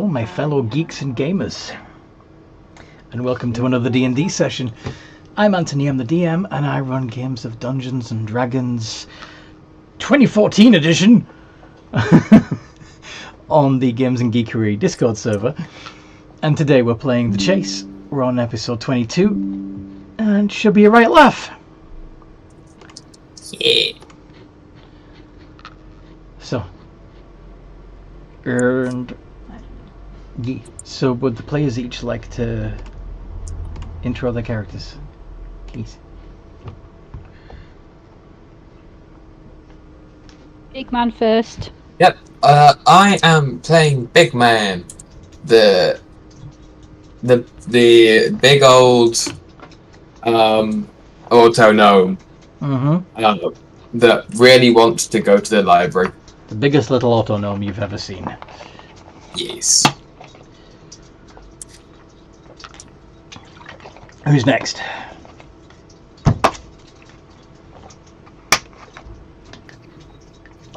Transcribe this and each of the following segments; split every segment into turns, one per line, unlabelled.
my fellow geeks and gamers, and welcome to another D&D session. I'm Anthony, I'm the DM, and I run games of Dungeons and Dragons 2014 edition on the Games and Geekery Discord server. And today we're playing The Chase. We're on episode 22, and should be a right laugh.
Yeah.
So, and yeah. So would the players each like to intro their characters, please?
Big man first.
Yep. I am playing Big Man, the big old auto gnome that really wants to go to the library.
The biggest little auto gnome you've ever seen.
Yes.
Who's next?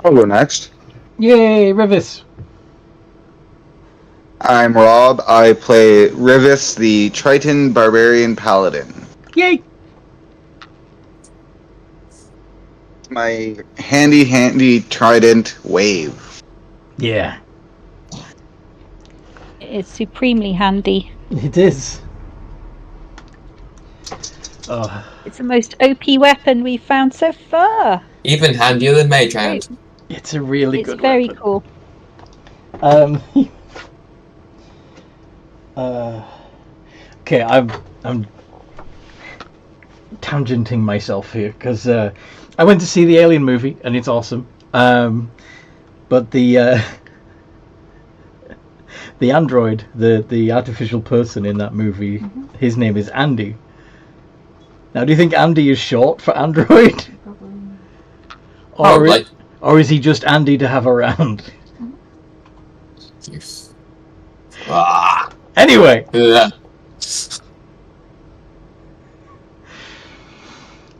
I'll go next.
Yay, Rivis!
I'm Rob. I play Rivis, the Triton Barbarian Paladin.
Yay!
My handy trident wave.
Yeah,
It's supremely handy.
it is. Oh,
It's the most OP weapon we've found so far.
Even handier than Mage Hand.
it's a really
It's
good
very
weapon.
cool.
Okay, I'm tangenting myself here because I went to see the Alien movie and it's awesome. But the android, the artificial person in that movie, his name is Andy. Now, do you think Andy is short for android?
Probably.
Or is he just Andy to have around?
Ah.
Anyway,
Yeah.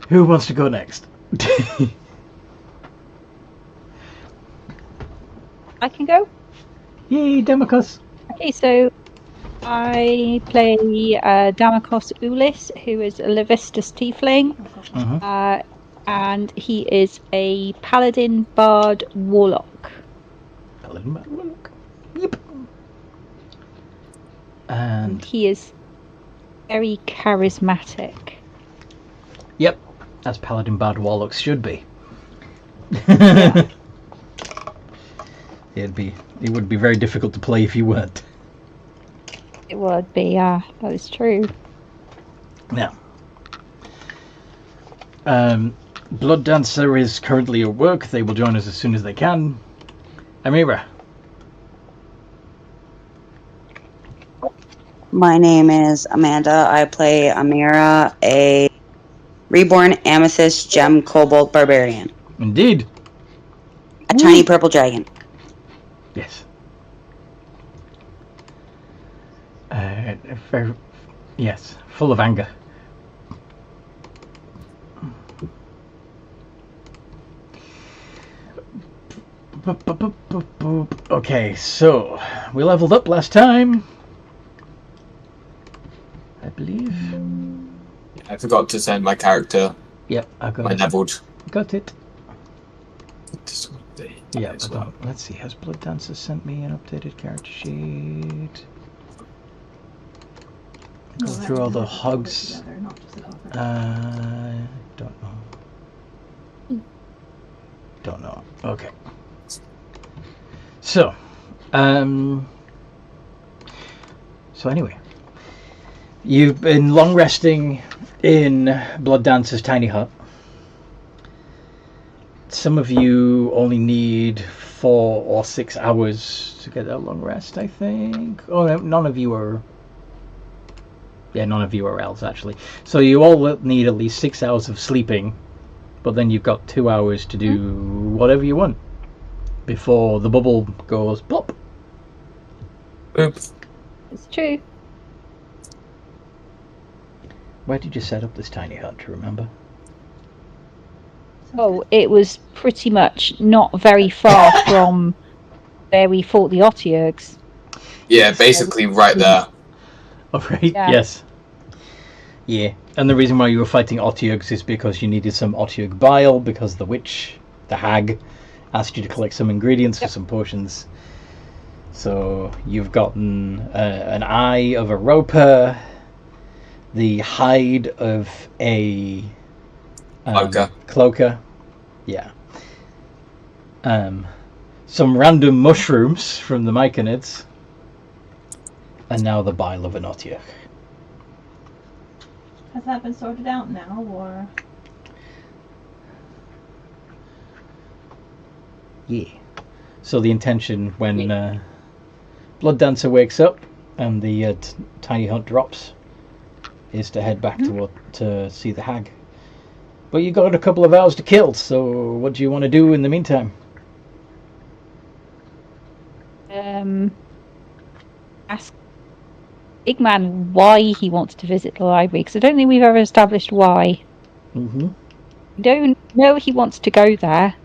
who wants to go next?
I can go.
Yay, Democus!
Okay, so I play Damokos Ulis, who is a Levistus tiefling, and he is a paladin bard warlock.
Yep. And
He is very charismatic.
yep, as Paladin Bard Warlocks should be.
Yeah.
It would be very difficult to play if you weren't.
It would be, yeah, that is true.
Now, Blood Dancer is currently at work. They will join us as soon as they can. Amira.
My name is Amanda. I play Amira, a reborn amethyst gem cobalt barbarian.
Indeed.
A tiny purple dragon.
Yes. Yes, full of anger. Okay, so we leveled up last time, I believe.
I forgot to send my character.
Yep, I got
My
it.
leveled.
Got it.
This one there
Yeah,
as
but
well.
let's see. Has Blood Dancer sent me an updated character sheet? Go through all the hogs. Don't know. Okay. So anyway, you've been long resting in Blood Dancer's tiny hut. Some of you only need 4 or 6 hours to get that long rest, I think. Oh, no, none of you are... Yeah, none of you are elves, actually. So you all need at least 6 hours of sleeping, but then you've got 2 hours to do whatever you want before the bubble goes plop.
Oops.
It's true.
Where did you set up this tiny hut, do you remember?
Oh, it was pretty much not very far from where we fought the Otyurgs.
Yeah, basically right there.
Oh, right.
Yeah.
Yes. Yeah. And the reason why you were fighting Otyugs is because you needed some Otyug bile, because the witch, the hag, asked you to collect some ingredients for some potions. So you've gotten an eye of a roper, the hide of a cloaker. Yeah. Some random mushrooms from the myconids, and now the bile of an Otyug.
Has that been sorted out now, or?
Yeah. So the intention when Blood Dancer wakes up and the tiny hut drops is to head back to see the hag. But you got a couple of hours to kill, so what do you want to do in the meantime?
Ask Big Man why he wants to visit the library, because I don't think we've ever established why.
Mm-hmm.
We don't know he wants to go there.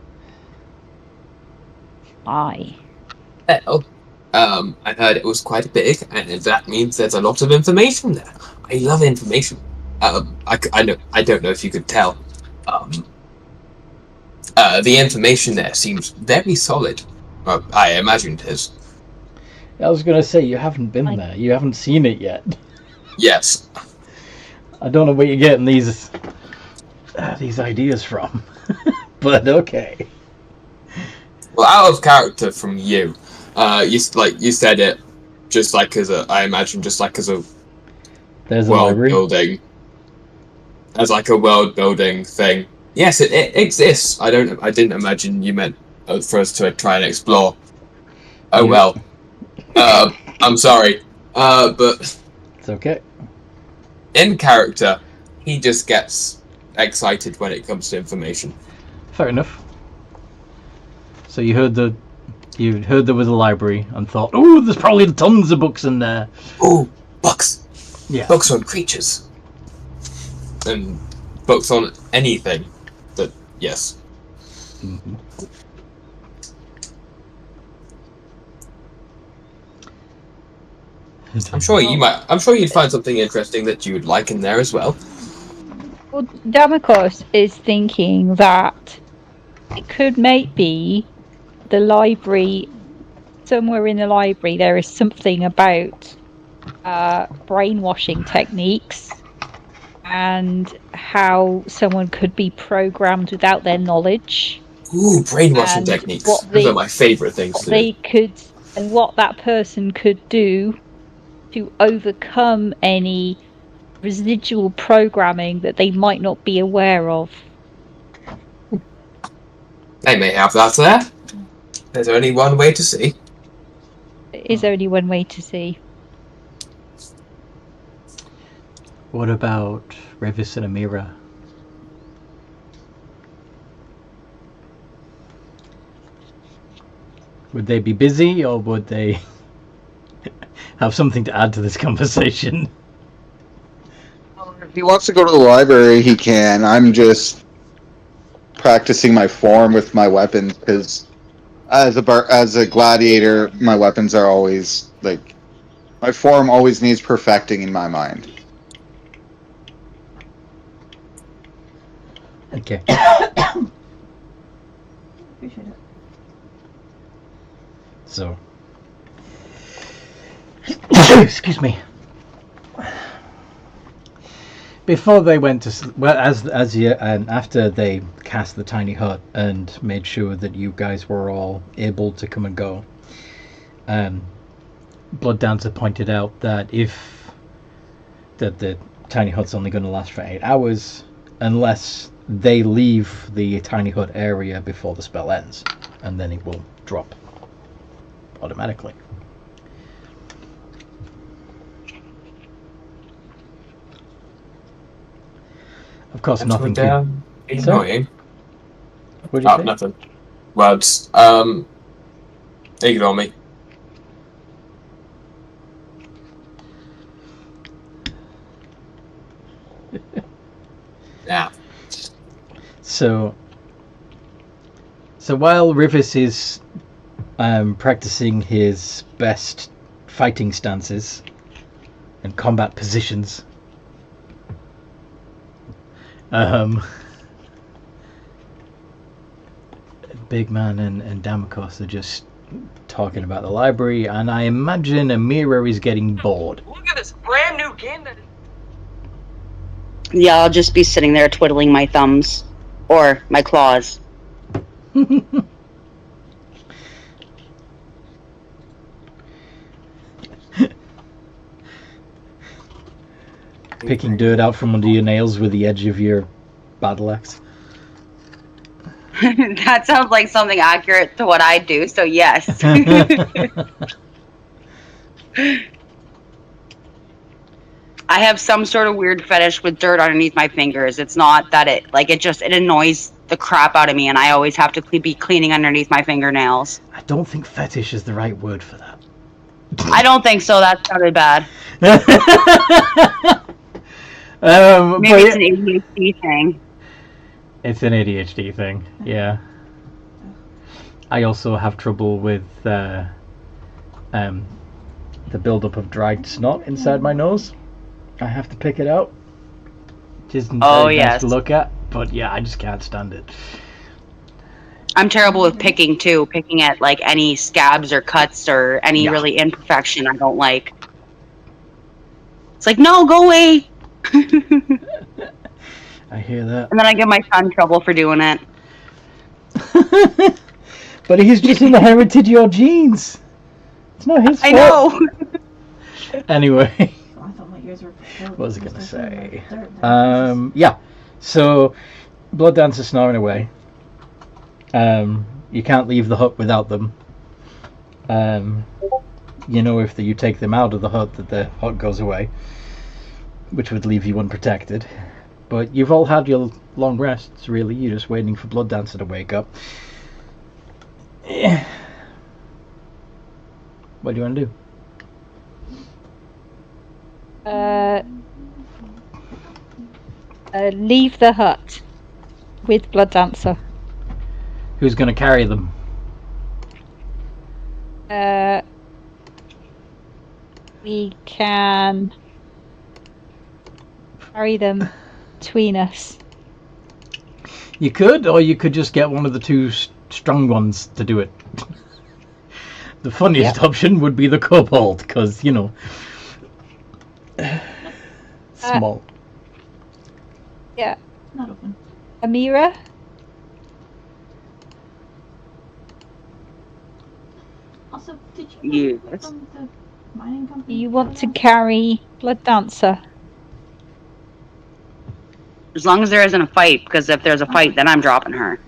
Why?
Well, I heard it was quite big, and that means there's a lot of information there. I love information. I don't know if you could tell. The information there seems very solid. I imagined it is.
I was going to say, you haven't been there. You haven't seen it yet.
Yes.
I don't know where you're getting these ideas from, but okay.
Well, out of character from you, you said it just like as a. I imagine just like as a
There's a
world
library.
building, as like a world building thing. Yes, it exists. I didn't imagine you meant for us to try and explore. Oh well. I'm sorry. But
It's okay.
in character, he just gets excited when it comes to information.
Fair enough. So you heard there was a library and thought, oh, there's probably tons of books in there.
Oh, books.
Yeah.
Books on creatures. And books on anything. But yes.
Mm-hmm.
I'm sure you'd find something interesting that you would like in there as well.
Well, Damokos is thinking that it could maybe the library, somewhere in the library, there is something about brainwashing techniques and how someone could be programmed without their knowledge.
Ooh, brainwashing
And
techniques.
what
Those are my favourite things
what
to
they
do.
could, and what that person could do to overcome any residual programming that they might not be aware of.
They may have that there. There's only one way to see.
There is only one way to see.
What about Revis and Amira? Would they be busy, or would they have something to add to this conversation?
If he wants to go to the library, he can. I'm just practicing my form with my weapons because, as a gladiator, my weapons are always like my form always needs perfecting in my mind.
Okay.
Appreciate it.
So, excuse me. Before they went to after they cast the tiny hut and made sure that you guys were all able to come and go, Blood Dancer pointed out that the tiny hut's only going to last for 8 hours unless they leave the tiny hut area before the spell ends, and then it will drop automatically. Of course, nothing can...
Annoying.
What did you say?
Nothing. Words. Ignore me. Yeah.
So while Rivers is practicing his best fighting stances and combat positions. Big Man and Damakos are just talking about the library, and I imagine Amira is getting bored.
Look at this brand new game that.
Yeah, I'll just be sitting there twiddling my thumbs. Or my claws.
Picking dirt out from under your nails with the edge of your battle axe.
That sounds like something accurate to what I do, so yes. I have some sort of weird fetish with dirt underneath my fingers. It's not that it annoys the crap out of me, and I always have to be cleaning underneath my fingernails.
I don't think fetish is the right word for that.
I don't think so. That sounded bad. Maybe it's an ADHD thing.
It's an ADHD thing, yeah. I also have trouble with the build-up of dried snot inside my nose. I have to pick it out. Which isn't very nice to look at, but yeah, I just can't stand it.
I'm terrible with picking too. Picking at like any scabs or cuts or any really imperfection I don't like. It's like, no, go away.
I hear that.
And then I give my son trouble for doing it.
But he's just inherited your genes. It's not his fault.
I know.
Anyway.
What
was I going to say? Yeah. So, Blood Dancer snoring away. You can't leave the hut without them. You know, if you take them out of the hut, that the hut goes away, which would leave you unprotected. But you've all had your long rests, really. You're just waiting for Blood Dancer to wake up. What do you want to do?
Leave the hut with Blood Dancer.
Who's going to carry them?
We can carry them between us.
You could, or you could just get one of the two strong ones to do it. The funniest option would be the kobold, because, you know, small.
Yeah.
Not open.
Amira?
Also, did you
Yes.
from the mining company?
You want to carry Blood Dancer?
As long as there isn't a fight, because if there's a fight, then I'm dropping her.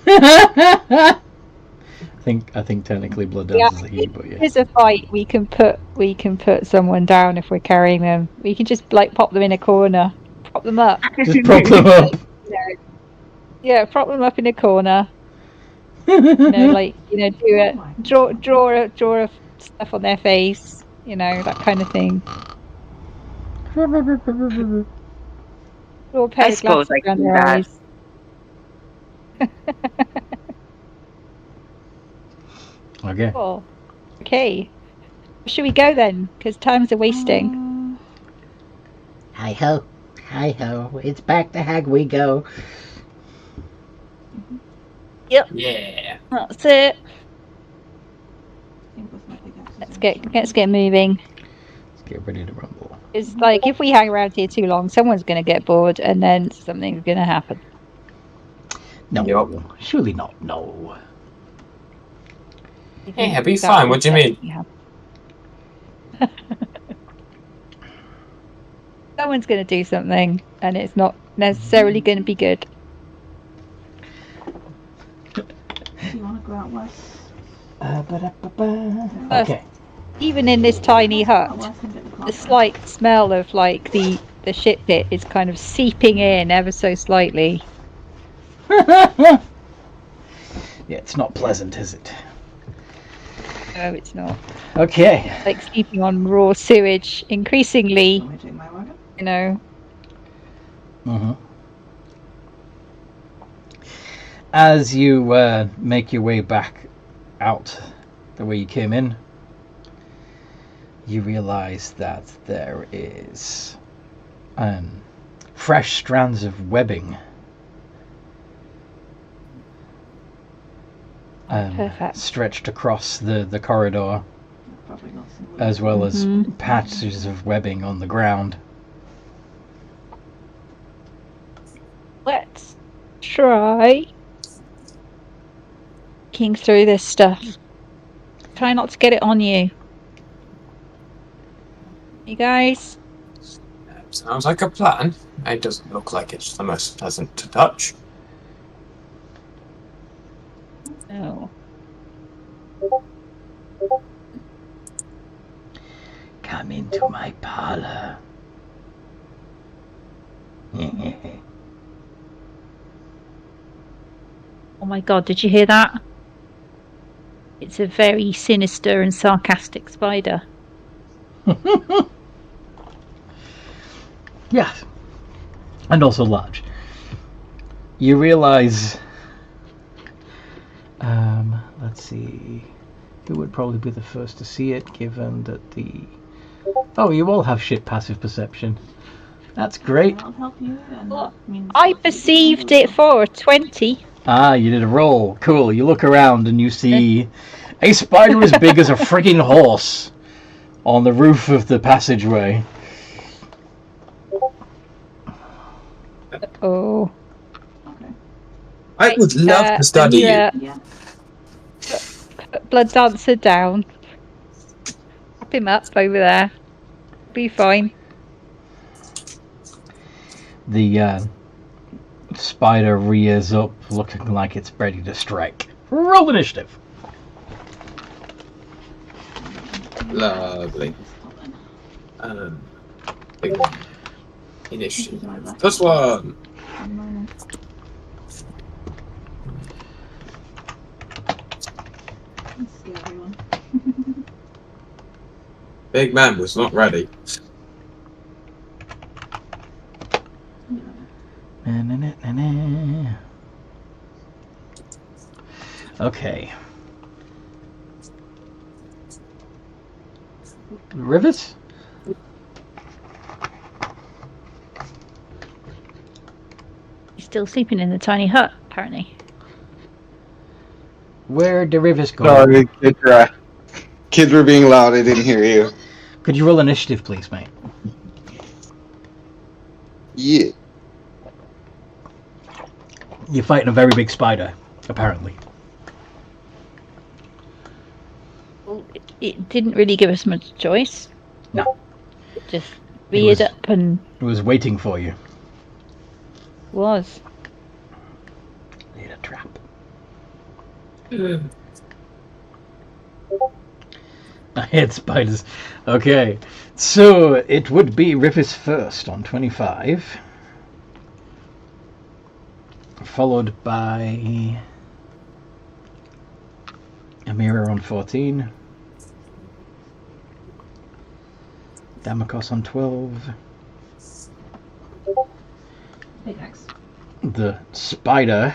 I think technically Blood Dancer's a he, but yeah.
If there's a fight, we can put someone down if we're carrying them. We can just like pop them in a corner, prop them up.
Just prop them up.
Yeah, prop them up in a corner. Do draw stuff on their face. That kind of thing. Draw a pair
I
of
suppose
glasses
I
around
can do
their
that.
eyes.
Okay.
Cool. Okay. Should we go then? Because times are wasting.
Hi ho, it's back to Hag we go.
Yep.
Yeah.
That's it. Let's get moving.
Let's get ready to rumble.
It's like if we hang around here too long, someone's going to get bored, and then something's going to happen.
No,
Yup.
surely not. No.
Yeah, be fine. What do you mean?
Someone's going to do something, and it's not necessarily going to be good.
Do you want to go out west?
Okay.
Even in this tiny
Out
hut,
west and get the clock
the
back.
slight smell of like the shit pit is kind of seeping in ever so slightly.
Yeah, it's not pleasant, is it?
No, it's not.
Okay.
Like sleeping on raw sewage. Increasingly,
Want me to take my wagon?
Mm-hmm. As you make your way back out the way you came in, you realize that there is fresh strands of webbing
Perfect.
stretched across the corridor,
Probably got some
as well as
Mhm.
patches of webbing on the ground.
Let's try looking through this stuff. Try not to get it on you. You guys?
Sounds like a plan. It doesn't look like it's the most pleasant to touch.
No.
Come into my parlor.
Oh my god, did you hear that? It's a very sinister and sarcastic spider.
Yeah, and also large. You realize, let's see, who would probably be the first to see it, given that oh, you all have shit passive perception. That's great.
I'll help you. And
Well,
that means
I perceived it for a 20.
Ah, you did a roll. Cool. You look around and you see a spider as big as a frigging horse on the roof of the passageway.
Oh.
Okay.
I would love to study you.
Yeah.
Put Blood Dancer down. Wrap him up over there. Be fine.
The spider rears up, looking like it's ready to strike. Roll initiative.
Lovely. Big initiative.
This is my left
Plus one.
one. Let's see everyone.
Big man was not ready.
Okay. Rivers?
He's still sleeping in the tiny hut, apparently.
Where the rivers go?
Sorry, kids were being loud. I didn't hear you.
Could you roll initiative, please, mate?
Yeah.
You're fighting a very big spider, apparently.
Well, it didn't really give us much choice.
No.
It just reared
was-
up and
It was waiting for you.
was.
Need a trap. I hate spiders. Okay, so it would be Rivers first on 25, followed by Amira on 14, Damakos on 12,
Big X.
the spider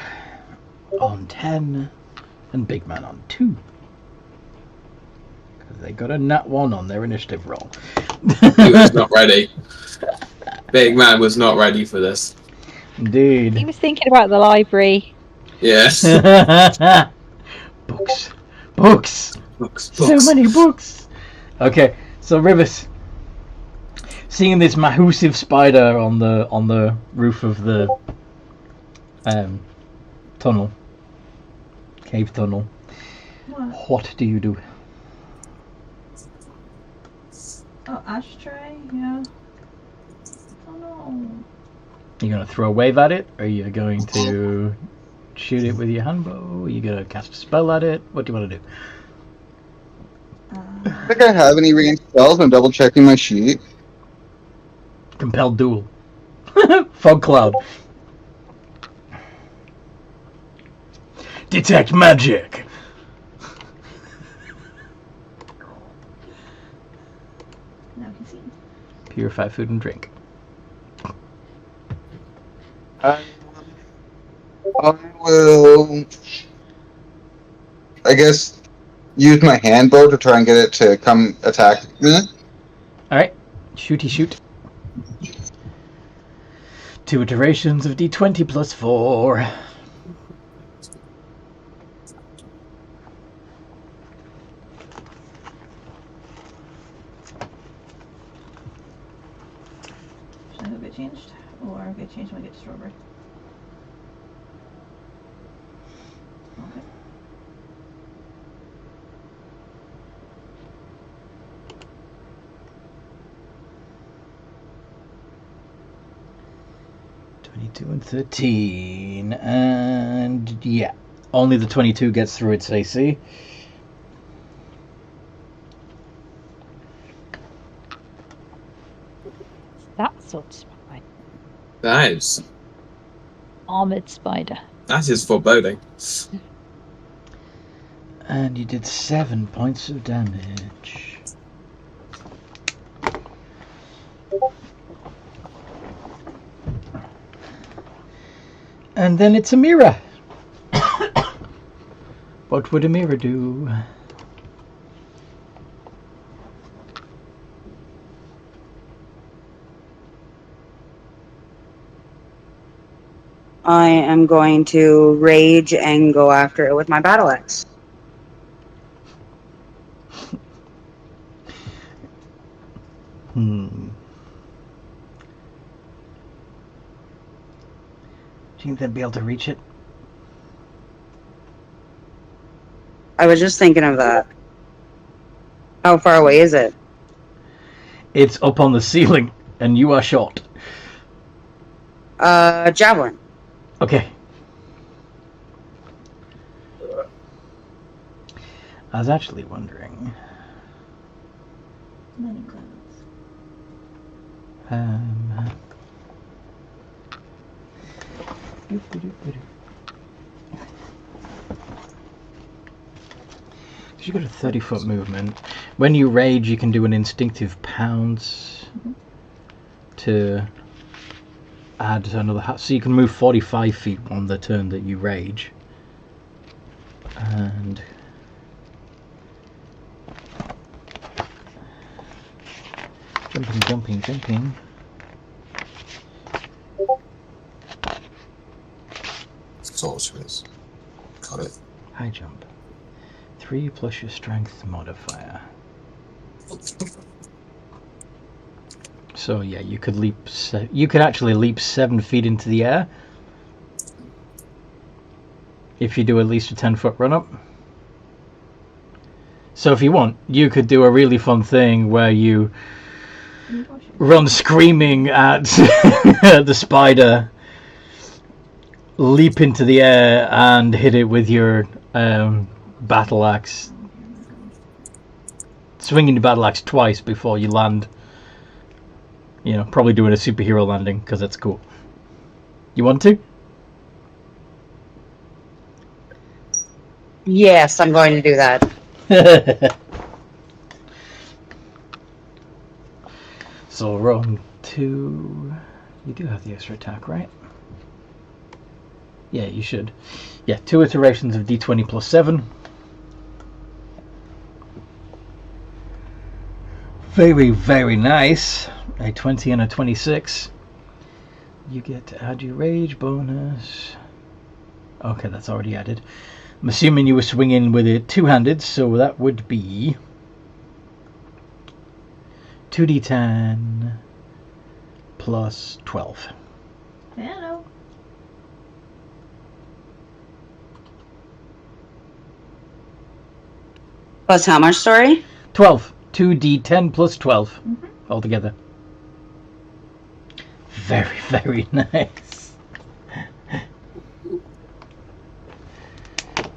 on 10, and Big Man on 2. They got a nat 1 on their initiative roll.
He was not ready. Big man was not ready for this.
He
Indeed.
was thinking about the library.
Yes.
Books. Books.
Books,
So
books.
many books. Okay, so Rivers, seeing this massive spider on the roof of the tunnel, cave tunnel, what do you do?
Oh, ashtray? Yeah. Oh no.
Are you going to throw a wave at it? Or are you going to shoot it with your handbow? Are you going to cast a spell at it? What do you want to do?
I think I have any ranged spells. I'm double checking my sheet.
Compelled duel. Fog cloud. Detect magic.
Now I can see.
Purify food and drink.
I will, I guess, use my handbow to try and get it to come attack me.
Alright, shooty shoot. 2 iterations of d20 plus 4.
Should I go get changed? Or get changed when I get to strawberry? Okay.
And 13, and yeah, only the 22 gets through its AC.
That's sort of spider.
That is.
Armored spider.
That is foreboding.
And you did 7 points of damage. And then it's Amira. What would Amira do?
I am going to rage and go after it with my battle axe.
Do you think they'd be able to reach it?
I was just thinking of that. How far away is it?
It's up on the ceiling, and you are short.
Javelin.
Okay. I was actually wondering.
Many clouds.
You got a 30-foot movement. When you rage, you can do an instinctive pounce to add another half. So you can move 45 feet on the turn that you rage. And jumping.
Sorcerers. Got it.
High jump. 3 plus your strength modifier. So yeah, you could leap. You could actually leap 7 feet into the air if you do at least a 10-foot run up. So if you want, you could do a really fun thing where you run screaming at the spider, leap into the air, and hit it with your battle axe. Swinging your battle axe twice before you land. You know, probably doing a superhero landing because that's cool. You want to?
Yes, I'm going to do that.
So roll 2. You do have the extra attack, right? Yeah, you should. Yeah, 2 iterations of d20 plus 7. Very, very nice. A 20 and a 26. You get to add your rage bonus. Okay, that's already added. I'm assuming you were swinging with it two-handed, so that would be 2d10 plus 12.
Hello.
Plus how much, sorry?
12. 2d10 plus 12 altogether. Very, very nice.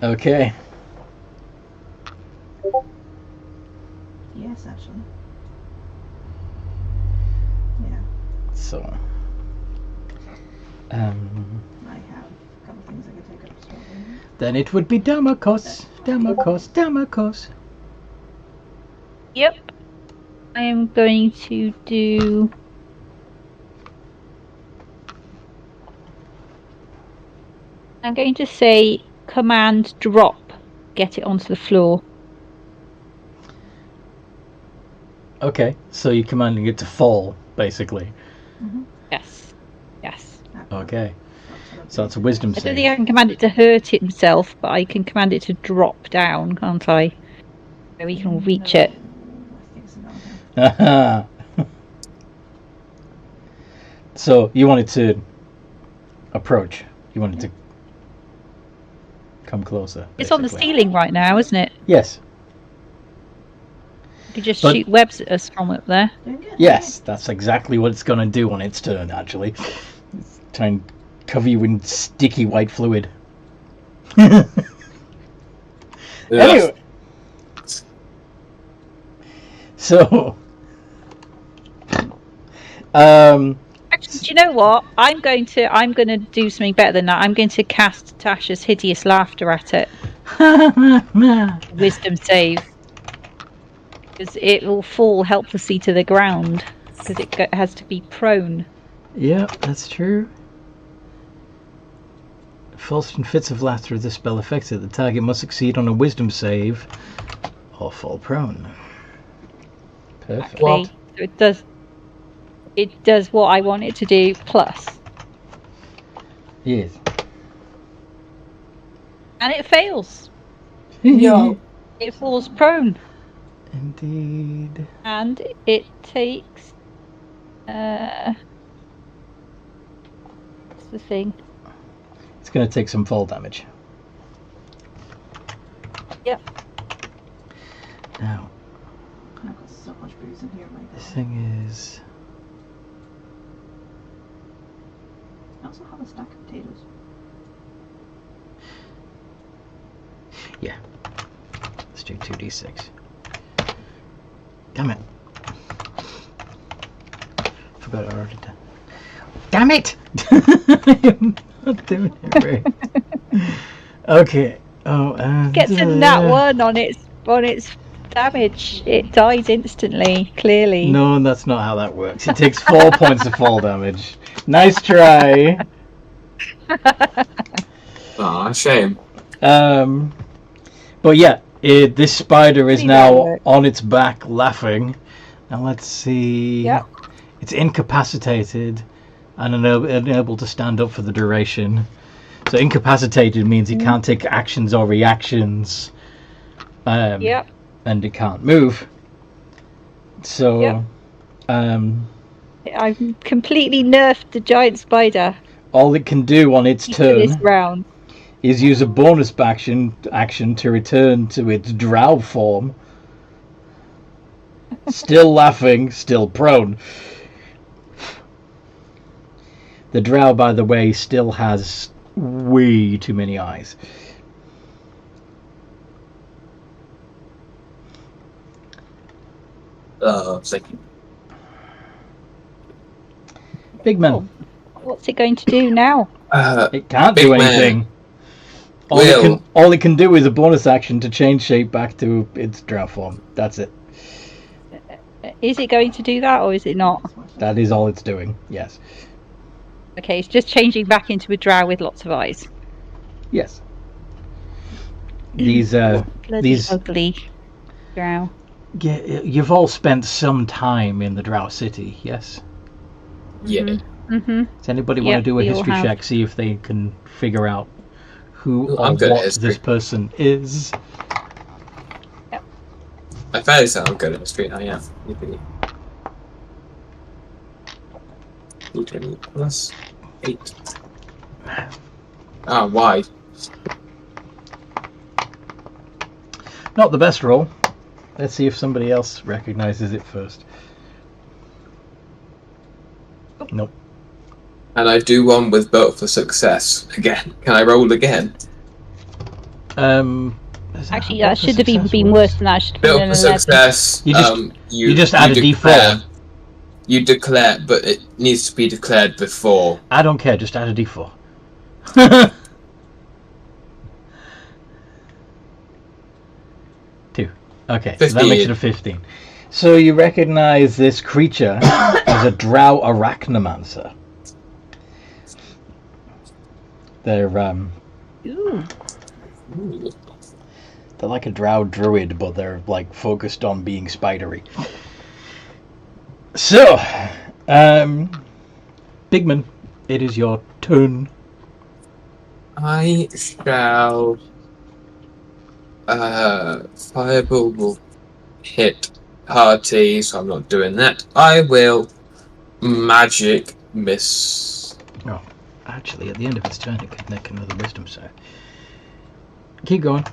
Okay.
Yes, actually. Yeah,
So,
I have a couple things I could take up. Strawberry.
then it would be Damakos.
Yep. I am going to do... I'm going to say command drop. Get it onto the floor.
Okay, so you're commanding it to fall, basically.
Yes. Yes.
Okay, so that's a wisdom
I don't
save.
think I can command it to hurt himself, but I can command it to drop down, can't I? So we can reach it.
I think so. Okay.
Aha. So you wanted to approach. You wanted to come closer.
It's on the
basically.
ceiling right now, isn't it?
Yes.
You could just
But-
shoot webs at us from up there.
Doing good.
Yes, that's exactly what it's going to do on its turn, actually. It's try and cover you in sticky white fluid. Anyway. So...
Actually, do you know what? I'm going to do something better than that. I'm going to cast Tasha's hideous laughter at it. Wisdom save. Because it will fall helplessly to the ground. Because it has to be prone.
Yeah, that's true. False in fits of laughter, this spell affected. The target must succeed on a wisdom save or fall prone. Perfect.
Actually, so it does what I want it to do, plus.
Yes.
And it fails.
No.
It falls prone.
Indeed.
And it takes... what's the thing?
It's going to take some fall damage.
Yep.
Now,
I've got so much booze in here, my
this
God.
thing is...
I also have a stack of potatoes.
Yeah. Let's do 2d6. Damn it. Forgot I already done. Damn it! I'm not doing it right. Okay. Oh,
Gets a nat 1 on its damage. It dies instantly, clearly.
No, that's not how that works. It takes 4 points of fall damage. Nice try.
Aw, shame.
But yeah, this spider is
See,
now
that works.
on its back laughing. Now let's see.
Yep.
It's incapacitated and unable to stand up for the duration. So incapacitated means it can't take actions or reactions.
Yep.
And it can't move. So,
Yep. I've completely nerfed the giant spider
all it can do on its
for
turn
this round.
is use a bonus action to return to its drow form. Still laughing, still prone. The drow, by the way, still has way too many eyes.
Thank you.
Big man.
What's it going to do now?
It can't
Big
do
man.
anything.
Will.
All it can do is a bonus action to change shape back to its drow form. That's it.
Is it going to do that or is it not?
That is all it's doing. Yes.
Okay, it's just changing back into a drow with lots of eyes.
Yes. These
Bloody
these
ugly drow.
yeah, you've all spent some time in the Drow City, yes?
Yeah.
Mm-hmm.
Does anybody
Yep,
want to do a
we all
history
have.
check, see if they can figure out who
Well,
or
I'm good at
what
history.
this person is?
I fairly say I'm good at history. I am. Yippee. 20 plus 8. Ah, why?
Not the best roll. Let's see if somebody else recognizes it first. Nope.
And I do one with both for success. Again. Can I roll again?
Actually, that should have even been worse than that. Should have been
Built
an
for
11.
success.
You just add a
declare-
D4.
You declare, but it needs to be declared before.
I don't care, just add a D4. 2. Okay, so that
15.
makes it a 15. So you recognize this creature as a drow arachnomancer. They're
Ooh.
Ooh.
they're like a drow druid, but they're like focused on being spidery. So, Bigman, it is your turn.
I shall. Fireball will hit Party, so I'm not doing that. I will magic miss.
Oh, actually, at the end of its turn, it could make another wisdom save. Keep going.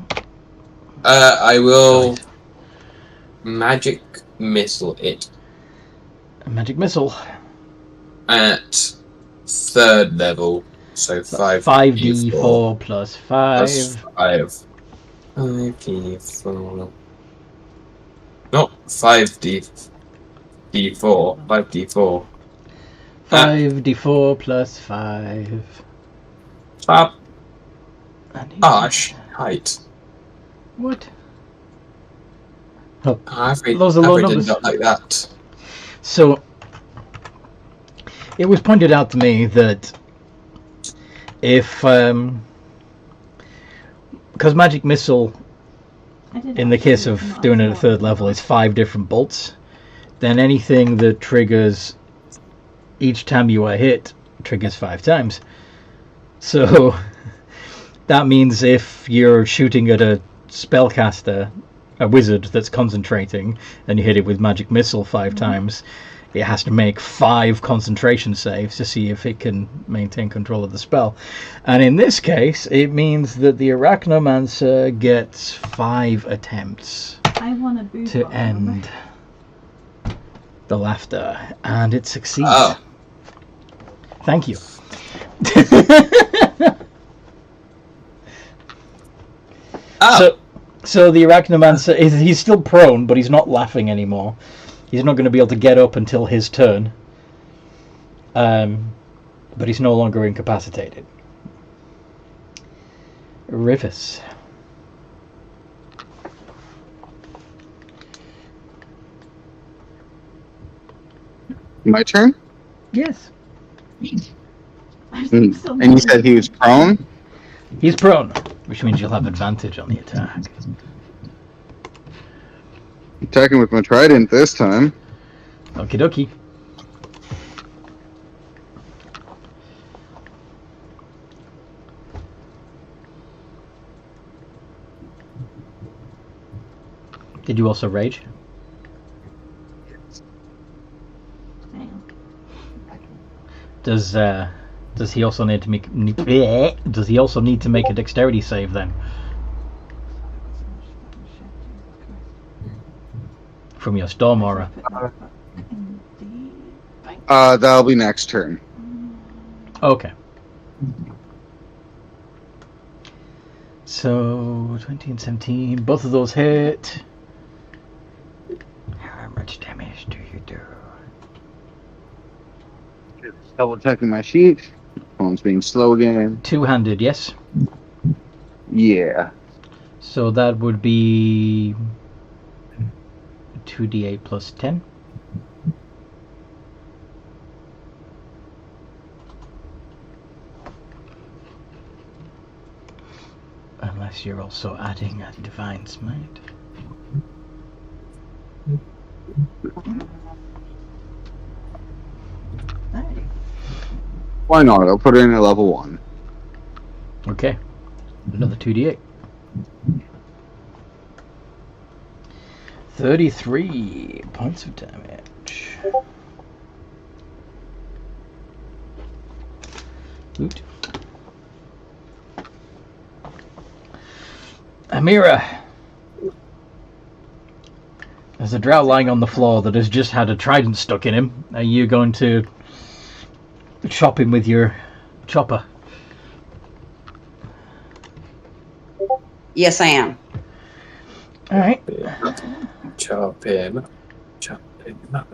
I will
Right.
magic missile it
A magic missile.
at 3rd level, so
So that's 5d4 plus 5.
plus 5. 5d4. Not 5d4. 5d4.
5d4 plus 5.
Up.
And
Height.
What? Oh,
I've
those are low numbers.
not like that.
So, it was pointed out to me that if, because magic missile, in the case of doing it at 3rd level, is 5 different bolts, then anything that triggers each time you are hit triggers 5 times. So, that means if you're shooting at a spellcaster, a wizard that's concentrating, and you hit it with magic missile 5 times, it has to make 5 concentration saves to see if it can maintain control of the spell. And in this case, it means that the Arachnomancer gets 5 attempts
I want a boost
to end the laughter, and it succeeds.
Oh.
Thank you.
Oh.
So the Arachnomancer, he's still prone, but he's not laughing anymore. He's not going to be able to get up until his turn. But he's no longer incapacitated. Rivers.
My turn?
Yes.
And you said he was prone?
He's prone, which means you'll have advantage on the attack.
Attacking with my trident this time.
Okie dokie. Did you also rage? Does he also need to make a dexterity save then? From your storm aura.
That'll be next turn.
Okay. So 20 and 17, both of those hit. How much damage do you do?
Double checking my sheet. Phone's being slow again.
Two-handed, yes.
Yeah.
So that would be 2d8 plus 10. Unless you're also adding a divine smite.
Why not? I'll put it in at level 1.
Okay. Another 2d8. 33 points of damage. Loot. Amira. There's a drow lying on the floor that has just had a trident stuck in him. Are you going to chop him with your chopper?
Yes, I am.
Alright.
Chop him up.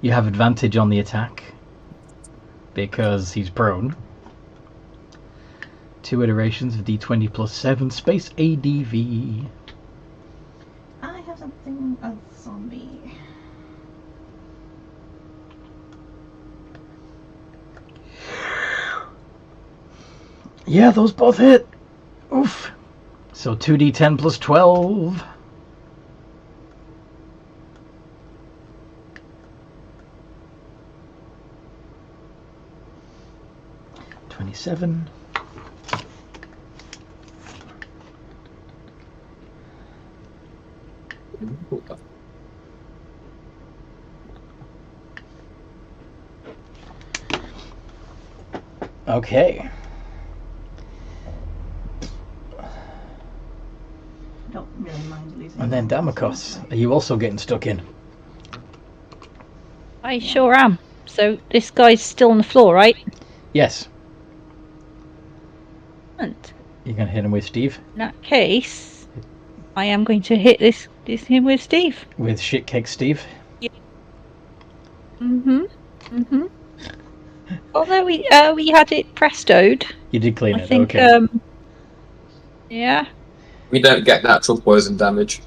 You have advantage on the attack because he's prone. 2 iterations of d20 plus 7 space ADV.
I have something else on me.
Yeah, those both hit. Oof. So 2d10 plus 12. 27. Okay.
Don't really mind losing.
And then Damakos, are you also getting stuck in?
I sure am. So this guy's still on the floor, right?
Yes.
And
You're going to hit him with Steve?
in that case, I am going to hit him with Steve.
With Shitcake Steve?
Although we had it prestoed.
You did clean
I
it,
think,
okay.
yeah.
We don't get natural poison damage.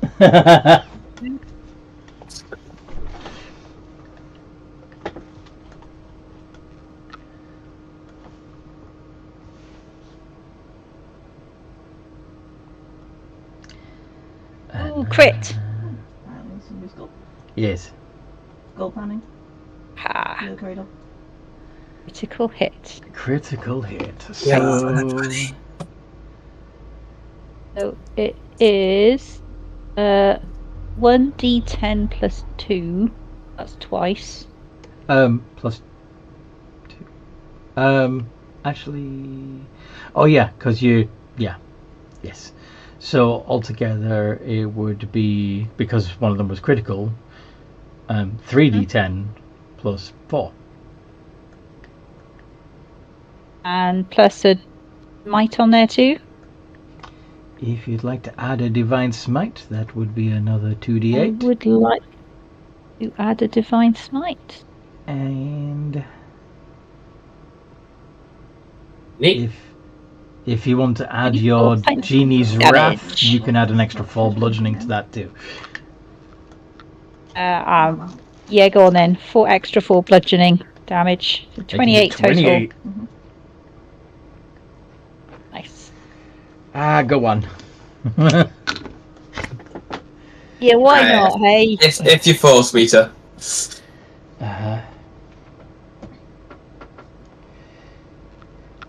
Ooh, crit.
Yes.
Goal planning.
Ha.
The corridor.
Critical hit.
Critical hit.
So it is 1d10 plus 2. That's twice.
Plus 2. Actually... Oh yeah, because you... Yeah. Yes. So altogether it would be, because one of them was critical, 3d10 plus 4.
And plus a might on there too.
If you'd like to add a divine smite, that would be another 2d8.
I would like to add a divine smite.
And
Neat.
if you want to add your genie's
Damage.
wrath, you can add an extra 4 bludgeoning to that too.
Yeah, go on then. 4 bludgeoning damage. So 28 total.
28.
Nice.
Go on.
Yeah, why not? Hey.
If you force me to.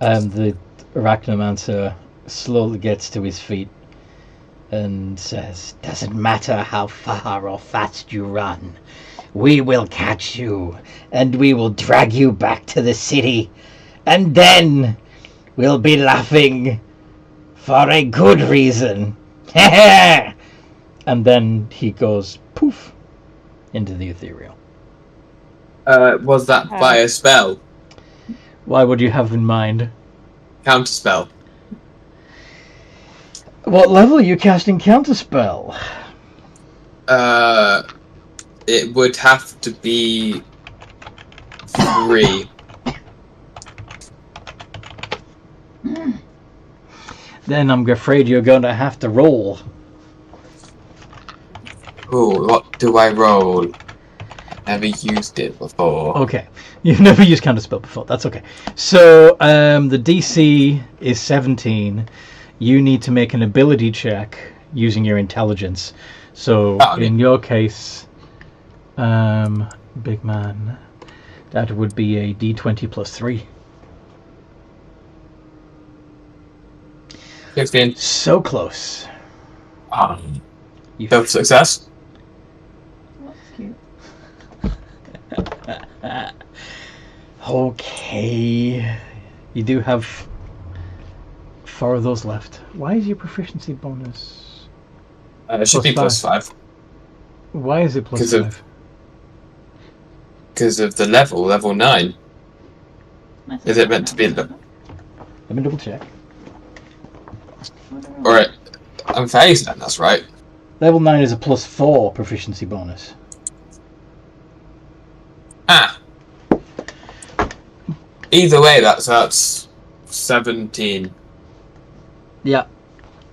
The Arachnomancer slowly gets to his feet and says, "Doesn't matter how far or fast you run. We will catch you, and we will drag you back to the city, and then we'll be laughing for a good reason." And then he goes poof into the ethereal.
Was that by a spell?
Why would you have in mind?
Counterspell.
What level are you casting Counterspell?
It would have to be 3.
Then I'm afraid you're going to have to roll.
Ooh, what do I roll? Never used it before.
Okay, you've never used Counterspell before. That's okay. So the DC is 17. You need to make an ability check using your intelligence. So in your case, big man, that would be a D20 plus 3.
15.
So close. You
No success.
That's cute.
Okay. You do have 4 of those left. Why is your proficiency bonus?
It should be plus 5.
Why is it plus 5?
Because of the level 9. Is it meant to be the...
Let me double check.
Alright, I'm fairly certain that's right.
Level 9 is a plus 4 proficiency bonus.
Either way, that's 17.
Yeah.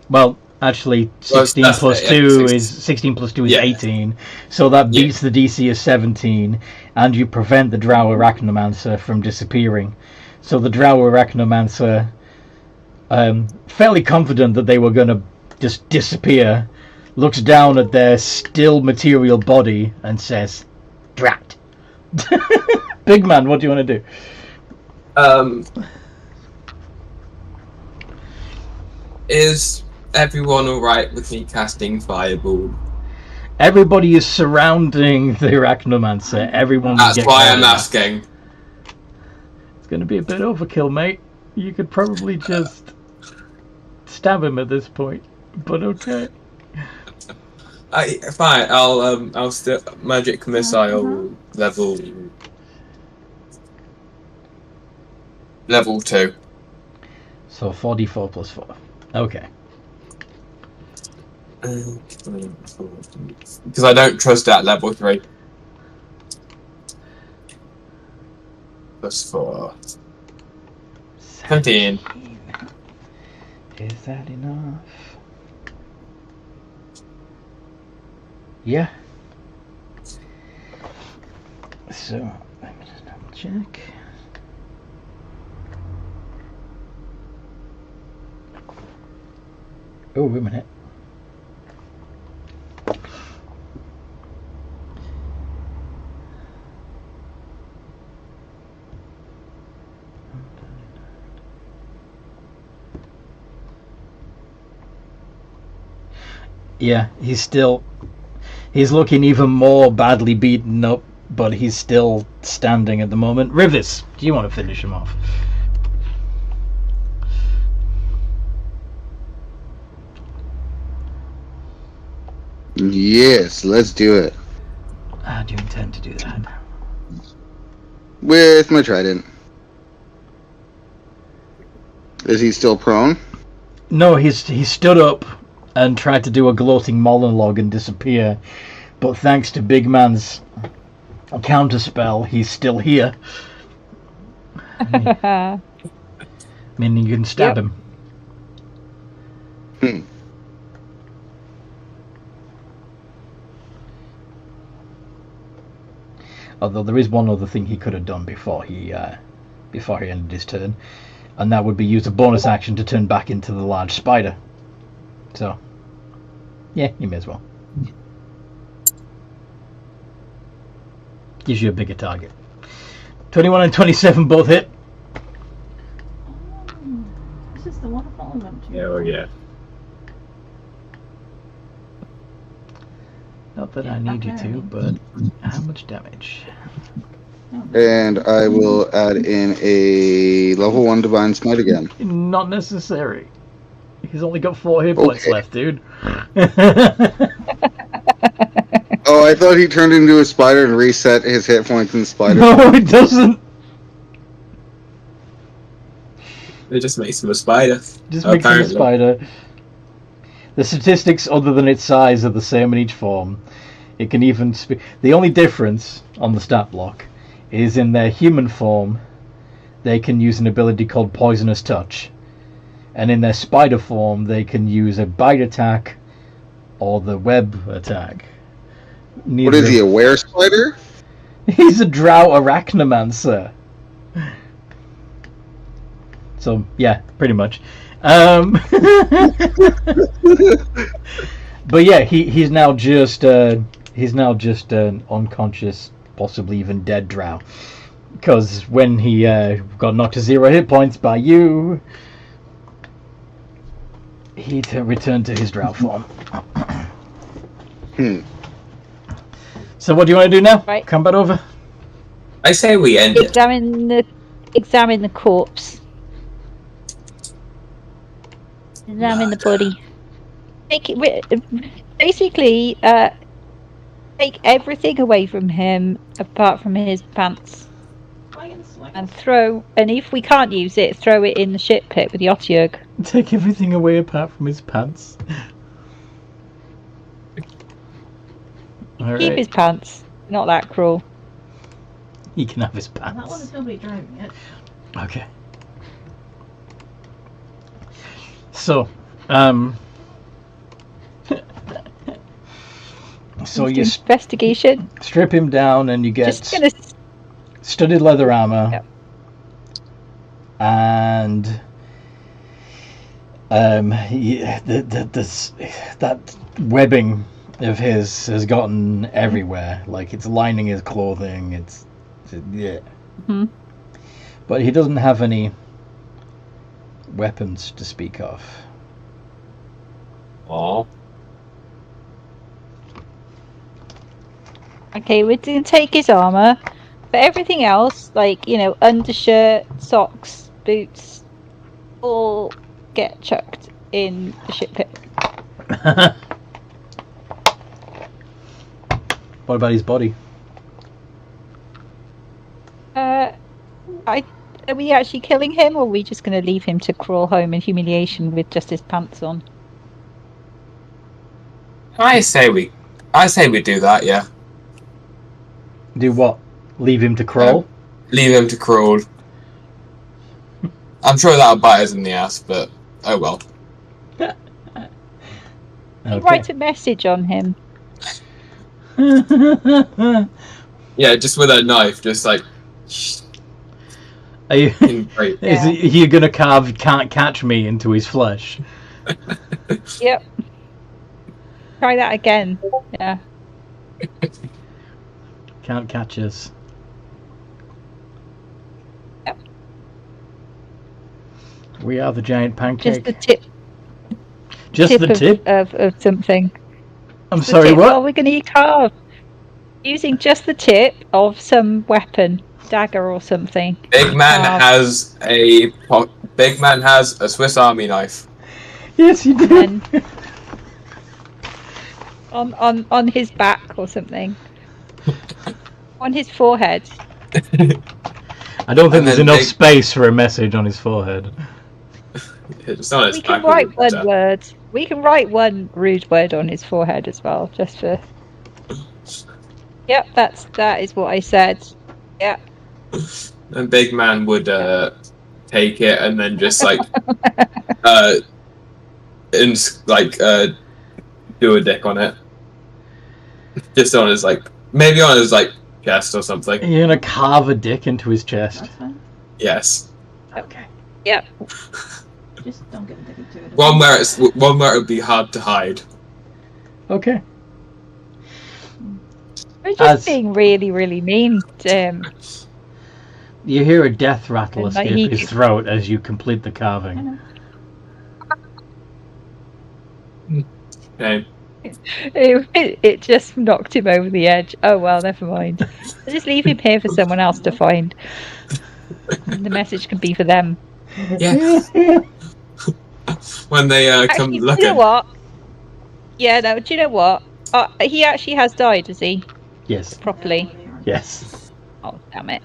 Well, actually, 16
that's
plus
it,
2
yeah,
is 16 plus 2 is
Yeah.
18. So that beats the DC of 17, and you prevent the Drow Arachnomancer from disappearing. So the Drow Arachnomancer, fairly confident that they were going to just disappear, looks down at their still material body and says, "Drat." Big man, what do you want to do?
Is everyone alright with me casting Fireball?
Everybody is surrounding the Arachnomancer. Everyone.
That's why I'm asking.
It's going to be a bit overkill, mate. You could probably just stab him at this point, but okay.
Fine. I'll still magic missile level 2.
So 4d4 plus 4. Okay.
Because I don't trust that level 3. Plus 4. 17.
Is that enough? Yeah. So, let me just double check. Oh, wait a minute. Yeah, he's looking even more badly beaten up, but he's still standing at the moment. Rivers, do you want to finish him off?
Yes, let's do it.
How do you intend to do that?
With my trident. Is he still prone?
No, he stood up and tried to do a gloating monologue and disappear, but thanks to Big Man's counterspell, he's still here. Meaning you can stab him. Although there is one other thing he could have done before he ended his turn, and that would be use a bonus action to turn back into the large spider. So, yeah, you may as well. Gives you a bigger target. 21 and 27 both hit.
This is the waterfall event.
Yeah, well, yeah.
Not that I need you to, but how much damage?
And I will add in a level 1 Divine Smite again.
Not necessary. He's only got 4 hit points left, dude.
Oh, I thought he turned into a spider and reset his hit points in the spider.
No, it doesn't.
It just makes him a spider.
Just makes him a spider. The statistics, other than its size, are the same in each form. It can even the only difference on the stat block is in their human form, they can use an ability called Poisonous Touch. And in their spider form, they can use a bite attack or the web attack.
What is he, a were spider?
He's a drow arachnomancer. So, yeah, pretty much. But yeah, he's now just an unconscious, possibly even dead drow. Because when he got knocked to 0 hit points by you, he returned to his drow form. So what do you want to do now?
Right.
Combat over?
I say we end it.
Examine the corpse. Examine the body. Basically, take everything away from him apart from his pants, and if we can't use it, throw it in the shit pit with the Otyugh.
Take everything away apart from his pants.
Keep his pants. Not that cruel.
He can have his pants.
That one is nobody driving it.
Okay. So, so you
investigation.
Strip him down, and you get
Just gonna...
studded leather armor,
Yep.
and that webbing of his has gotten everywhere. Like, it's lining his clothing. Yeah.
Mm-hmm.
But he doesn't have any weapons to speak of.
Aw.
Okay, we're going to take his armor. But everything else, like, undershirt, socks, boots, all get chucked in the shit pit.
What about his body?
Are we actually killing him, or are we just going to leave him to crawl home in humiliation with just his pants on?
I say we do that. Yeah.
Do what? Leave him to crawl?
Leave him to crawl. I'm sure that'll bite us in the ass, but oh well.
Okay.
Write a message on him.
Yeah, just with a knife, just like.
Are you,
Great.
is you gonna carve "can't catch me" into his flesh?
Yep. Try that again. Yeah.
Can't catch us.
Yep.
We are the giant pancake.
Just the tip.
Just the tip?
Of something.
I'm
The
sorry,
tip.
what?
Well, we're going to carve. Using just the tip of some weapon. Dagger or something.
Big man has a Swiss Army knife.
Yes, you do.
And on his back or something. On his forehead.
I don't think
And
there's
then
enough space for a message on his forehead.
It's not his
We can
back,
write
but,
one word. We can write one rude word on his forehead as well, just for. Yep, that is what I said. Yep.
And Big Man would take it and then just like do a dick on it. Just on his maybe on his chest or something.
You're gonna carve a dick into his chest.
That's fine.
Yes.
Okay.
Yep.
Just don't get addicted to it.
One where it would be hard to hide.
Okay.
We're just being really, really mean to him.
You hear a death rattle
And, like,
escape his throat as you complete the
I
carving.
know.
Okay.
It just knocked him over the edge. Oh well, never mind. I'll just leave him here for someone else to find. And the message can be for them.
Yeah. When they come
Actually,
looking.
do you know what? Yeah, no, do you know what? He actually has died, has he?
Yes.
Properly.
Yes.
Oh, damn it.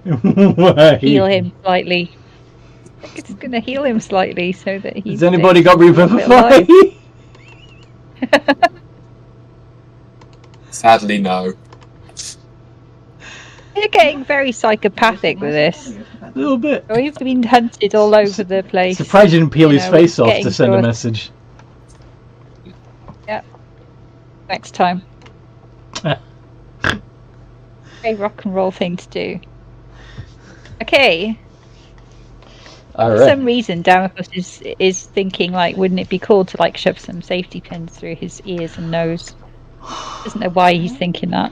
Why?
Heal him slightly. It's going to heal him slightly so that he's.
Has anybody got Revivify?
Sadly, no.
You're getting very psychopathic with this.
A little bit.
We've been hunted all over the place.
Surprised you didn't peel his face off
getting
to send a
to us.
message.
Yep. Next time. Very rock and roll thing to do. Okay.
All
For
right.
some reason, Damocles is thinking wouldn't it be cool to shove some safety pins through his ears and nose? Doesn't know why he's thinking that.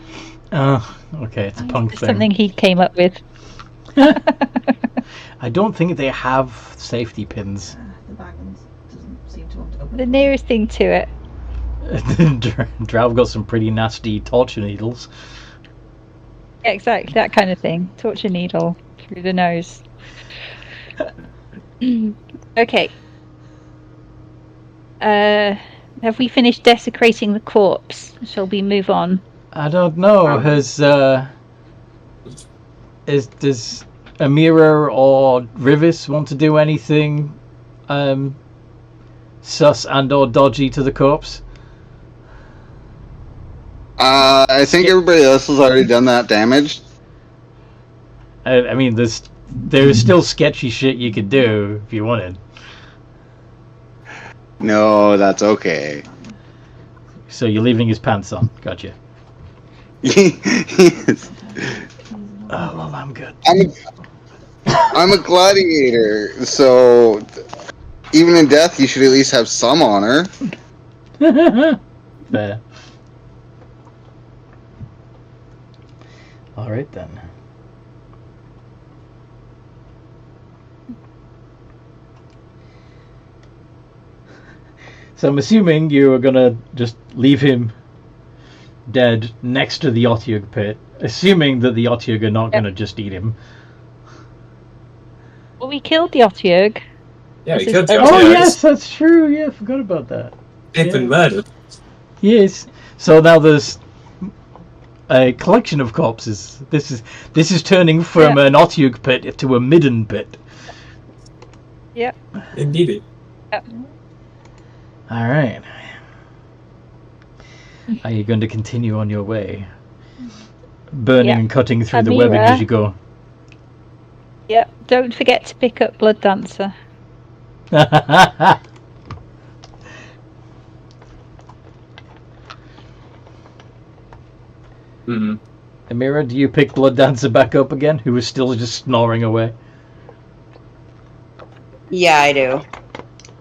Oh, okay, it's a punk
It's
thing.
something he came up with.
I don't think they have safety pins.
The Baggins doesn't seem to want to open.
The nearest thing to it.
Drow got some pretty nasty torture needles.
Yeah, exactly, that kind of thing. Torture needle through the nose. Okay. Have we finished desecrating the corpse? Shall we move on?
I don't know. Does Amira or Rivis want to do anything sus and or dodgy to the corpse?
I think everybody else has already done that damage.
I mean, there's still sketchy shit you could do if you wanted.
No, that's okay.
So you're leaving his pants on. Gotcha.
Yes.
Oh, well, I'm good.
I'm a gladiator, so even in death, you should at least have some honor.
Fair. All right then. So I'm assuming you are gonna just leave him dead next to the Otyugh pit, assuming that the Otyugh are not gonna just eat him.
Well, we killed the Otyugh.
Yeah, we
This
killed
is
the
Otyugh.
Oh
Otyugh.
yes, that's true. Yeah, I forgot about that.
They've been murdered.
Yes. So now there's a collection of corpses. This is turning from an Otyugh pit to a midden pit.
Yep.
Indeed.
All right. Are you going to continue on your way, burning and cutting through the webbing as you go?
Yep. Don't forget to pick up Blood Dancer.
Mm-hmm.
Amira, do you pick Blood Dancer back up again, who is still just snoring away?
Yeah, I do.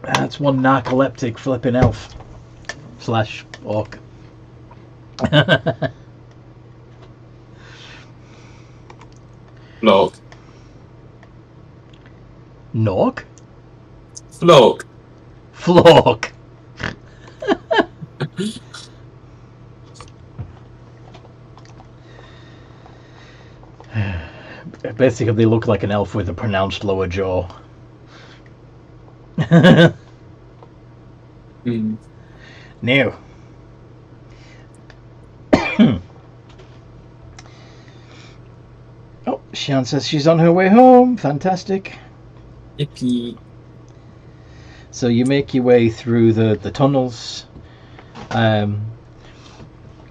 That's one narcoleptic flipping elf / orc.
Flog.
Nork?
Flog.
Flork. Basically, they look like an elf with a pronounced lower jaw.
Mm.
Now. Oh, Sian says she's on her way home. Fantastic.
Yippee.
So you make your way through the tunnels,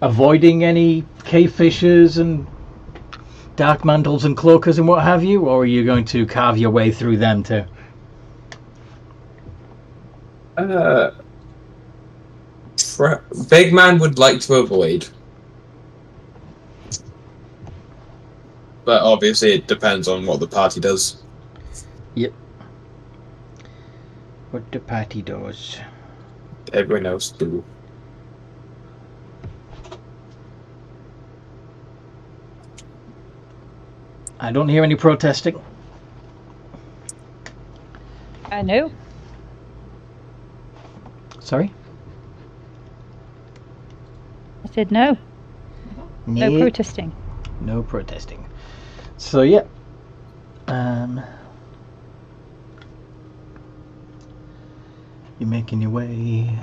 avoiding any cave fissures and dark mantles and cloakers and what have you, or are you going to carve your way through them too?
Big man would like to avoid. But obviously it depends on what the party does.
Yep. What the party does.
Everyone else do.
I don't hear any protesting.
I know.
Sorry?
I said no. No
Yeah.
protesting.
No protesting. So yeah. You're making your way.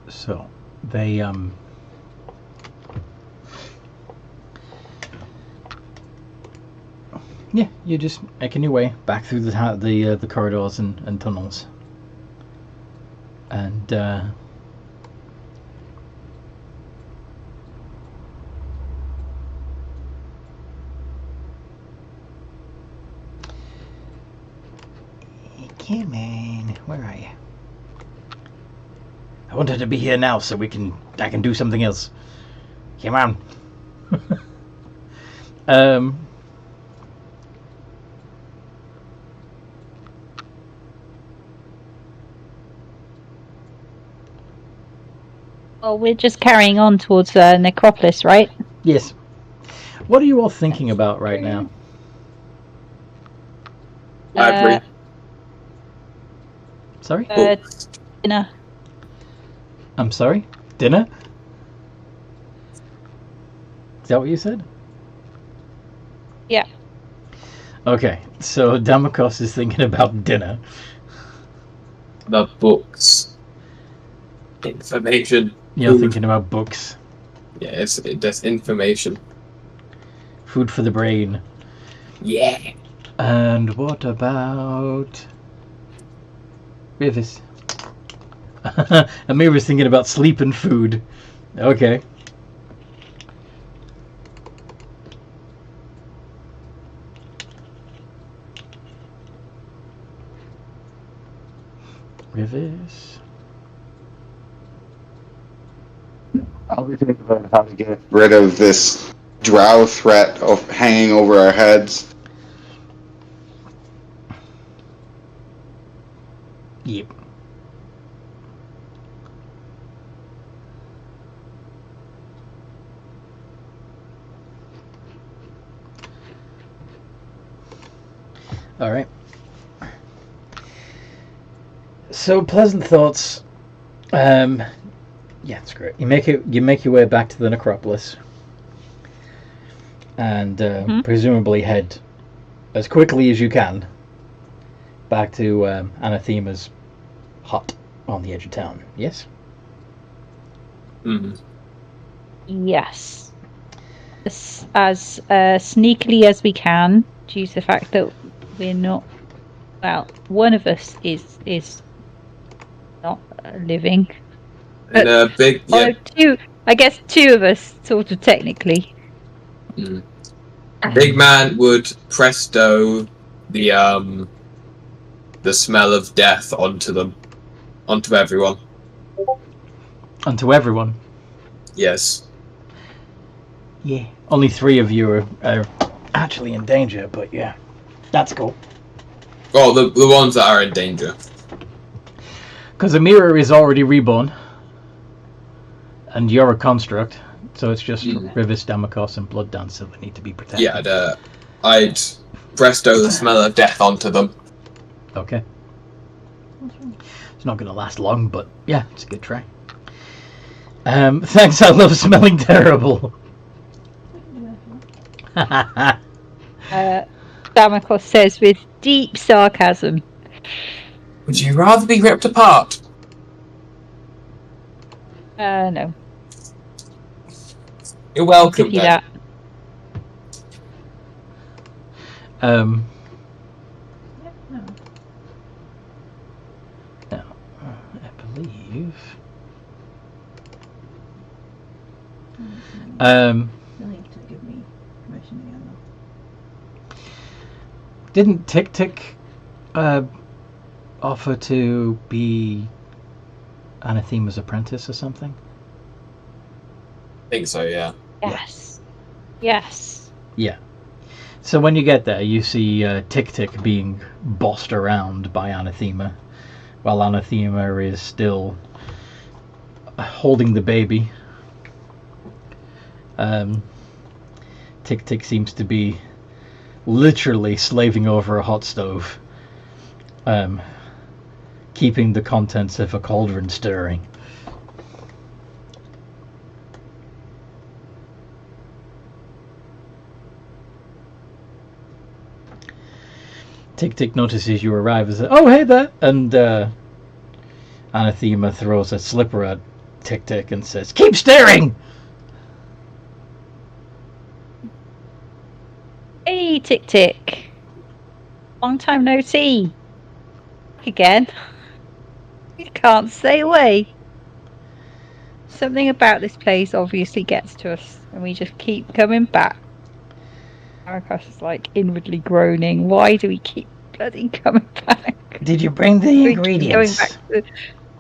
So they yeah, you're just making your way back through the corridors and tunnels, and come on, where are you? I wanted to be here now so I can do something else. Come on.
Well, we're just carrying on towards Necropolis, right?
Yes. What are you all thinking about right now?
Library.
Sorry?
Dinner.
I'm sorry? Dinner? Is that what you said?
Yeah.
Okay, so Damakos is thinking about dinner.
The books. Information.
You're
Food.
thinking about books.
Yeah, that's information.
Food for the brain.
Yeah.
And what about Rivers? Amira's thinking about sleep and food. Okay. Rivers.
I'll be thinking about how to get rid of this drow threat of hanging over our heads.
Yep. All right. So pleasant thoughts. Yeah, it's great. You make your way back to the Necropolis, and presumably head as quickly as you can back to Anathema's hut on the edge of town. Yes.
Mm-hmm.
Yes. As sneakily as we can, due to the fact that we're not. Well, one of us is not living.
And a big, yeah.
Two. I guess two of us, sort of technically.
Mm. Big man would presto the smell of death onto everyone.
Onto everyone.
Yes.
Yeah. Only 3 of you are actually in danger, but yeah, that's cool.
Well, the ones that are in danger.
Because Amira is already reborn, and you're a construct, so it's just Rivis, Damakos, and Blood Dancer that need to be protected.
Yeah, I'd presto the smell of death onto them.
Okay. It's not going to last long, but yeah, it's a good try. Thanks, I love smelling terrible.
Damakos says with deep sarcasm.
Would you rather be ripped apart?
No.
You're welcome,
Give you
then.
that.
No, I believe.
You'll need to give me permission again, though.
Didn't Tick offer to be Anathema's apprentice or something?
I think so, yeah.
Yes. Yes.
Yeah. So when you get there, you see Tick being bossed around by Anathema, while Anathema is still holding the baby. Tick seems to be literally slaving over a hot stove, keeping the contents of a cauldron stirring. Tick notices you arrive and says, "Oh, hey there!" And Anathema throws a slipper at Tick and says, "Keep stirring!"
Hey, Tick. Long time no see. Again. You can't stay away. Something about this place obviously gets to us, and we just keep coming back. Marcus is like inwardly groaning. Why do we keep bloody coming back?
Did you bring the
We keep
ingredients?
Going back to the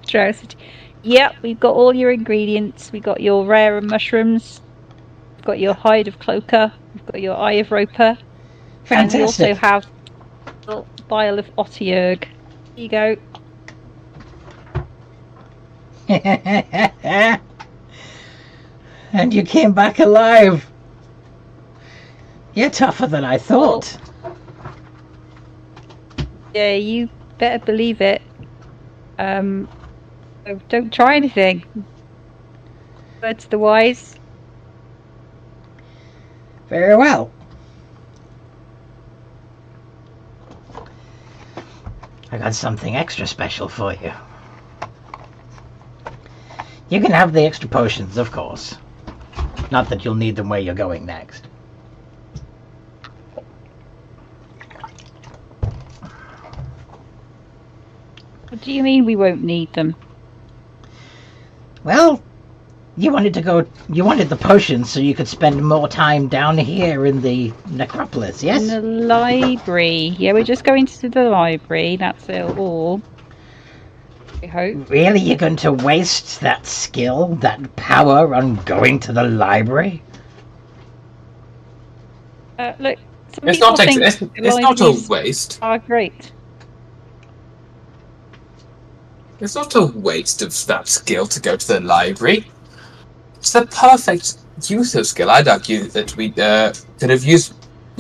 Drowsity. Yep, we've got all your ingredients. We got your rare mushrooms. We've got your hide of cloaker. We've got your eye of roper.
Fantastic.
And we also have a little vial of otiurg. Here you go.
And you came back alive. You're tougher than I thought.
Yeah, you better believe it. So don't try anything. Words to the wise.
Very well. I got something extra special for you. You can have the extra potions, of course. Not that you'll need them where you're going next.
What do you mean we won't need them?
Well, you wanted the potions so you could spend more time down here in the Necropolis, yes?
In the library. Yeah, we're just going to the library. That's it all. I hope.
Really? You're going to waste that skill, that power on going to the library?
Look, some
It's
people
not
think
it's not a
libraries
waste.
are great.
It's not a waste of that skill to go to the library. It's the perfect use of skill. I'd argue that we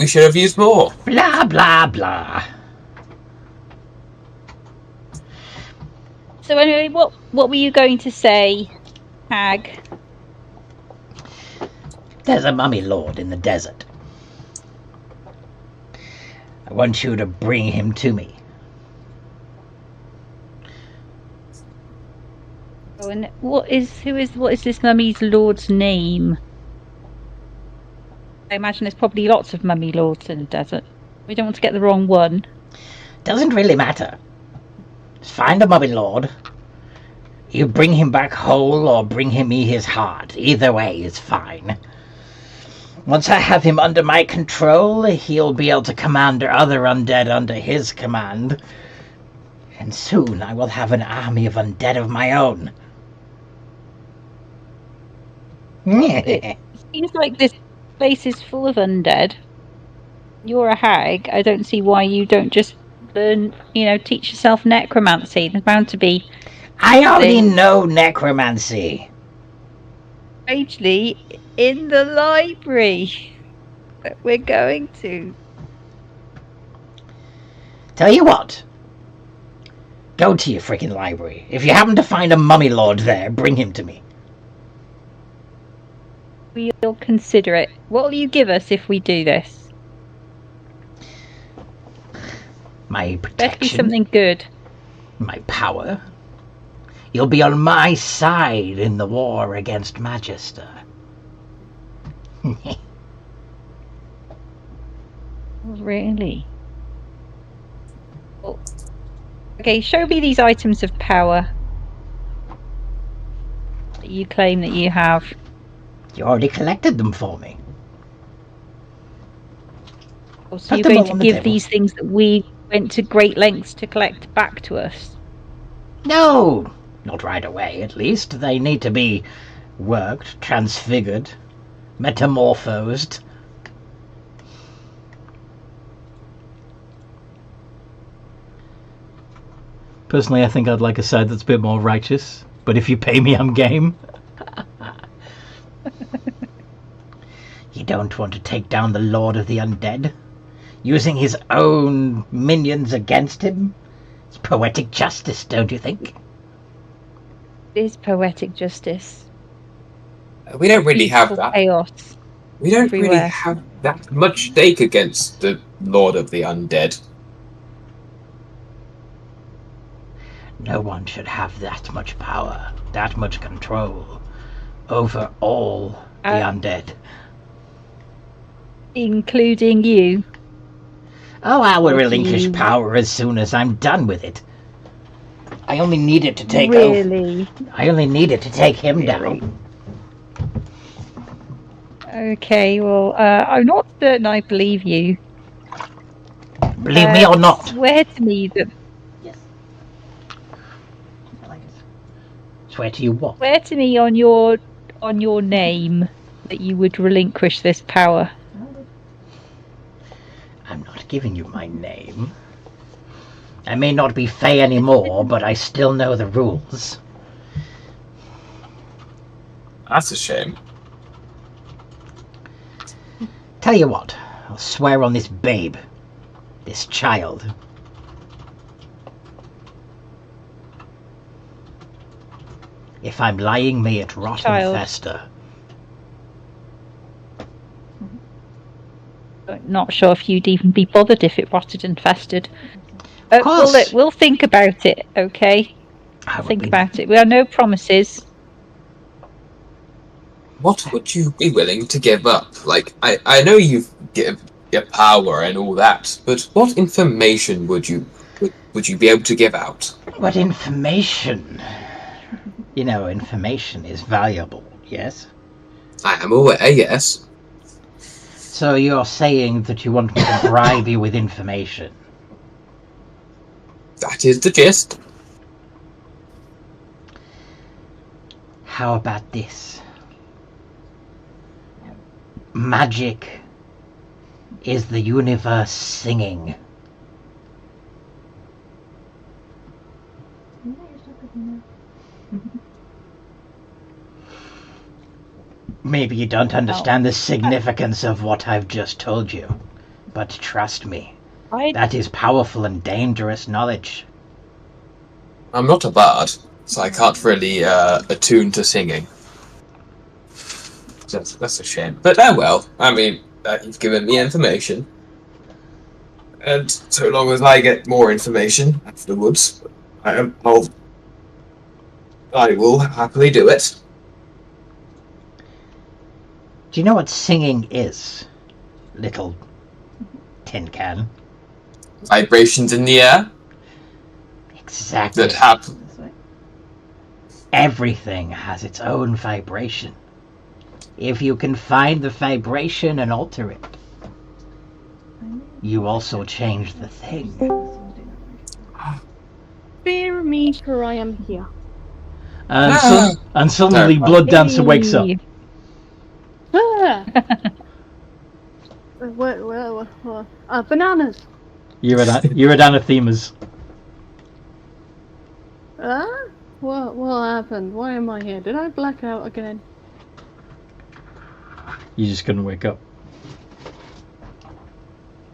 should have used more.
Blah, blah, blah.
So anyway, what were you going to say, Hag?
There's a mummy lord in the desert. I want you to bring him to me.
Oh, and what is this mummy's lord's name? I imagine there's probably lots of mummy lords in the desert. We don't want to get the wrong one.
Doesn't really matter. Just find a mummy lord. You bring him back whole or bring me his heart. Either way is fine. Once I have him under my control, he'll be able to command other undead under his command. And soon I will have an army of undead of my own.
It seems like this place is full of undead. You're a hag. I don't see why you don't just learn, teach yourself necromancy. There's bound to be...
I already know necromancy.
Strangely, in the library that we're going to.
Tell you what. Go to your freaking library. If you happen to find a mummy lord there, bring him to me.
We'll consider it. What will you give us if we do this?
My
Better be
protection.
something good.
My power. You'll be on my side in the war against Magister.
Really? Well, okay, show me these items of power that you claim that you have.
You already collected them for me.
So
Put
you're
them
going
all
to
on the
give
table.
these things that we went to great lengths to collect back to us?
No! Not right away, at least. They need to be worked, transfigured, metamorphosed. Personally, I think I'd like a side that's a bit more righteous. But if you pay me, I'm game. You don't want to take down the Lord of the Undead? Using his own minions against him? It's poetic justice, don't you think?
It is poetic justice.
We don't really have
Peaceful
that.
chaos.
We don't really
everywhere.
have that much stake against the Lord of the Undead.
No one should have that much power, that much control over all the undead.
Including you.
Oh, I will
Or do
relinquish
you-
power as soon as I'm done with it. I only need it to take over.
Really?
I only need it to take him down.
Okay, well, I'm not certain I believe you.
Believe me or not.
Swear to me that.
Yes. I like it. Swear to you what?
Swear to me on your name that you would relinquish this power.
I'm not giving you my name. I may not be Fae anymore, but I still know the rules.
That's a shame.
Tell you what, I'll swear on this babe. This child. If I'm lying, may it rot
Child.
and fester.
I'm not sure if you'd even be bothered if it rotted and festered. Well,
course.
look, we'll think about it, okay?
I would
Think
be-
about it. We are no promises.
What would you be willing to give up? Like, I know you give your power and all that, but what information would you be able to give out?
What information? You know, information is valuable, yes?
I am aware, yes.
So you're saying that you want me to bribe you with information?
That is the gist.
How about this? Magic is the universe singing. Maybe you don't understand the significance of what I've just told you, but trust me, that is powerful and dangerous knowledge.
I'm not a bard, so I can't really attune to singing. That's a shame. But oh well. I mean, you've given me information. And so long as I get more information afterwards, I will happily do it.
Do you know what singing is, little tin can?
Vibrations in the air
Exactly.
that happen.
Everything has its own vibration. If you can find the vibration and alter it, you also change the thing.
Fear me, for I am here.
And suddenly
No.
Blood Dancer wakes up.
Ah! Bananas.
You're at anathemas.
What happened? Why am I here? Did I black out again?
You just couldn't wake up.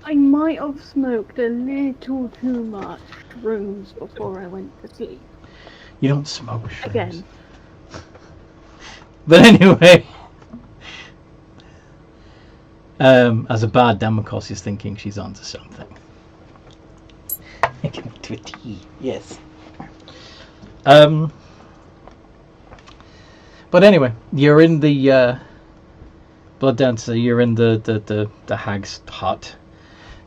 I might have smoked a little too much shrooms before I went to sleep.
You don't smoke shrooms.
Again.
But anyway, as a bard, Damokos is thinking she's onto something. Make it to a tea, yes. But anyway, you're in the Blood Dancer. You're in the hag's hut.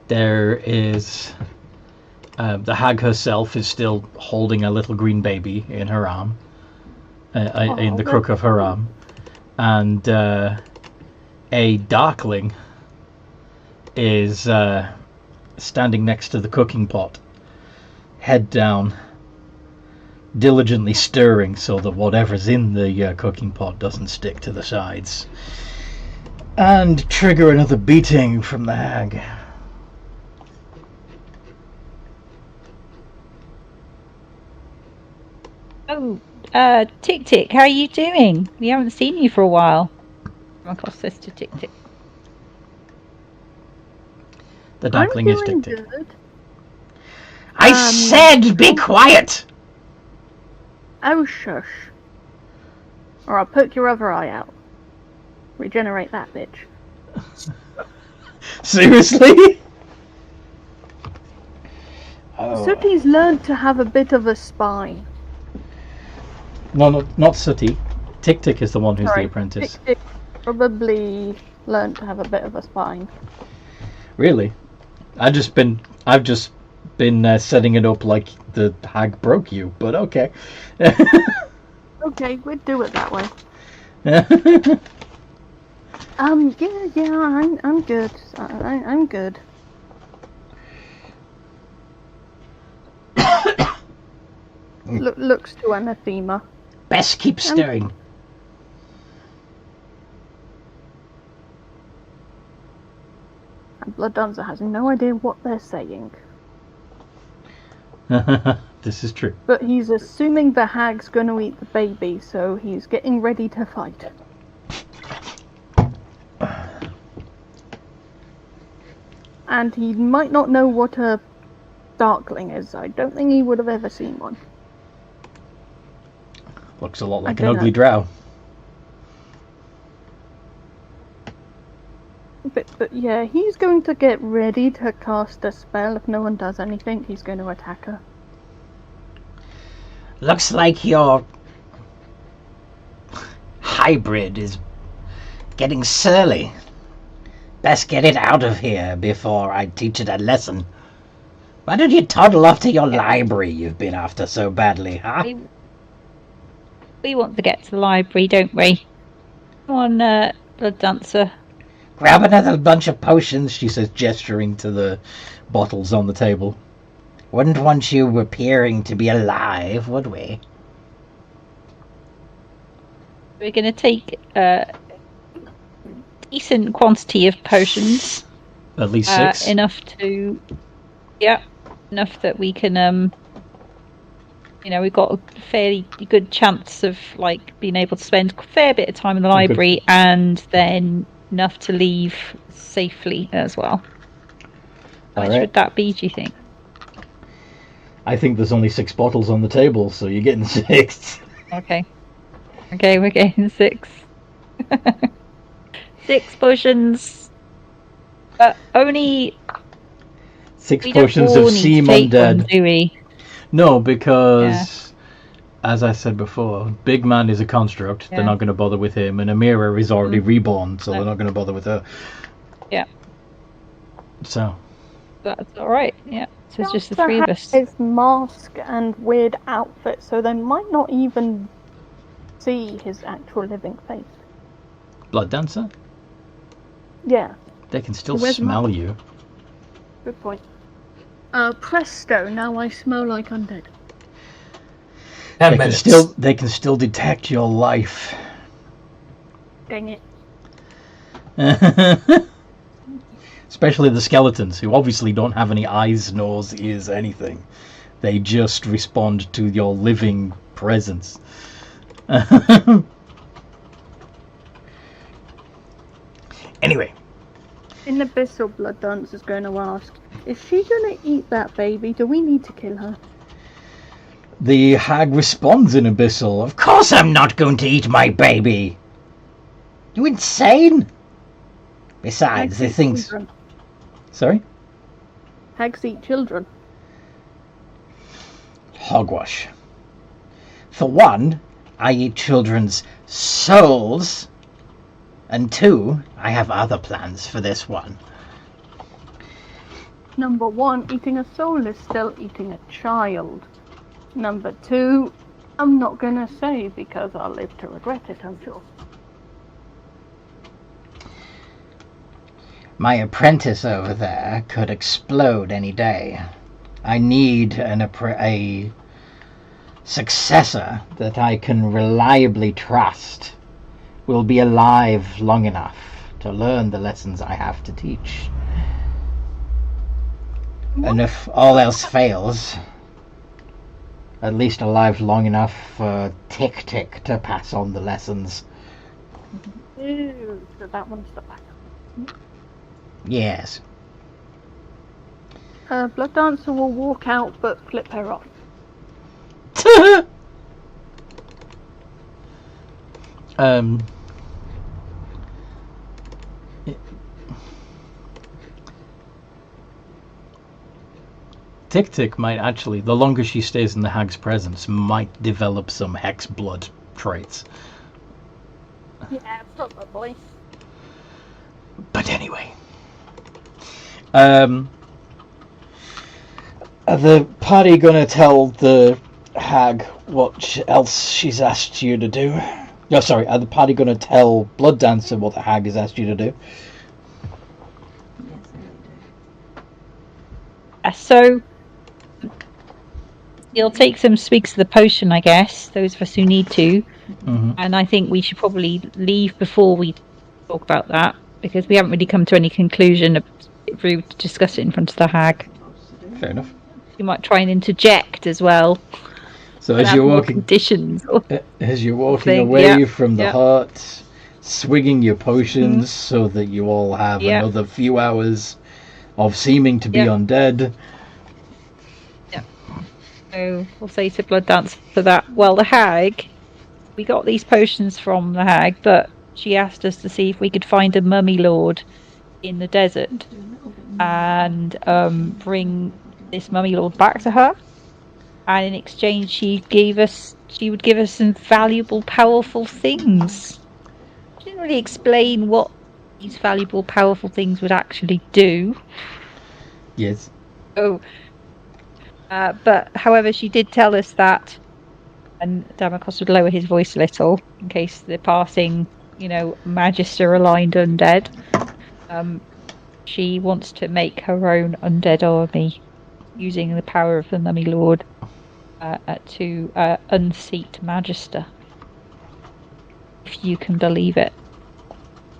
There is the hag herself is still holding a little green baby in her arm, in the crook of her arm, and a darkling is standing next to the cooking pot, head down, diligently stirring so that whatever's in the cooking pot doesn't stick to the sides, and trigger another beating from the hag.
Oh, Tick Tick, how are you doing? We haven't seen you for a while. Damokos says to Tick Tick.
The darkling is Tick Tick.
Good.
I said be quiet!
Oh, shush. Or I'll poke your other eye out. Regenerate that bitch.
Seriously? Oh.
Sootie's learned to have a bit of a spine.
No, not Sooty. Tick Tick is the one who's
Sorry,
the apprentice.
Tick Tick probably learned to have a bit of a spine.
Really? I've just been setting it up like the hag broke you, but okay.
Okay, we'd do it that way.
Yeah,
I'm good. I'm good. Looks to anathema.
best keep stirring.
And Blood Dancer has no idea what they're saying.
This is true.
But he's assuming the hag's gonna eat the baby, so he's getting ready to fight. And he might not know what a darkling is. I don't think he would have ever seen one.
Looks a lot like
I
an
don't
ugly
know.
drow.
But yeah, he's going to get ready to cast a spell. If no one does anything, he's going to attack her.
Looks like your hybrid is getting surly. Best get it out of here before I teach it a lesson. Why don't you toddle off to your library you've been after so badly, huh?
We want to get to the library, don't we? Come on, Blood Dancer.
Grab another bunch of potions, she says, gesturing to the bottles on the table. Wouldn't want you appearing to be alive, would we?
We're going to take a decent quantity of potions.
At least 6.
Enough to... Yeah, enough that we can... we've got a fairly good chance of being able to spend a fair bit of time in the library, and then enough to leave safely as well. How much would that be, do you think?
I think there's only 6 bottles on the table, so you're getting 6.
Okay. Okay, we're getting 6. 6 potions. But only
6
we don't
potions
all
of
need
seem
to take
undead.
one, do we?
No, because, as I said before, Big Man is a construct.
Yeah.
They're not going to bother with him, and Amira is already reborn, so
No.
they're not going to bother with her.
Yeah.
So,
That's alright, yeah. So it's just the
Dancer
3 of
has
us.
his mask and weird outfit, so they might not even see his actual living face.
Blood Dancer?
Yeah,
They can still
Where's
smell
Mark?
you.
good point. Presto, now I smell like undead.
10
They
minutes.
can still detect your life.
Dang it.
Especially the skeletons, who obviously don't have any eyes, nose, ears, anything. They just respond to your living presence. Anyway,
In the Abyssal, Blood Dance is going to ask, is she going to eat that baby? Do we need to kill her?
the hag responds in Abyssal. Of course I'm not going to eat my baby! You insane? Besides,
Hags
the
eat
things...
children.
Sorry?
Hags eat children.
Hogwash. For one, I eat children's souls. And 2, I have other plans for this one.
Number 1, eating a soul is still eating a child. Number 2, I'm not going to say because I'll live to regret it, I'm sure.
My apprentice over there could explode any day. I need a successor that I can reliably trust will be alive long enough to learn the lessons I have to teach. And if all else fails, at least alive long enough for Tick-Tick to pass on the lessons.
Ooh, so that one's the back.
Yes.
Blood Dancer will walk out but flip her off.
Tick-Tick might actually, the longer she stays in the hag's presence, might develop some hex blood traits.
Yeah, probably.
But anyway. Are the party gonna tell the hag what else she's asked you to do? No, sorry, are the party gonna tell Blood Dancer what the hag has asked you to do?
Yes, I do.
So you'll take some swigs of the potion, I guess, those of us who need to.
Mm-hmm.
And I think we should probably leave before we talk about that, because we haven't really come to any conclusion if we discuss it in front of the hag.
Fair enough.
You might try and interject as well.
So
and
as
add
you're
more
walking,
conditions.
as you're walking
thing,
away
yeah,
from the
yeah.
hut, swigging your potions so that you all have
Yeah.
another few hours of seeming to be
Yeah.
undead.
So we'll say to Blood Dance for that. Well, the hag, we got these potions from the hag, but she asked us to see if we could find a mummy lord in the desert and bring this mummy lord back to her. And in exchange, she would give us some valuable, powerful things. She didn't really explain what these valuable, powerful things would actually do.
Yes.
Oh. But however, she did tell us that, and Damakos would lower his voice a little in case the passing, Magister-aligned undead. She wants to make her own undead army using the power of the Mummy Lord to unseat Magister. If you can believe it.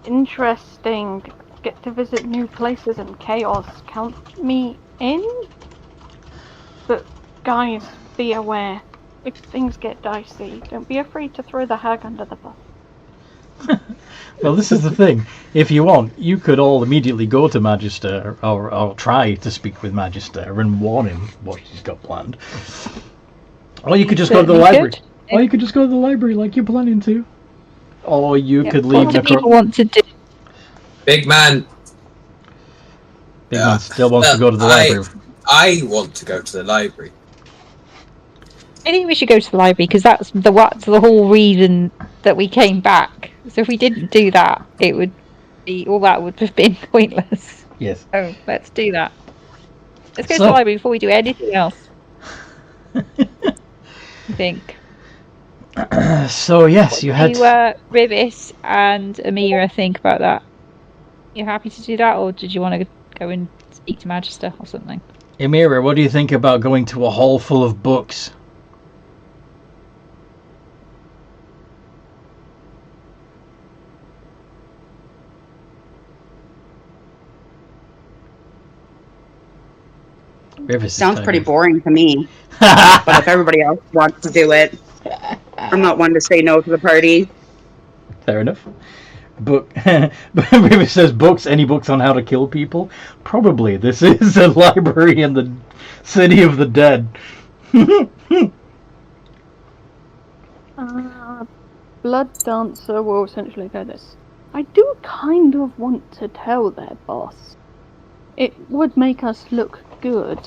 Interesting. Get to visit new places and chaos. Count me in? But guys, be aware. If things get dicey, don't be afraid to throw the hag under the bus.
Well, this is the thing. If you want, you could all immediately go to Magister, or try to speak with Magister and warn him what he's got planned. Or you could just go to the
Certainly
library.
could.
Or you could just go to the library like you're planning to. Or you could leave
What do people want to do?
Big man.
Big man still wants to go to the library.
I want to go to the library.
I think we should go to the library because that's the whole reason that we came back. So if we didn't do that, it would be all that would have been pointless.
Yes.
So let's do that. Let's go to
So-
the library before we do anything else. I think.
So yes, you had.
You Ribis and Amira think about that. You happy to do that, or did you want to go and speak to Magister or something?
Emira, what do you think about going to a hall full of books? Rivers
Sounds pretty boring to me.
boring.
But if everybody else wants to do it, I'm not one to say no to the party.
Fair enough. Book. River says books. Any books on how to kill people? Probably. This is a library in the city of the dead.
Blood Dancer will essentially go this. I do kind of want to tell their boss. It would make us look good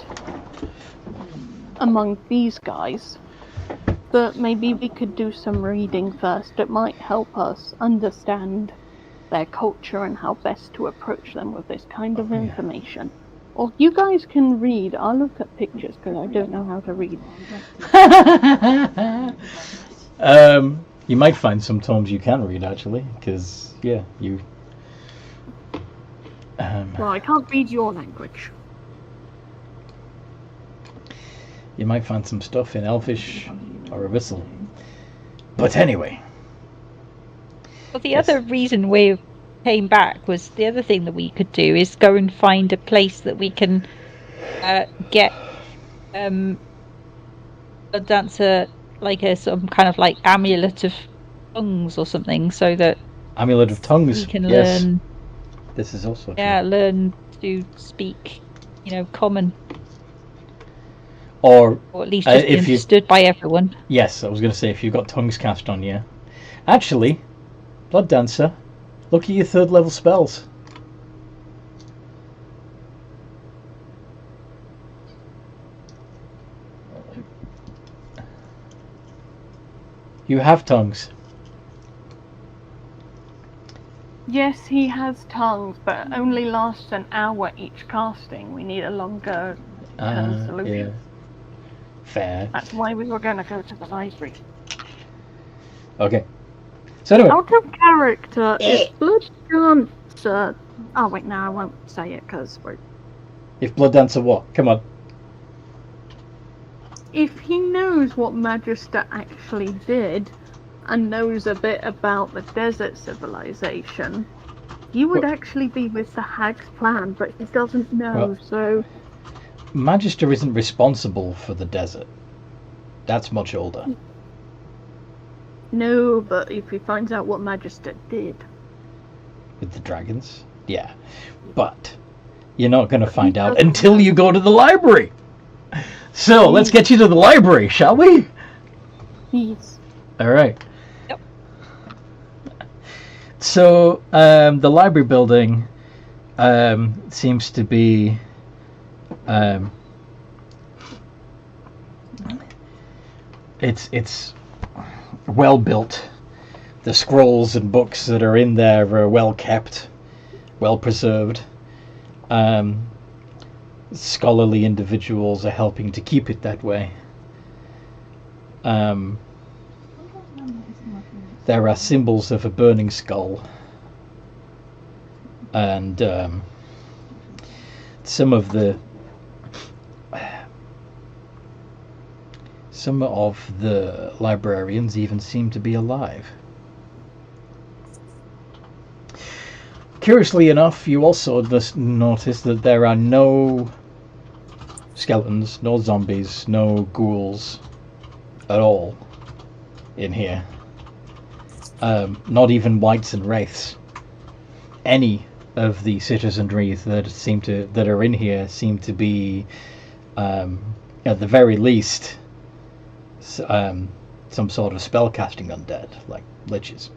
among these guys. But maybe we could do some reading first. It might help us understand their culture and how best to approach them with this kind of information. Or you guys can read. I'll look at pictures because I don't know how to read.
You might find some tomes you can read actually, because yeah, you.
Well, I can't read your language.
You might find some stuff in Elfish or Abyssal. But anyway.
Well, the
Yes.
other reason we came back was the other thing that we could do is go and find a place that we can get Blood Dancer like some kind of like amulet of tongues or something, so that
Amulet of Tongues.
we can
yes.
learn.
This is also true.
Yeah, learn to speak, common,
Or
or at least just be
if you-
understood by everyone.
yes, I was going to say if you've got tongues cast on you. Actually, Blood Dancer, look at your 3rd level spells. You have tongues.
Yes, he has tongues, but it only lasts an hour each casting. We need a longer solution.
Yeah. Fair.
That's why we were going to go to the library.
Okay. So anyway,
Out of character, is Blood Dancer... Oh wait, no, I won't say it because
if Blood Dancer what? Come on.
if he knows what Magister actually did and knows a bit about the desert civilization, he would
What?
actually be with the Hag's plan, but he doesn't know,
Well-
so...
Magister isn't responsible for the desert. That's much older.
No, but if he finds out what Magister did...
With the dragons? Yeah. But you're not going to find out until you go to the library. So, let's get you to the library, shall we?
He's...
Alright.
Yep.
So, the library building seems to be it's well built. The scrolls and books that are in there are well kept, well preserved. Scholarly individuals are helping to keep it that way. There are symbols of a burning skull, and some of the librarians even seem to be alive. Curiously enough, you also just notice that there are no skeletons, no zombies, no ghouls at all in here. not even wights and wraiths. Any of the citizenry that are in here seem to be, at the very least, some sort of spellcasting undead, like liches.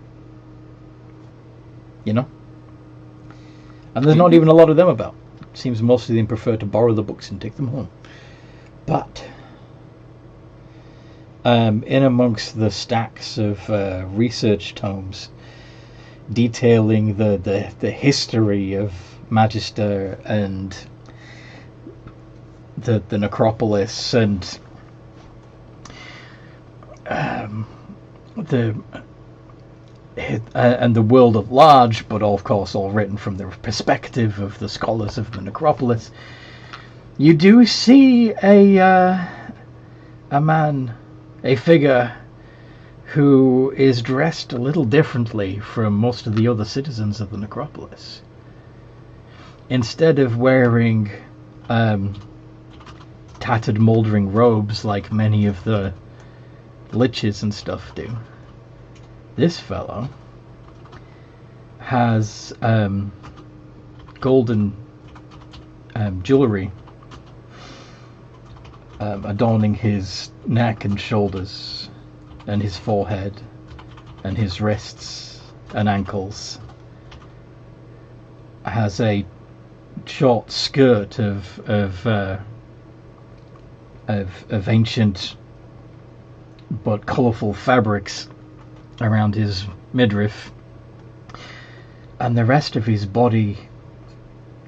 You know? And there's not even a lot of them about. It seems most of them prefer to borrow the books and take them home. But in amongst the stacks of research tomes detailing the history of Magister and the Necropolis and the world at large, but of course all written from the perspective of the scholars of the Necropolis, you do see a man, a figure who is dressed a little differently from most of the other citizens of the Necropolis. Instead of wearing tattered mouldering robes like many of the liches and stuff do, this fellow has golden jewellery adorning his neck and shoulders and his forehead and his wrists and ankles. Has a short skirt of ancient but colourful fabrics around his midriff, and the rest of his body,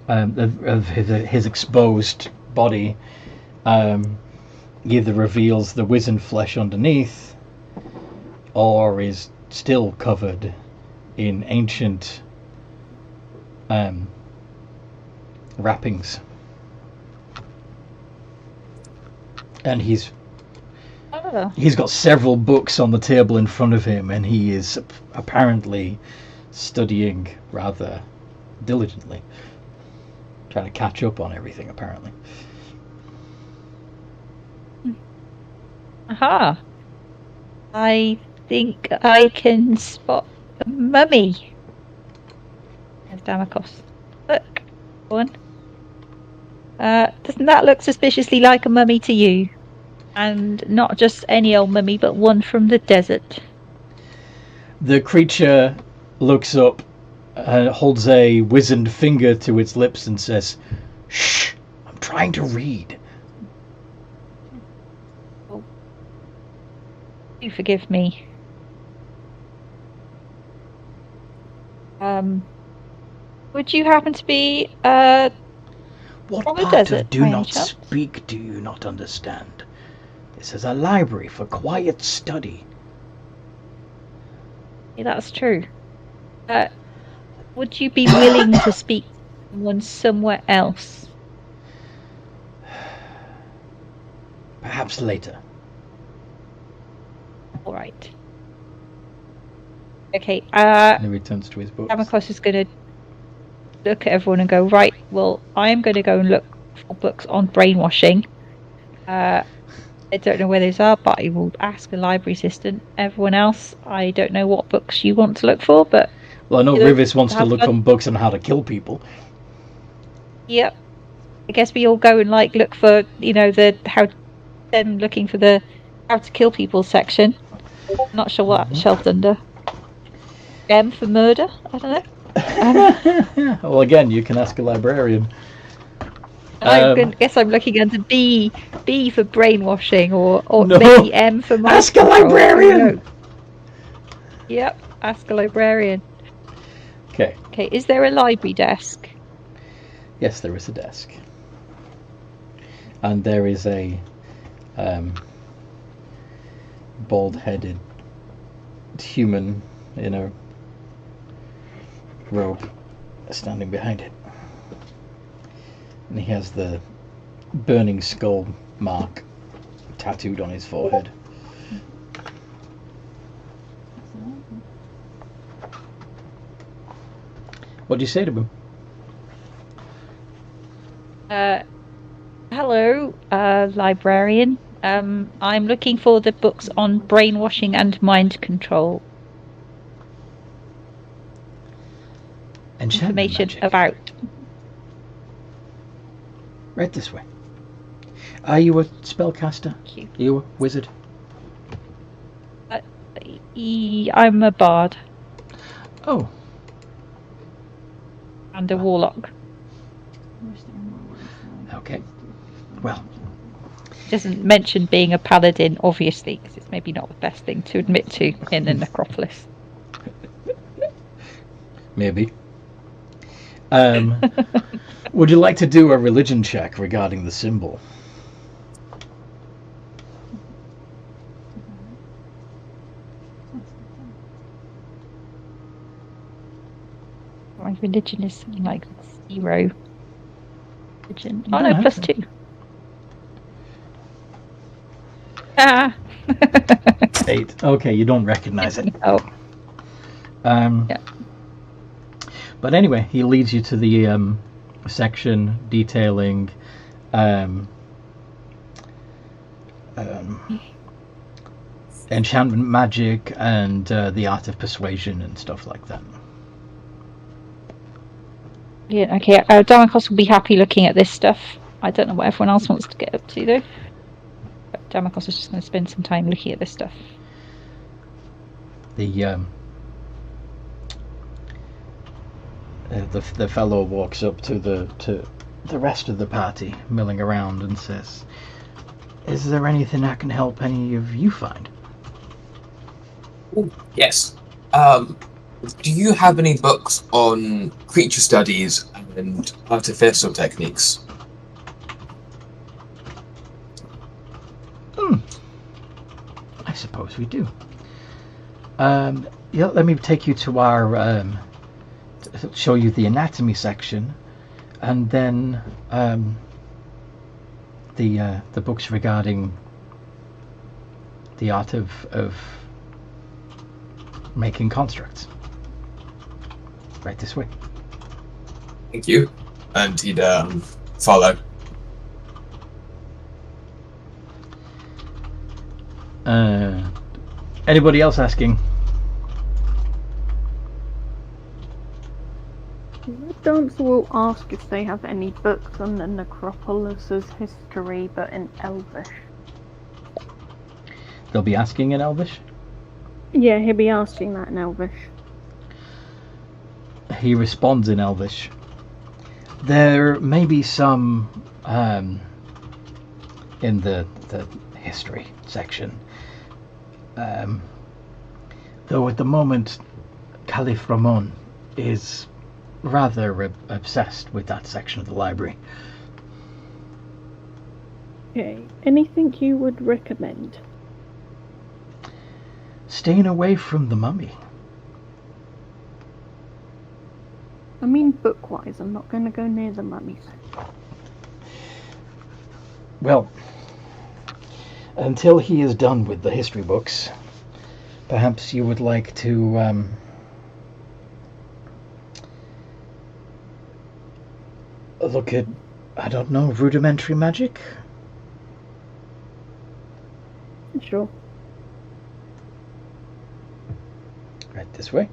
of his exposed body, either reveals the wizened flesh underneath, or is still covered in ancient wrappings. And he's got several books on the table in front of him, and he is apparently studying rather diligently, trying to catch up on everything, apparently.
Aha! I think I can spot a mummy. There's Damakos. Look, one. Doesn't that look suspiciously like a mummy to you? And not just any old mummy, but one from the desert.
The creature looks up, holds a wizened finger to its lips and says, "Shh, I'm trying to read."
Oh. Do forgive me. Would you happen to be
What
from the
part
desert,
of do
by any
not
chance?
speak do you not understand? This is a library for quiet study.
Yeah, that's true. Would you be willing to speak to someone somewhere else?
Perhaps later.
All right. Okay.
And he returns to his books.
Damakos is going to look at everyone and go, right, well, I'm going to go and look for books on brainwashing. I don't know where those are, but I will ask a library assistant. Everyone else, I don't know what books you want to look for, but...
Well, I know Rivis wants to
have
look
fun.
on books on how to kill people.
Yep. I guess we all go and look for, them looking for the how to kill people section. Not sure what shelved under. M for murder? I don't know.
Well, again, you can ask a librarian.
Guess I'm looking under B for brainwashing, or
No.
maybe M for mind
Ask a
control.
librarian!
No. Yep, ask a librarian.
Okay.
Okay, is there a library desk?
Yes, there is a desk. And there is a bald-headed human in a robe standing behind it. And he has the burning skull mark tattooed on his forehead. What do you say to him?
Hello, librarian. I'm looking for the books on brainwashing and mind control.
Enchantment
information
magic.
about.
Right this way. Are you a spellcaster?
Thank you.
Are you a wizard?
I'm a bard
Oh,
and a warlock.
okay. Well,
Doesn't mention being a paladin, obviously, because it's maybe not the best thing to admit to in the Necropolis.
maybe. Would you like to do a religion check regarding the symbol?
My religion is something like 0. Religion. Oh no, +2. Ah.
8. Okay, you don't recognize it.
Oh.
Yeah. But anyway, he leads you to the section detailing enchantment magic and the art of persuasion and stuff like that.
Yeah, okay. Damocos will be happy looking at this stuff. I don't know what everyone else wants to get up to, though. But Damocos is just going to spend some time looking at this stuff.
The fellow walks up to the rest of the party, milling around, and says, "Is there anything I can help any of you find?"
Ooh, yes. Do you have any books on creature studies and artificial techniques?
I suppose we do. Yeah, let me take you to our show you the anatomy section, and then the books regarding the art of making constructs. Right this way.
Thank you. And he'd follow.
Anybody else asking?
Dancer will ask if they have any books on the Necropolis's history, but in Elvish.
They'll be asking in Elvish?
Yeah, he'll be asking that in Elvish.
He responds in Elvish. There may be some in the history section. Though at the moment, Caliph Ramon is rather obsessed with that section of the library.
Okay, anything you would recommend?
Staying away from the mummy.
I mean book-wise, I'm not going to go near the mummies.
Well, until he is done with the history books, perhaps you would like to look at, I don't know, rudimentary magic?
Sure.
Right this way.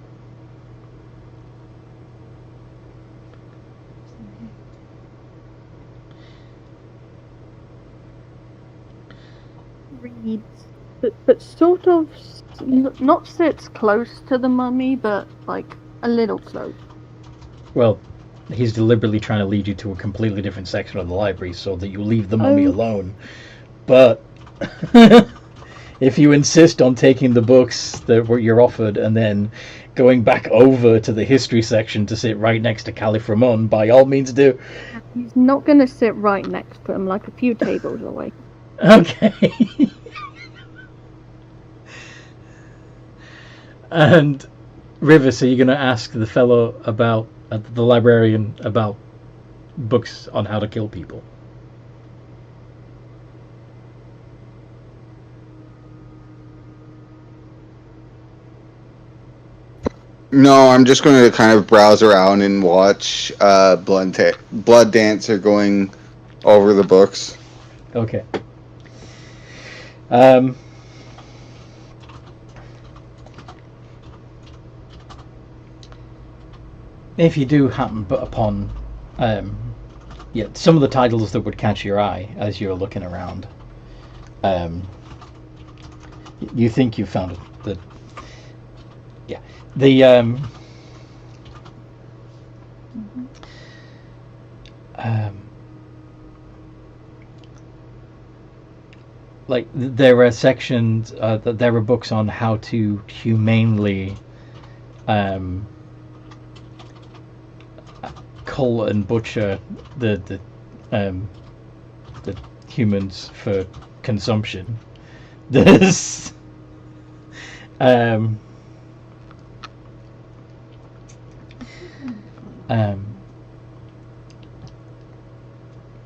Reads, but sort of not sits close to the mummy, but like a little close.
Well, he's deliberately trying to lead you to a completely different section of the library so that you leave the mummy alone. But if you insist on taking the books that you're offered and then going back over to the history section to sit right next to Caliph Ramon, by all means do.
He's not going to sit right next to him, like a few tables away.
Okay. And Rivers, are you going to ask the fellow about, the librarian, about books on how to kill people?
No, I'm just going to kind of browse around and watch Blood Dancer going over the books.
Okay. if you do happen upon, some of the titles that would catch your eye as you're looking around, you think you found the like there are sections that there are books on how to humanely cull and butcher the humans for consumption. There's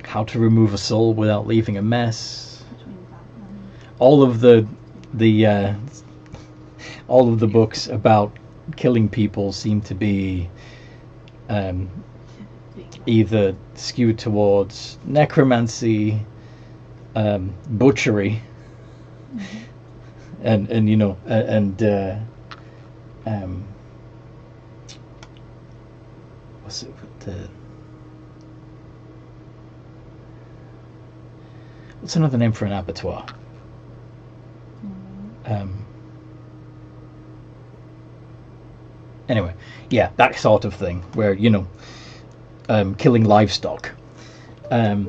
how to remove a soul without leaving a mess. All of the books about killing people seem to be either skewed towards necromancy, butchery, and what's it what's another name for an abattoir? Anyway, yeah, that sort of thing where killing livestock, and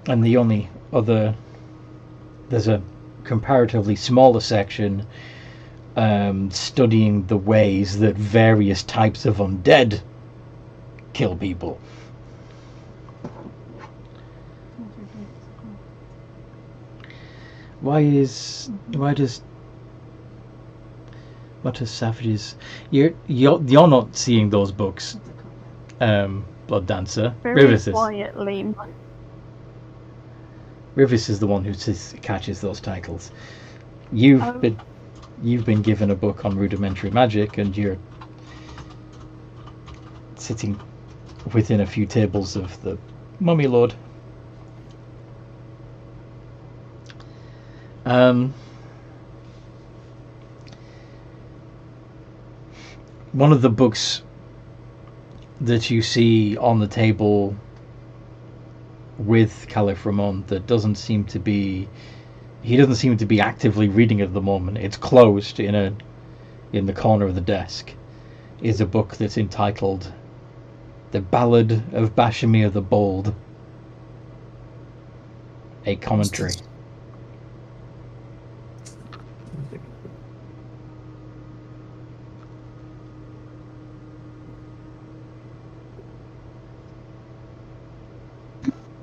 the only other, there's a comparatively smaller section studying the ways that various types of undead kill people. Why does savages? You're not seeing those books, Blood Dancer.
Very quietly.
Rivers is the one who catches those titles. You've been given a book on rudimentary magic, and you're sitting within a few tables of the Mummy Lord. One of the books that you see on the table with Caliph Ramon that doesn't seem to be actively reading at the moment, it's closed in the corner of the desk, is a book that's entitled The Ballad of Bashemir the Bold, a commentary.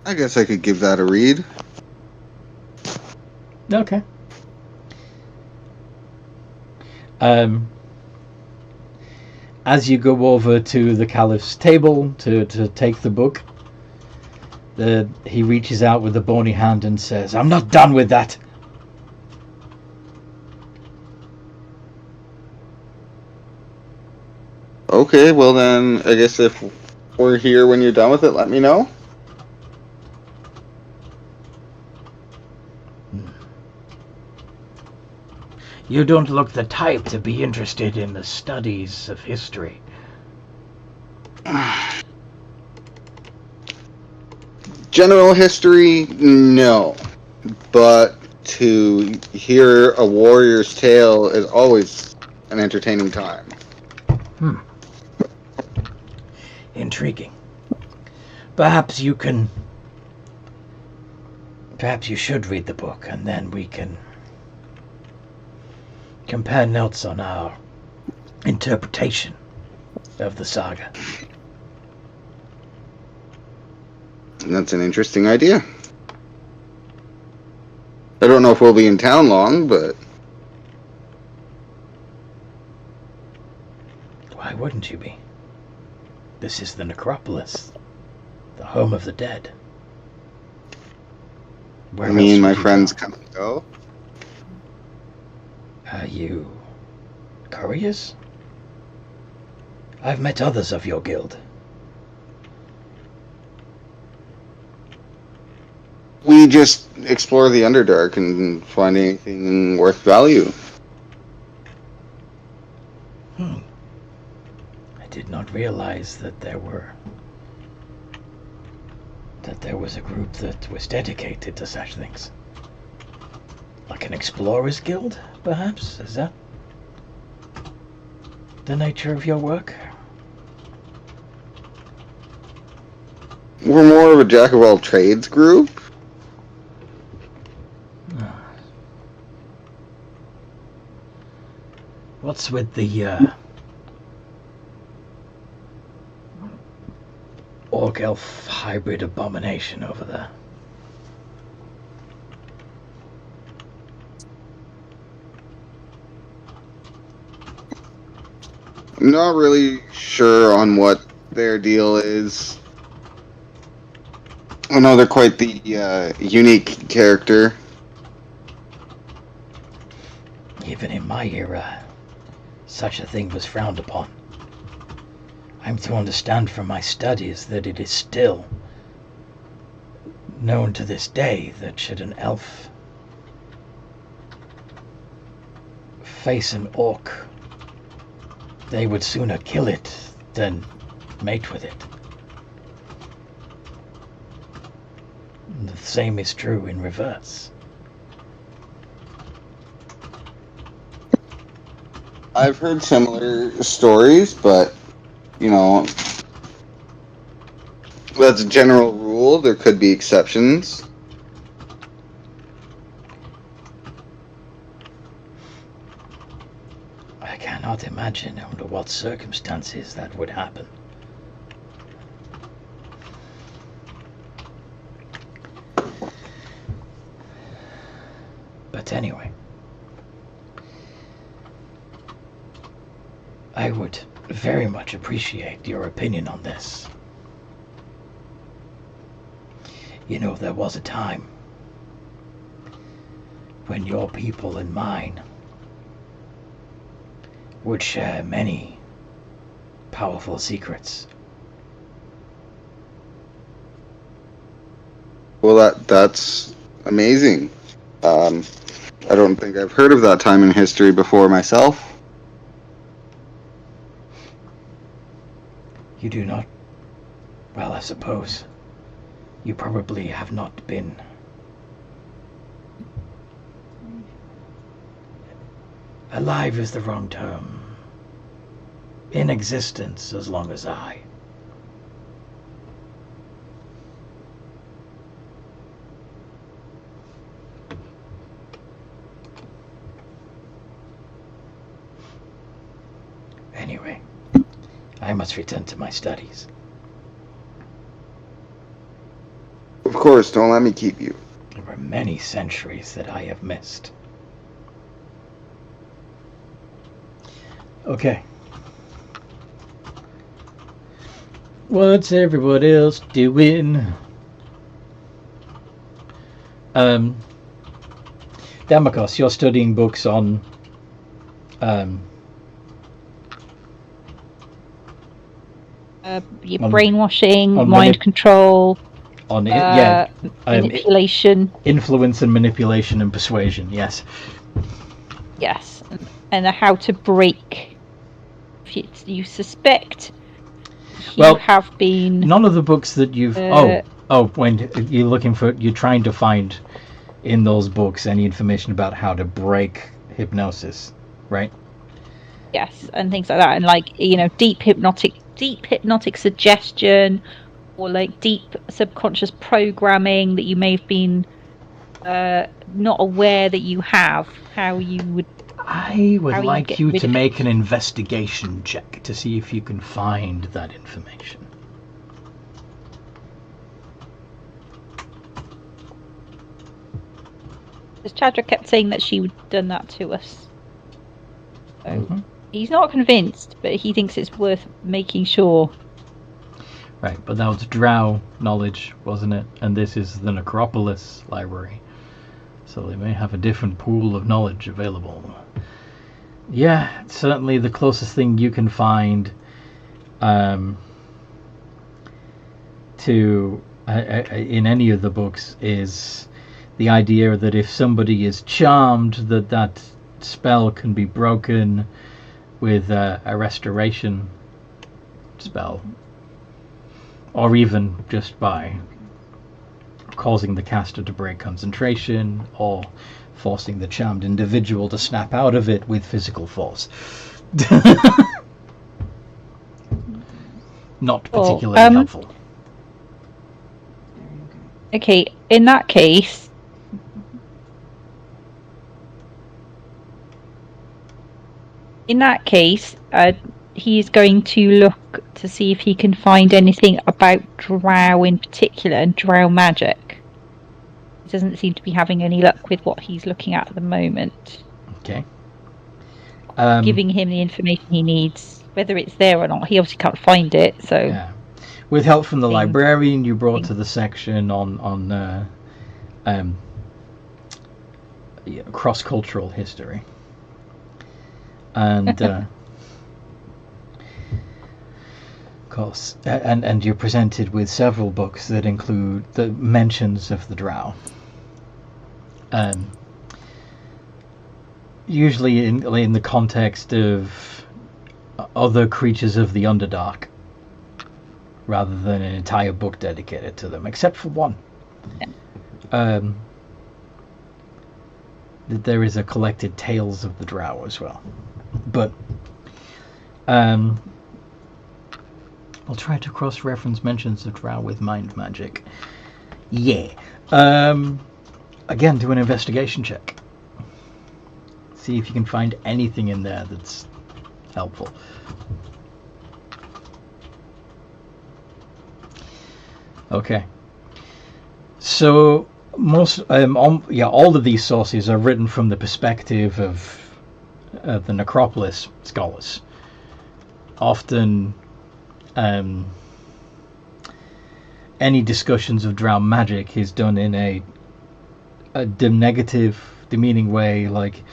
I guess I could give that a read.
Okay. As you go over to the Caliph's table to take the book, he reaches out with a bony hand and says, "I'm not done with that."
Okay, well then, I guess if we're here when you're done with it, let me know.
You don't look the type to be interested in the studies of history.
General history, no. But to hear a warrior's tale is always an entertaining time.
Intriguing. Perhaps you should read the book, and then we can compare notes on our interpretation of the saga.
That's an interesting idea. I don't know if we'll be in town long, but...
Why wouldn't you be? This is the Necropolis, the home of the dead. Where
me
else
and my
would you
friends
go?
come and go.
Are you couriers? I've met others of your guild.
We just explore the Underdark and find anything worth value.
I did not realize that there was a group that was dedicated to such things. Like an explorers guild, perhaps? Is that the nature of your work?
We're more of a jack of all trades group.
What's with the orc elf hybrid abomination over there?
I'm not really sure on what their deal is. I know they're quite the unique character.
Even in my era, such a thing was frowned upon. I'm to understand from my studies that it is still known to this day that should an elf face an orc, they would sooner kill it than mate with it. The same is true in reverse.
I've heard similar stories, but, you know, that's a general rule. There could be exceptions.
I cannot imagine under what circumstances that would happen. But anyway, I would very much appreciate your opinion on this. You know, there was a time when your people and mine would share many powerful secrets.
Well, that's amazing. I don't think I've heard of that time in history before myself.
You do not? Well, I suppose you probably have not been alive is the wrong term. In existence as long as I. Anyway, I must return to my studies.
Of course, don't let me keep you.
There were many centuries that I have missed. Okay. What's everybody else doing? Damakos, you're studying books on
brainwashing,
on
mind control,
on
manipulation.
Influence and manipulation and persuasion, yes.
Yes, and how to break. If you suspect you have been.
None of the books that you've. When you're looking for, you're trying to find in those books any information about how to break hypnosis, right?
Yes, and things like that, and like, you know, deep hypnotic suggestion, or like deep subconscious programming that you may have been not aware that you have. How you would.
I would like you to make an investigation check to see if you can find that information.
Because Chadra kept saying that she would have done that to us. So he's not convinced, but he thinks it's worth making sure.
Right, but that was Drow knowledge, wasn't it? And this is the Necropolis library. So they may have a different pool of knowledge available. Yeah, certainly the closest thing you can find to in any of the books is the idea that if somebody is charmed, that spell can be broken with a restoration spell, or even just by causing the caster to break concentration, or forcing the charmed individual to snap out of it with physical force. Not particularly helpful.
Okay, in that case, he's going to look to see if he can find anything about drow in particular and drow magic. He doesn't seem to be having any luck with what he's looking at the moment.
Okay.
Giving him the information he needs, whether it's there or not. He obviously can't find it, so...
Yeah. With help from the librarian, you brought to the section on cross-cultural history. And... of course, and you're presented with several books that include the mentions of the drow. Usually in the context of other creatures of the Underdark, rather than an entire book dedicated to them, except for one. There is a collected Tales of the Drow as well. But I'll try to cross-reference mentions of drow with mind magic. Yeah. Again, do an investigation check. See if you can find anything in there that's helpful. Okay. So most, all of these sources are written from the perspective of the Necropolis scholars. Often, any discussions of drow magic is done in a negative, demeaning way, like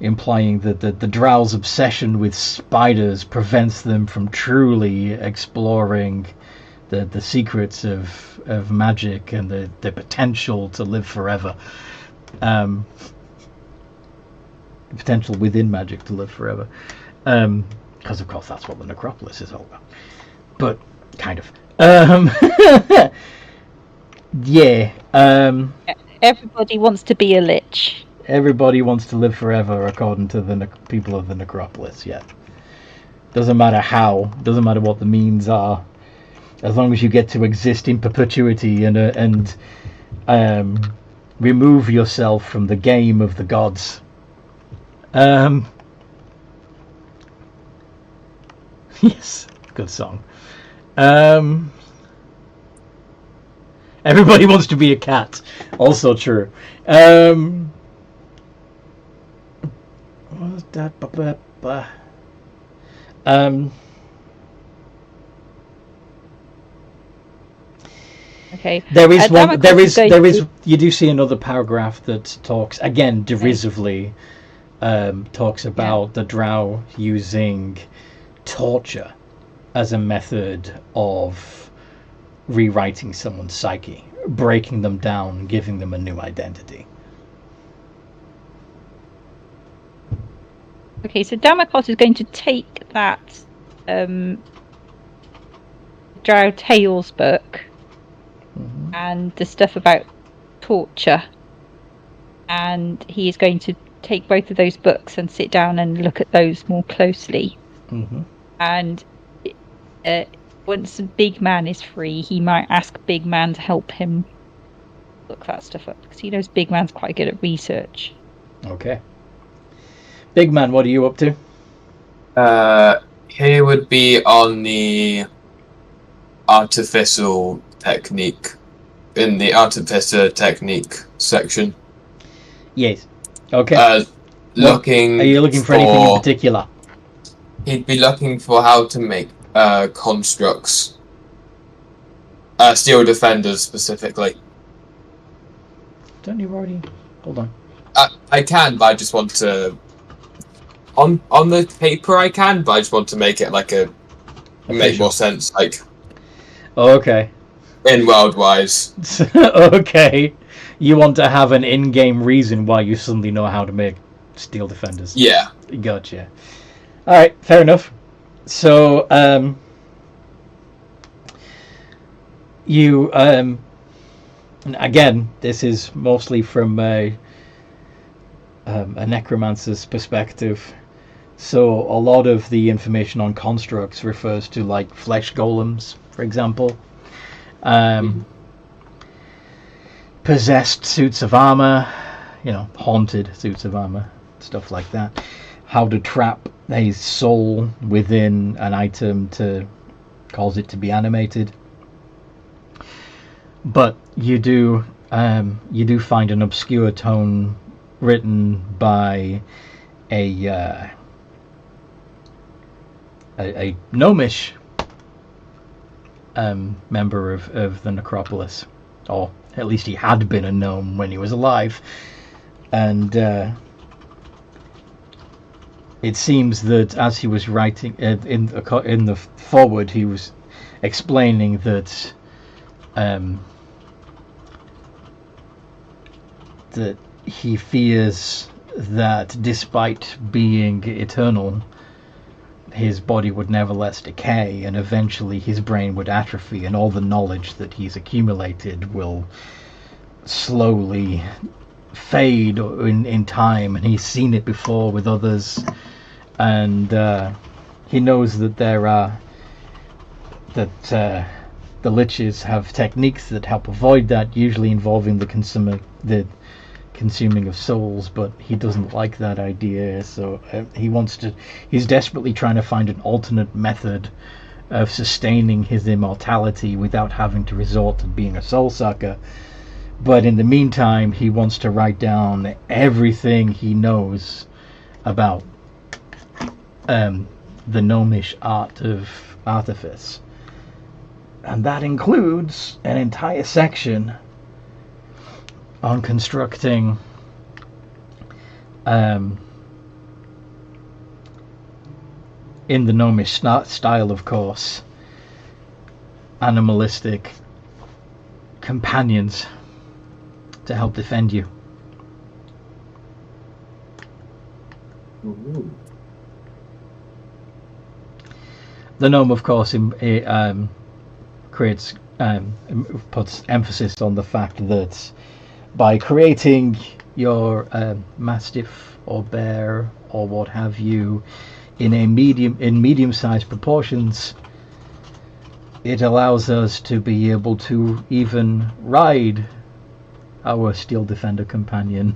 implying that the drow's obsession with spiders prevents them from truly exploring the secrets of magic and the potential to live forever. The potential within magic to live forever. Because of course that's what the Necropolis is all about. But kind of. Yeah.
Everybody wants to be a lich.
Everybody wants to live forever, according to the people of the Necropolis. Yeah. Doesn't matter how. Doesn't matter what the means are. As long as you get to exist in perpetuity and remove yourself from the game of the gods. Yes, good song. Everybody wants to be a cat. Also true. What was that?
Okay.
There is one. There is. You do see another paragraph that talks again derisively. Talks about the drow using torture as a method of rewriting someone's psyche, breaking them down, giving them a new identity.
Okay, so Damakos is going to take that Drow Tales book and the stuff about torture, and he is going to take both of those books and sit down and look at those more closely. And once Big Man is free, he might ask Big Man to help him look that stuff up, because he knows Big Man's quite good at research.
Okay. Big Man, what are you up to?
He would be on the artificial technique, in the artificer technique section.
Yes. Okay.
Looking.
Are you looking for anything in particular?
He'd be looking for how to make constructs. Steel defenders specifically.
Don't you already? Hold on.
I can, but I just want to. On the paper, I can, but I just want to make it like make more sense, like.
Oh, okay.
In world-wise.
Okay. You want to have an in-game reason why you suddenly know how to make steel defenders.
Yeah.
Gotcha. Alright, fair enough. So, you again, this is mostly from a necromancer's perspective. So a lot of the information on constructs refers to like flesh golems, for example. Possessed suits of armor, haunted suits of armor, stuff like that. How to trap a soul within an item to cause it to be animated. But you do find an obscure tome written by a gnomish member of the Necropolis, or at least he had been a gnome when he was alive, and it seems that as he was writing in the foreword, he was explaining that that he fears that despite being eternal, his body would nevertheless decay, and eventually his brain would atrophy, and all the knowledge that he's accumulated will slowly fade in time. And he's seen it before with others, and he knows that the liches have techniques that help avoid that, usually involving the consuming of souls, but he doesn't like that idea, so he's desperately trying to find an alternate method of sustaining his immortality without having to resort to being a soul sucker. But in the meantime, he wants to write down everything he knows about the gnomish art of artifice, and that includes an entire section on constructing in the gnomish style, of course, animalistic companions to help defend you.
Ooh.
The gnome, of course, puts emphasis on the fact that by creating your mastiff or bear or what have you in medium-sized proportions, it allows us to be able to even ride our steel defender companion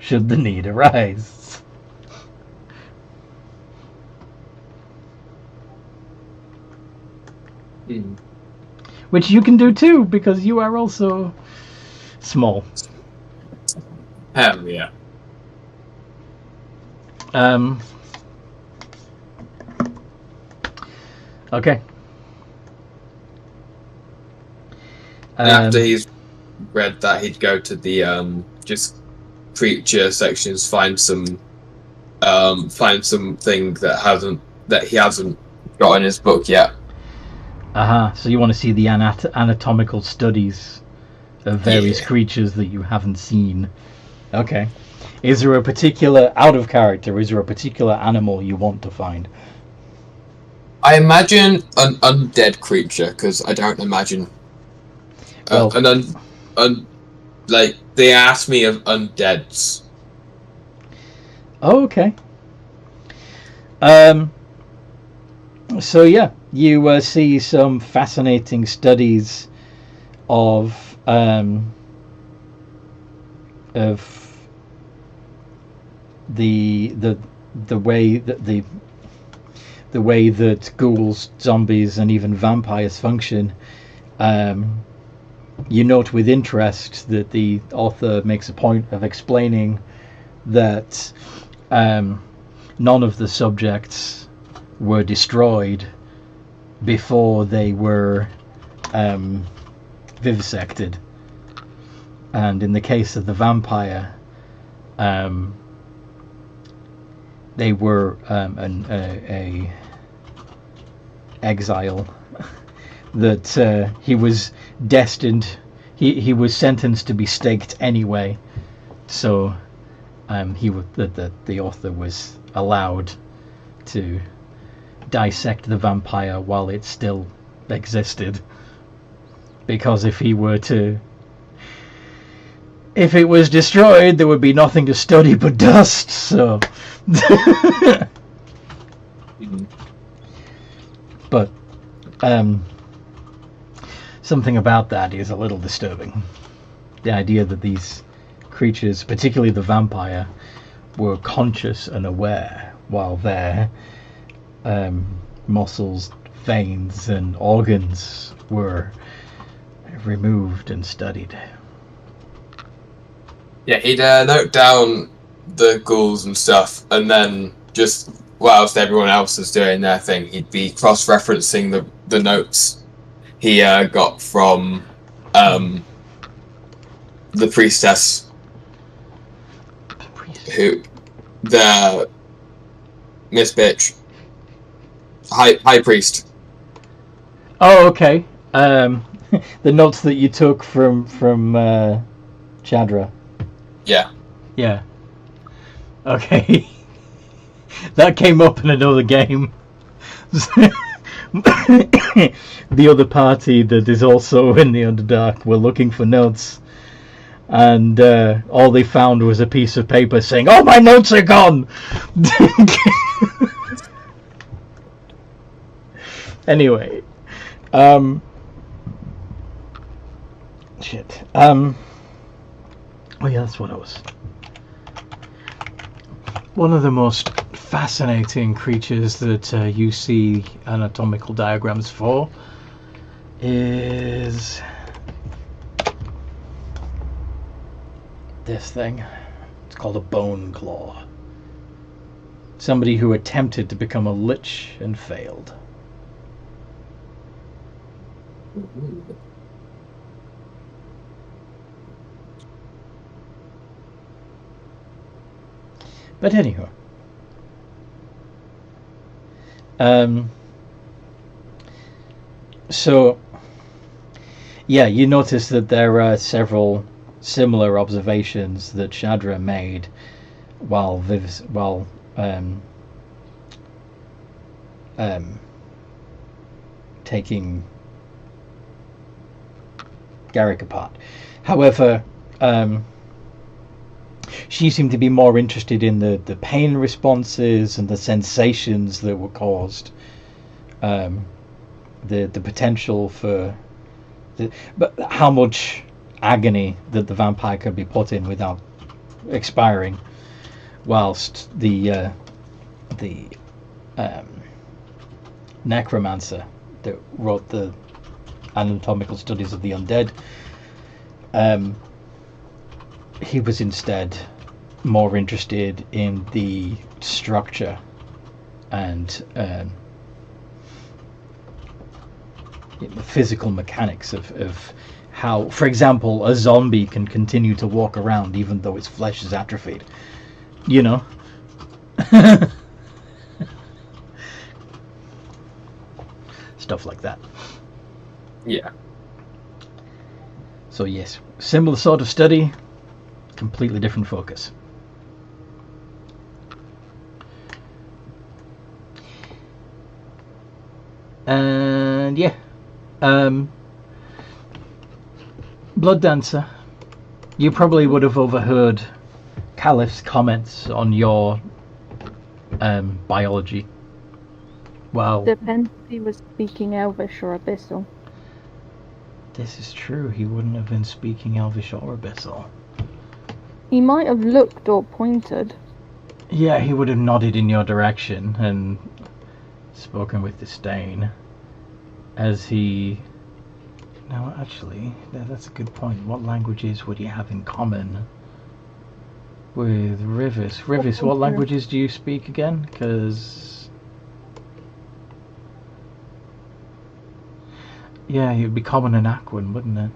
should the need arise. Which you can do too, because you are also small.
Hell yeah.
Okay.
After he's read that, he'd go to the just creature sections, find something that he hasn't got in his book yet.
So you want to see the anatomical studies of various creatures that you haven't seen. Okay. Is there a particular, out of character, is there a particular animal you want to find?
I imagine an undead creature, because I don't imagine like they asked me of undeads.
Oh, okay. So yeah, you see some fascinating studies of the way that ghouls, zombies, and even vampires function. You note with interest that the author makes a point of explaining that none of the subjects were destroyed before they were vivisected, and in the case of the vampire, they were a exile that he was destined. He was sentenced to be staked anyway, so the author was allowed to dissect the vampire while it still existed. because if it was destroyed, there would be nothing to study but dust. So, but something about that is a little disturbing. The idea that these creatures, particularly the vampire, were conscious and aware while their muscles, veins, and organs were removed and studied.
Yeah, he'd note down the ghouls and stuff, and then just whilst everyone else was doing their thing, he'd be cross-referencing the notes he got from the priestess. Who, the Miss Bitch, High Priest.
Oh, okay. The notes that you took from Chadra.
Yeah.
Yeah. Okay. That came up in another game. The other party that is also in the Underdark were looking for notes. And all they found was a piece of paper saying, "Oh, my notes are gone!" Anyway. Shit. Oh yeah, that's what I was... One of the most fascinating creatures that you see anatomical diagrams for is... this thing. It's called a bone claw. Somebody who attempted to become a lich and failed. But anyhow, so yeah, you notice that there are several similar observations that Chadra made while taking Garrick apart. However, she seemed to be more interested in the pain responses and the sensations that were caused, the potential for but how much agony that the vampire could be put in without expiring, whilst the necromancer that wrote the anatomical studies of the undead, he was instead more interested in the structure and the physical mechanics of how, for example, a zombie can continue to walk around even though its flesh is atrophied. You know? Stuff like that.
Yeah.
So yes, similar sort of study, completely different focus. And yeah, Blood Dancer, you probably would have overheard Caliph's comments on your biology. Well,
Depends if he was speaking Elvish or Abyssal.
this is true. He wouldn't have been speaking Elvish or Abyssal.
He might have looked or pointed.
Yeah, he would have nodded in your direction and spoken with disdain as he... Now, actually, that's a good point. What languages would he have in common with Rivis? Rivis, what languages do you speak again? Because... yeah, it would be common in Aquan, wouldn't it?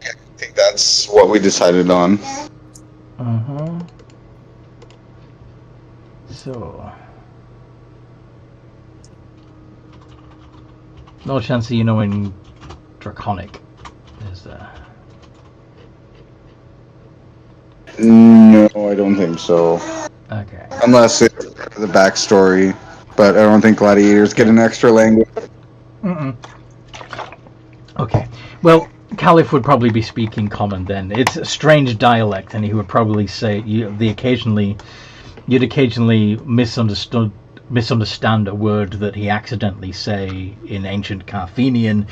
I think that's what we decided on.
Uh-huh. So... no chance of you knowing Draconic, is there?
No, I don't think so.
Okay.
Unless it's the backstory. But I don't think gladiators get an extra language.
Mm-mm. Okay. Well, Caliph would probably be speaking common then. It's a strange dialect, and he would probably say you'd occasionally misunderstand a word that he accidentally say in ancient Carthenian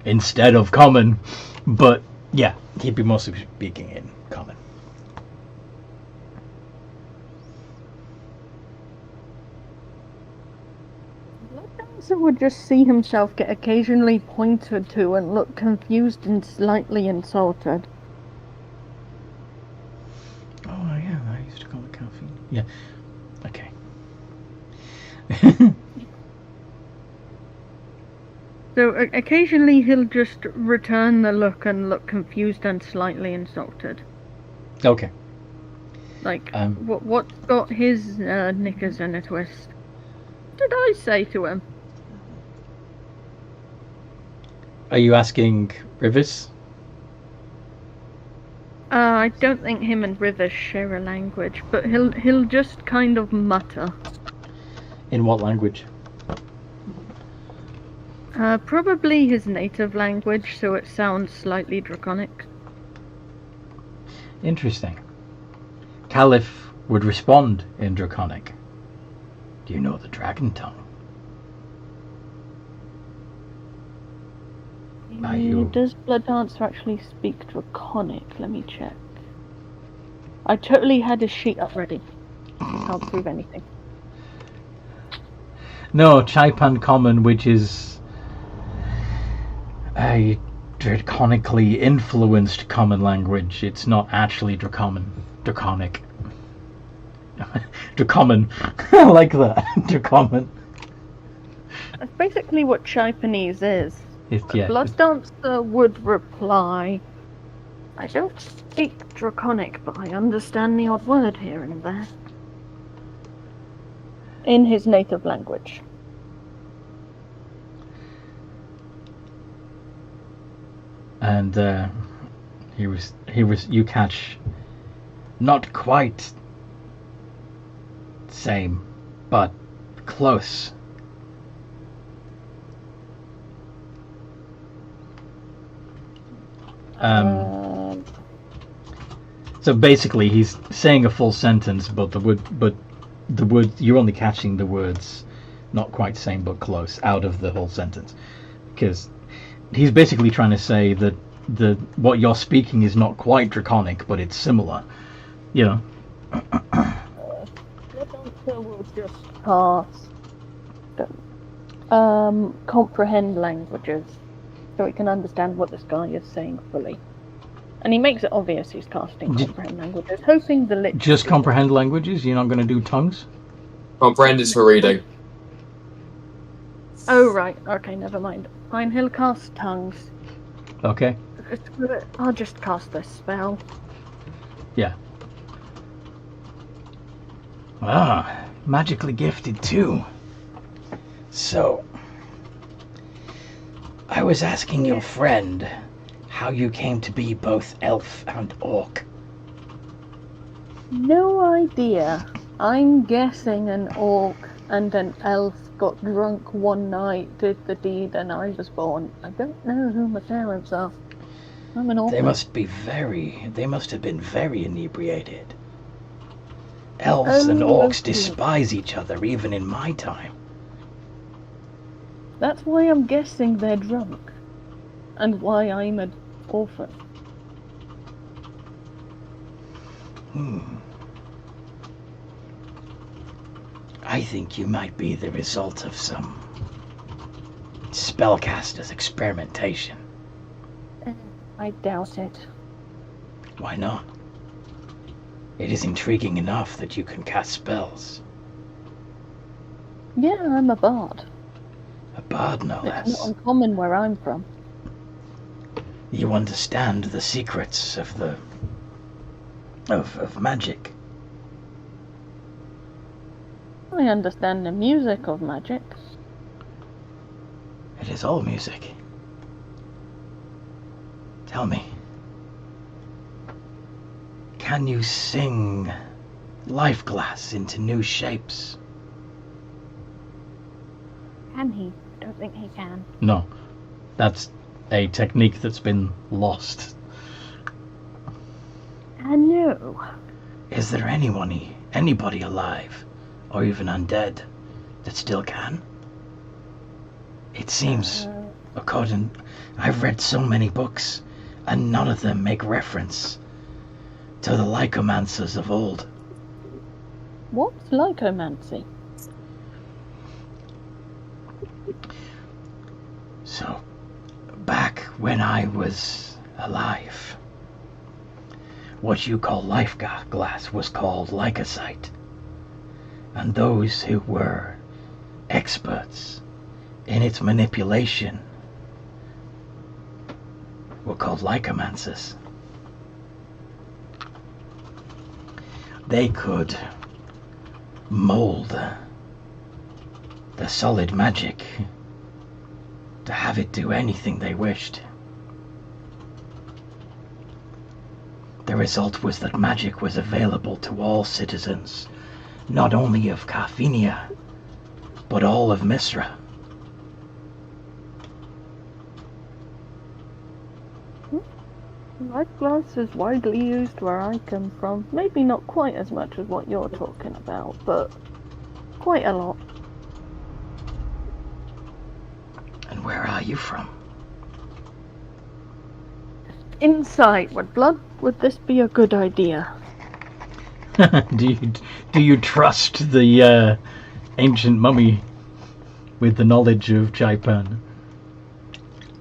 instead of common. But yeah, he'd be mostly speaking in common.
Lookdancer would just see himself get occasionally pointed to and look confused and slightly insulted.
Oh yeah, I used to call it caffeine. Yeah. Okay.
So occasionally he'll just return the look and look confused and slightly insulted.
Okay.
Like, what's got his knickers in a twist? What did I say to him?
Are you asking Rivers?
I don't think him and Rivers share a language, but he'll just kind of mutter.
In what language?
Probably his native language, so it sounds slightly draconic.
Interesting. Caliph would respond in Draconic. Do you know the dragon tongue?
Does Blooddancer actually speak Draconic? Let me check. I totally had his sheet up ready. Can't prove anything.
No, Chaipan Common, which is a draconically influenced common language. It's not actually draconic. Dracommon. I like that. Dracommon.
That's basically what Chaipanese is.
Yeah.
Blooddancer would reply, I don't speak Draconic, but I understand the odd word here and there. In his native language.
And he was you catch not quite same, but close. So basically, he's saying a full sentence, but the word you're only catching the words, not quite same but close, out of the whole sentence, because he's basically trying to say that what you're speaking is not quite draconic, but it's similar. You know.
Blooddancer will just comprehend languages, so he can understand what this guy is saying fully. And he makes it obvious he's casting comprehend languages, hoping the lit.
Just comprehend languages? You're not going to do tongues?
Comprehend is for reading.
Oh, right. Okay, never mind. Fine, he'll cast tongues.
Okay.
I'll just cast this spell.
Yeah. Ah, magically gifted too. So, I was asking your friend how you came to be both elf and orc.
No idea. I'm guessing an orc and an elf got drunk one night, did the deed, and I was born. I don't know who my parents are. I'm an orc.
They must have been very inebriated. Elves and orcs despise each other, even in my time.
That's why I'm guessing they're drunk. And why I'm an orphan.
I think you might be the result of some spellcaster's experimentation.
I doubt it.
Why not? It is intriguing enough that you can cast spells.
Yeah, I'm a bard.
A bard, no less.
It's not uncommon where I'm from.
You understand the secrets of magic.
I understand the music of magic.
It is all music. Tell me, can you sing life glass into new shapes?
Can he? I don't think he can.
No. That's a technique that's been lost.
I know.
Is there anybody alive, or even undead, that still can? It seems, I've read so many books, and none of them make reference to the lycomancers of old.
What's lycomancy?
So, back when I was alive, what you call life glass was called lycocyte. And those who were experts in its manipulation were called lycomancers. They could mold the solid magic to have it do anything they wished. The result was that magic was available to all citizens, not only of Carphenia, but all of Misra.
Life glass is widely used where I come from. Maybe not quite as much as what you're talking about, but quite a lot.
And where are you from?
Insight with blood, would this be a good idea?
Do you trust the ancient mummy with the knowledge of Jaipan?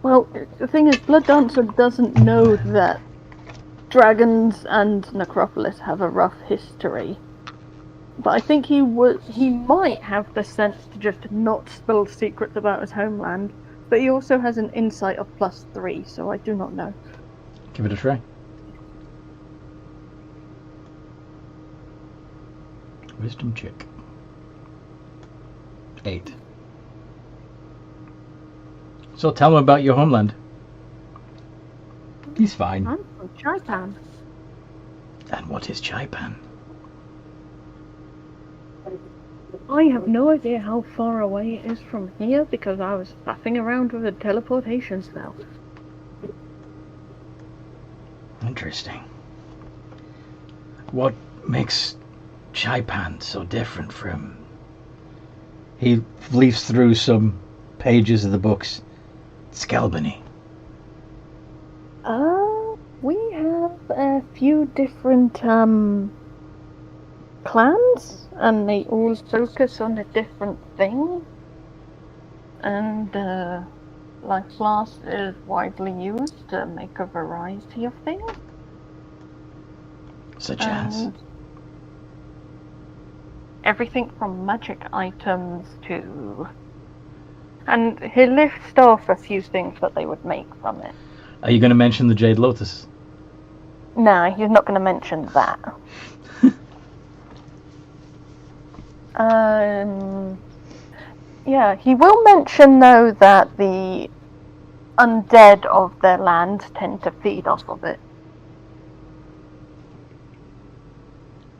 Well, the thing is, Blood Dancer doesn't know that dragons and Necropolis have a rough history. But I think he might have the sense to just not spill secrets about his homeland. But he also has an insight of +3, so I do not know.
Give it a try. Wisdom check. 8. So tell him about your homeland. He's fine.
I'm from Jaipan.
And what is Jaipan?
I have no idea how far away it is from here because I was faffing around with a teleportation spell.
Interesting. What makes Jaipan so different from... He leafs through some pages of the books. Skelbany.
We have a few different clans, and they all focus on a different thing. And life glass is widely used to make a variety of things.
Such as?
Everything from magic items to... And he lists off a few things that they would make from it.
Are you going to mention the Jade Lotus?
No, he's not going to mention that. Yeah, he will mention, though, that the undead of their land tend to feed off of it.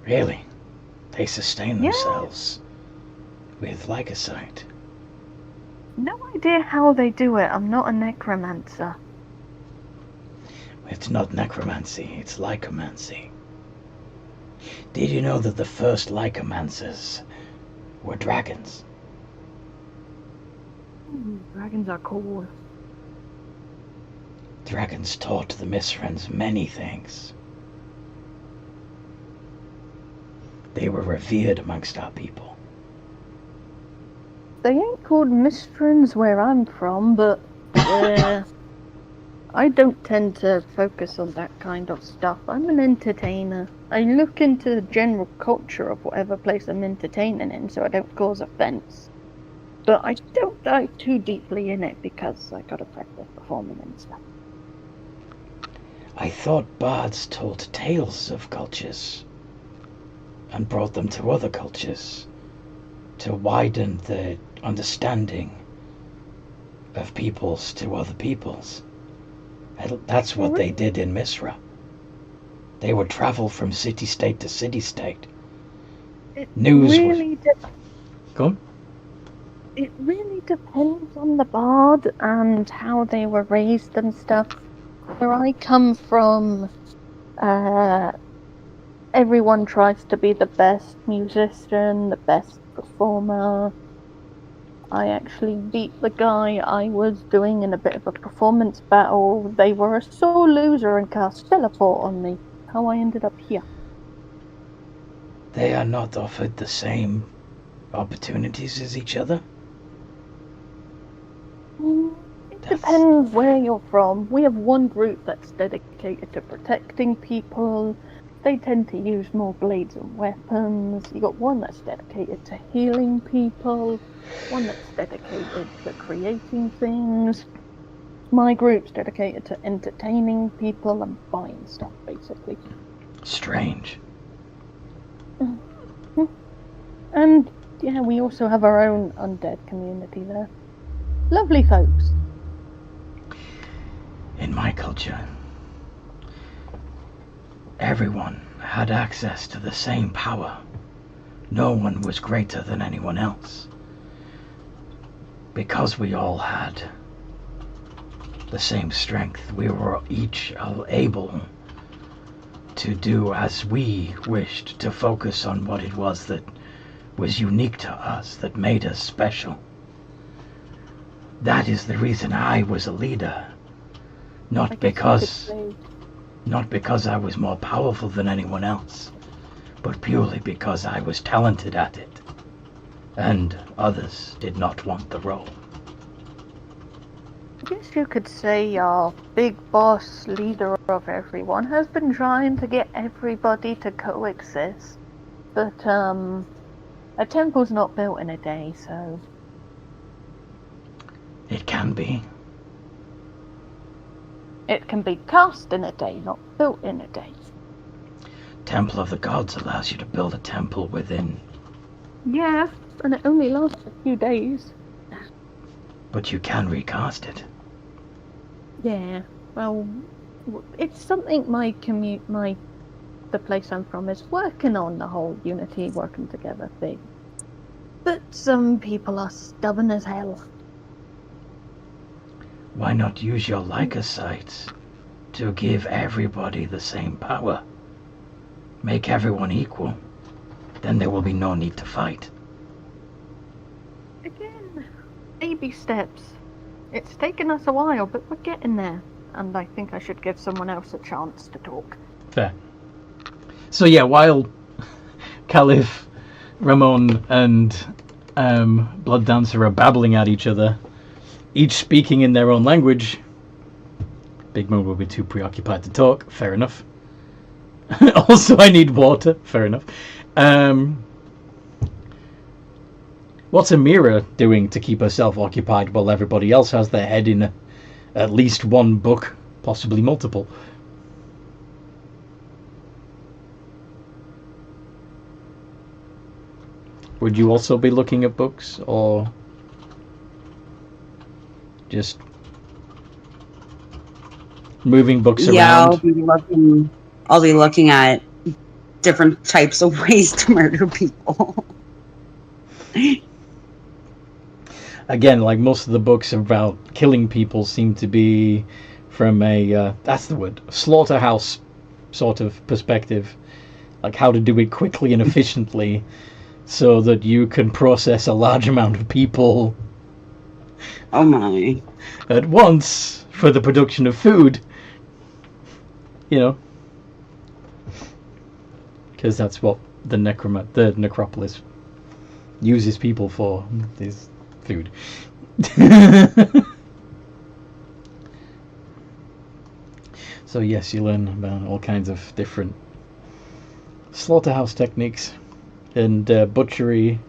Really? They sustain themselves with lycocyte.
No idea how they do it. I'm not a necromancer.
It's not necromancy, it's lycomancy. Did you know that the first lycomancers were dragons?
Dragons are cool.
Dragons taught the Misrans many things. They were revered amongst our people.
They ain't called misfriends where I'm from, but I don't tend to focus on that kind of stuff. I'm an entertainer. I look into the general culture of whatever place I'm entertaining in, so I don't cause offense. But I don't dive too deeply in it because I gotta practice performing and stuff.
I thought bards told tales of cultures and brought them to other cultures to widen the understanding of peoples to other peoples. That's what they did in Misra. They would travel from city-state to city-state. News
really
was... Go on.
It really depends on the bard and how they were raised and stuff. Where I come from, everyone tries to be the best musician, the best performer. I actually beat the guy I was doing in a bit of a performance battle. They were a sore loser and cast teleport on me. How I ended up here.
They are not offered the same opportunities as each other?
It depends where you're from. We have one group that's dedicated to protecting people. They tend to use more blades and weapons. You got one that's dedicated to healing people. One that's dedicated to creating things. My group's dedicated to entertaining people and buying stuff, basically.
Strange.
And yeah, we also have our own undead community there. Lovely folks.
In my culture, everyone had access to the same power. No one was greater than anyone else. Because we all had the same strength, we were each able to do as we wished, to focus on what it was that was unique to us, that made us special. That is the reason I was a leader. Not because I was more powerful than anyone else, but purely because I was talented at it, and others did not want the role.
I guess you could say our big boss, leader of everyone, has been trying to get everybody to coexist. But, a temple's not built in a day, so...
It can be.
It can be cast in a day, not built in a day.
Temple of the Gods allows you to build a temple within.
Yeah, and it only lasts a few days.
But you can recast it.
Yeah, well, it's something the place I'm from is working on, the whole unity working together thing. But some people are stubborn as hell.
Why not use your Leica sites to give everybody the same power? Make everyone equal. Then there will be no need to fight.
Again, baby steps. It's taken us a while, but we're getting there. And I think I should give someone else a chance to talk.
Fair. So yeah, while Caliph, Ramon, and Blood Dancer are babbling at each other, each speaking in their own language, Big Moon will be too preoccupied to talk. Fair enough. Also, I need water. Fair enough. What's Amira doing to keep herself occupied while everybody else has their head in at least one book, possibly multiple? Would you also be looking at books, or just moving books
Yeah,
around?
I'll be looking at different types of ways to murder people.
Again, like most of the books about killing people seem to be from a, that's the word, slaughterhouse sort of perspective. Like how to do it quickly and efficiently so that you can process a large amount of people
Oh my.
at once for the production of food. You know. Because that's what the Necropolis uses people for, is food. So yes, you learn about all kinds of different slaughterhouse techniques and butchery,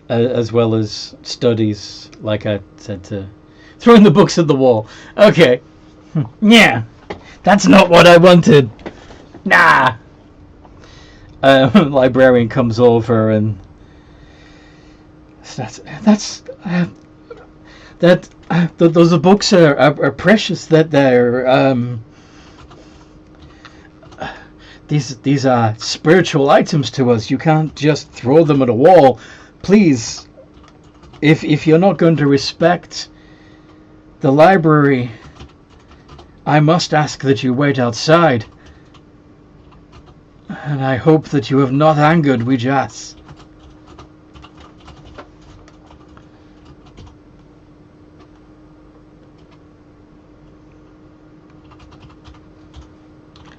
as well as studies, like I said, to throwing the books at the wall. Okay. Yeah. That's not what I wanted. Nah. Librarian comes over and those books are precious. That These are spiritual items to us. You can't just throw them at a wall. Please, if you're not going to respect the library, I must ask that you wait outside. And I hope that you have not angered Wijas.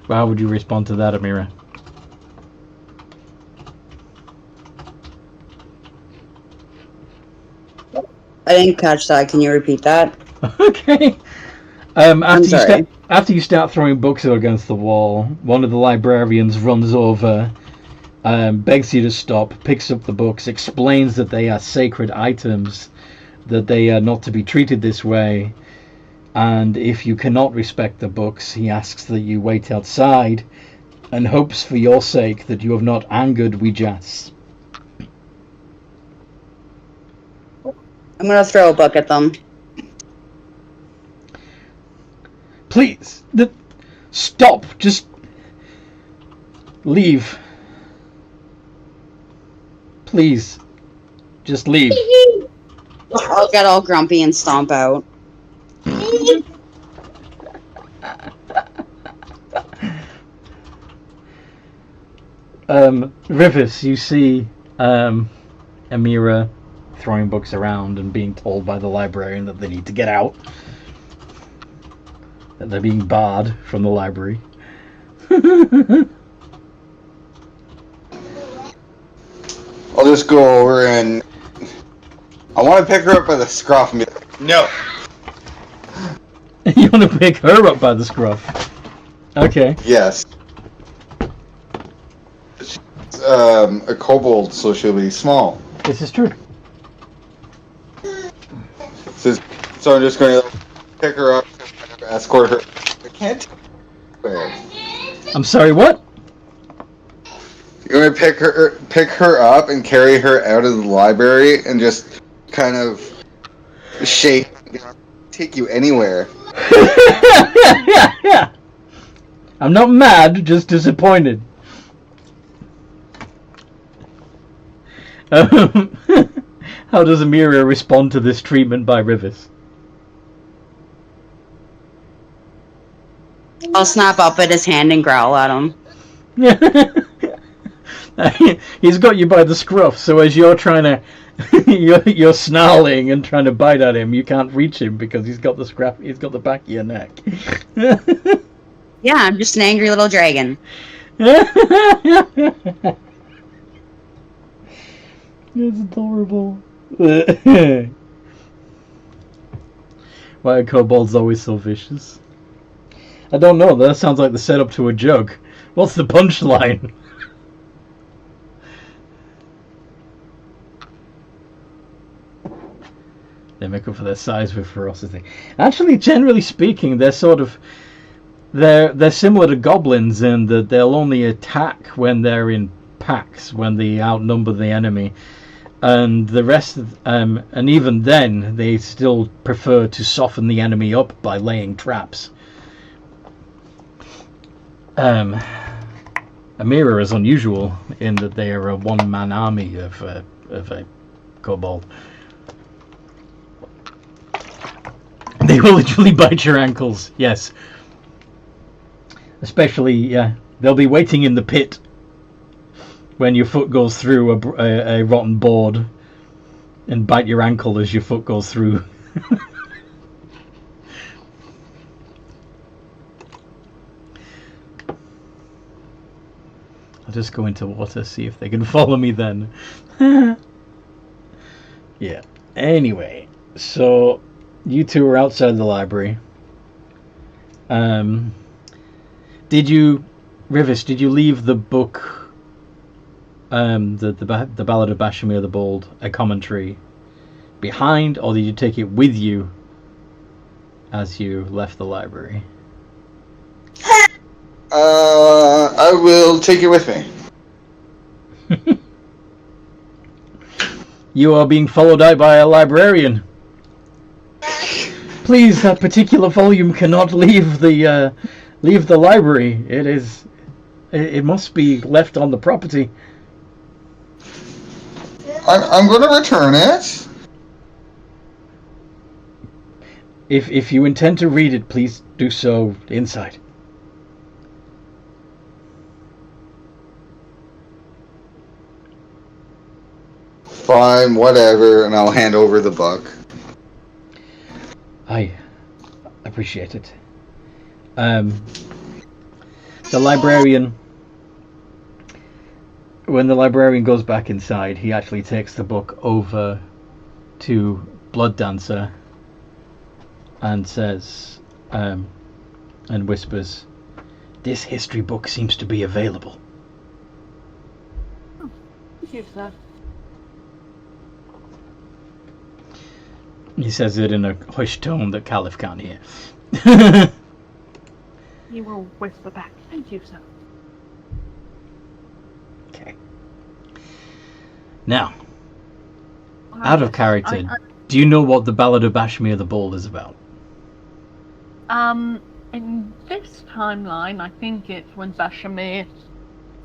How would you respond to that, Amira?
I didn't catch that. Can you repeat that?
Okay. After you start throwing books against the wall, one of the librarians runs over, begs you to stop, picks up the books, explains that they are sacred items, that they are not to be treated this way, and if you cannot respect the books, he asks that you wait outside, and hopes for your sake that you have not angered Wijas.
I'm gonna throw a book at them.
Please, stop. Just leave. Please, just leave.
I'll get all grumpy and stomp out.
Rivers, you see Amira throwing books around and being told by the librarian that they need to get out. That they're being barred from the library.
I'll just go over and I want to pick her up by the scruff and be like, no.
You want to pick her up by the scruff? Okay.
Yes. She's a kobold, so she'll be small.
This is true.
So I'm just going to pick her up and escort her. I can't.
I'm sorry, what?
You're going to pick her up and carry her out of the library and just kind of shake, take you anywhere.
I'm not mad, just disappointed. How does Amira respond to this treatment by Rivers?
I'll snap up at his hand and growl at him.
He's got you by the scruff, so as you're trying to, you're snarling and trying to bite at him, you can't reach him because he's got the scruff. He's got the back of your neck.
Yeah, I'm just an angry little dragon.
It's adorable. Why are kobolds always so vicious? I don't know, that sounds like the setup to a joke. What's the punchline? They make up for their size with ferocity. Actually, generally speaking, they're similar to goblins in that they'll only attack when they're in packs, when they outnumber the enemy. And the rest and even then, they still prefer to soften the enemy up by laying traps. Amira is unusual in that they are a one-man army of a kobold. They will literally bite your ankles, yes. Especially, they'll be waiting in the pit when your foot goes through a rotten board and bite your ankle as your foot goes through. I'll just go into water, see if they can follow me then. Yeah. Anyway, so you two are outside the library. Rivers, did you leave the book, the Ballad of Bashmir the Bold, a commentary, behind, or did you take it with you as you left the library?
I will take it with me.
You are being followed out by a librarian. Please, that particular volume cannot leave the library. It It must be left on the property.
I'm going to return it.
If you intend to read it, please do so inside.
Fine, whatever, and I'll hand over the book.
I appreciate it. The librarian... When the librarian goes back inside, he actually takes the book over to Blood Dancer and says, and whispers, "This history book seems to be available."
Thank you, sir.
He says it in a hushed tone that Caliph can't hear.
He will whisper back. Thank you, sir.
Okay. Now, out of character, do you know what the Ballad of Bashmir the Bold is about?
In this timeline, I think it's when Bashmir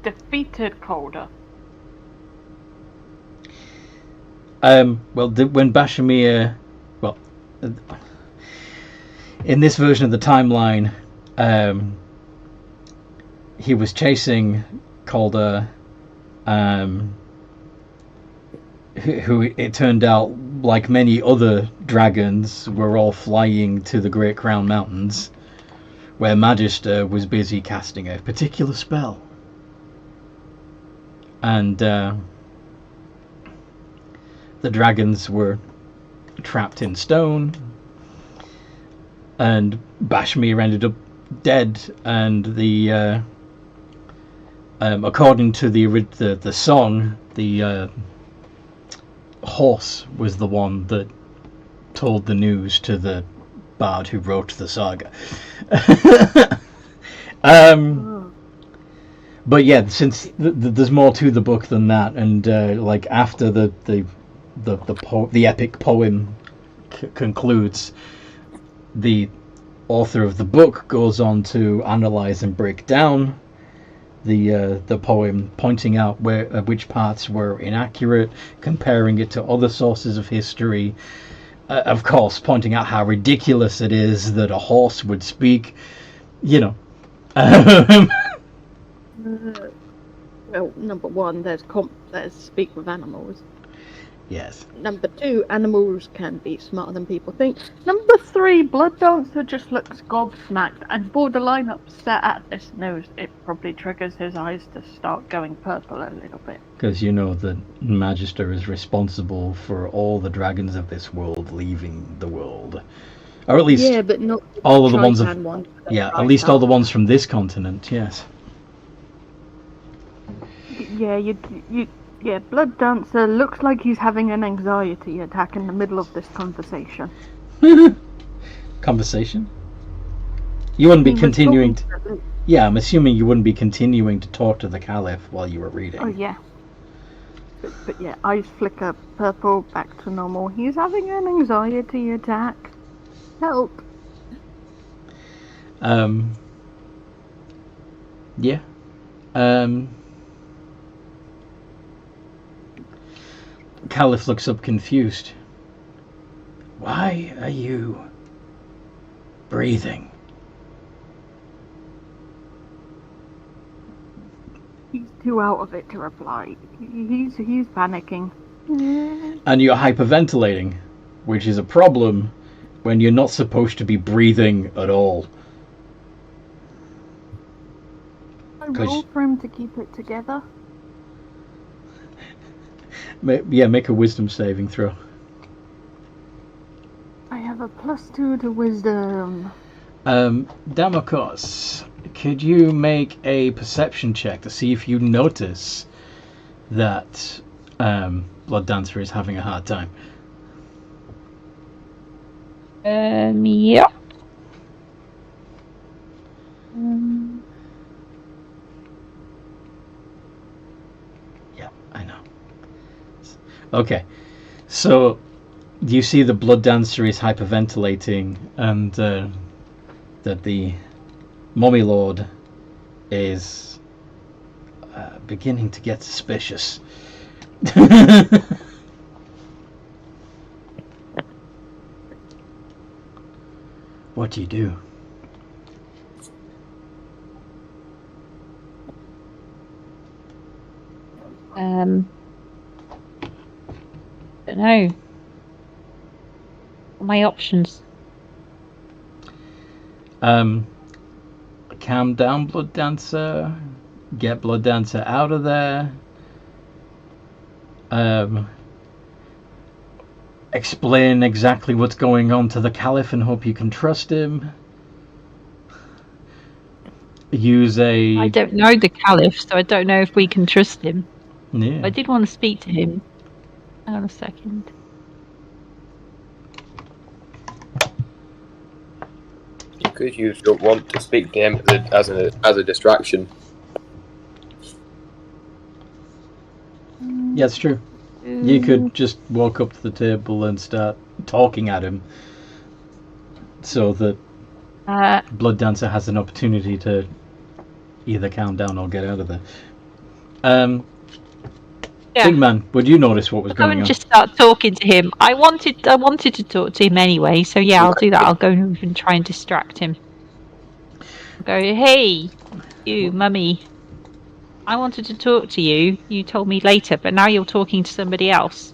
defeated Calder.
When Bashmir... Well, in this version of the timeline, he was chasing Calder, who it turned out, like many other dragons, were all flying to the Great Crown Mountains, where Magister was busy casting a particular spell. And the dragons were trapped in stone, and Bashmir ended up dead, and the according to the song, the horse was the one that told the news to the bard who wrote the saga. But yeah, since there's more to the book than that, and like after the epic poem concludes, the author of the book goes on to analyze and break down the poem, pointing out which parts were inaccurate, comparing it to other sources of history, of course pointing out how ridiculous it is that a horse would speak, you know.
Well, number one, there's speak with animals.
Yes.
Number two, animals can be smarter than people think. Number three, Blood Dancer just looks gobsmacked and borderline upset at this news. It probably triggers his eyes to start going purple a little bit.
Because you know that Magister is responsible for all the dragons of this world leaving the world. Or at least
but not
all of the ones
at
least all the ones from this continent, yes.
Yeah, Blood Dancer looks like he's having an anxiety attack in the middle of this conversation.
Conversation? You wouldn't be continuing to... Yeah, I'm assuming you wouldn't be continuing to talk to the Caliph while you were reading.
Oh, yeah. But yeah, eyes flicker purple, back to normal. He's having an anxiety attack. Help.
Yeah. Caliph looks up confused. Why are you breathing?
He's too out of it to reply. He's panicking.
And you're hyperventilating, which is a problem when you're not supposed to be breathing at all.
I roll for him to keep it together.
Make a wisdom saving throw.
I have a +2 to wisdom.
Damakos, could you make a perception check to see if you notice that Blood Dancer is having a hard time?
Yeah.
Yeah, I know. Okay, so you see the Blood Dancer is hyperventilating, and that the Mummy Lord is beginning to get suspicious. What do you do?
Don't know. What are my options?
Calm down, Blood Dancer. Get Blood Dancer out of there. Explain exactly what's going on to the Caliph and hope you can trust him.
I don't know the Caliph, so I don't know if we can trust him.
Yeah.
I did want to speak to him. Hang on a second.
You could use your want to speak to him as a distraction.
Yeah, it's true. You could just walk up to the table and start talking at him so that Blood Dancer has an opportunity to either calm down or get out of there. Big man, would you notice what was going on?
Just start talking to him. I wanted to talk to him anyway, so yeah, I'll do that. I'll go and try and distract him. I'll go, hey, you, mummy. I wanted to talk to you. You told me later, but now you're talking to somebody else.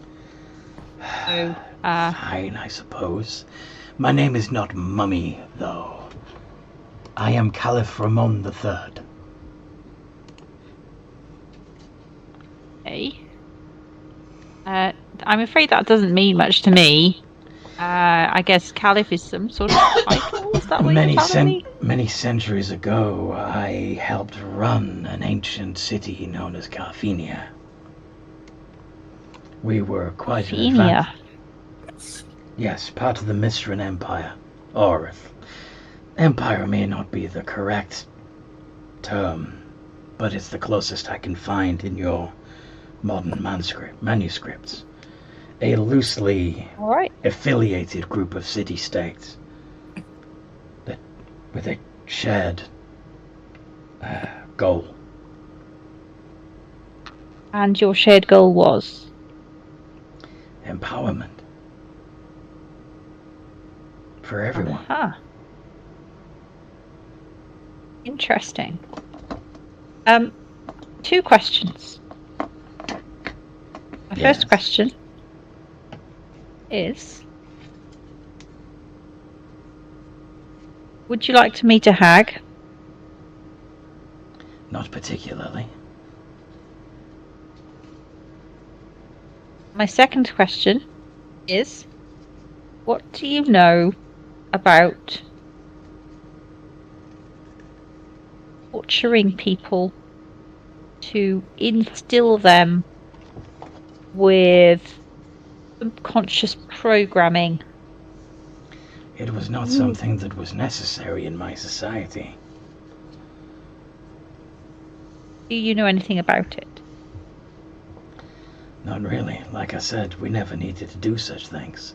So,
fine, I suppose. My name is not Mummy, though. I am Caliph Ramon III.
Okay. I'm afraid that doesn't mean much to me. I guess Caliph is some sort of title. Is that what you're telling me?
Many centuries ago, I helped run an ancient city known as Carfenia. We were quite an advanced... Yes, part of the Misran Empire. Or, empire may not be the correct term, but it's the closest I can find in your modern manuscripts. A loosely affiliated group of city-states that with a shared goal.
And your shared goal was?
Empowerment. For everyone.
Interesting. 2 questions. My first question is, would you like to meet a hag?
Not particularly.
My second question is, what do you know about torturing people to instill them with subconscious programming?
It was not something that was necessary in my society.
Do you know anything about it?
Not really. Like I said, we never needed to do such things.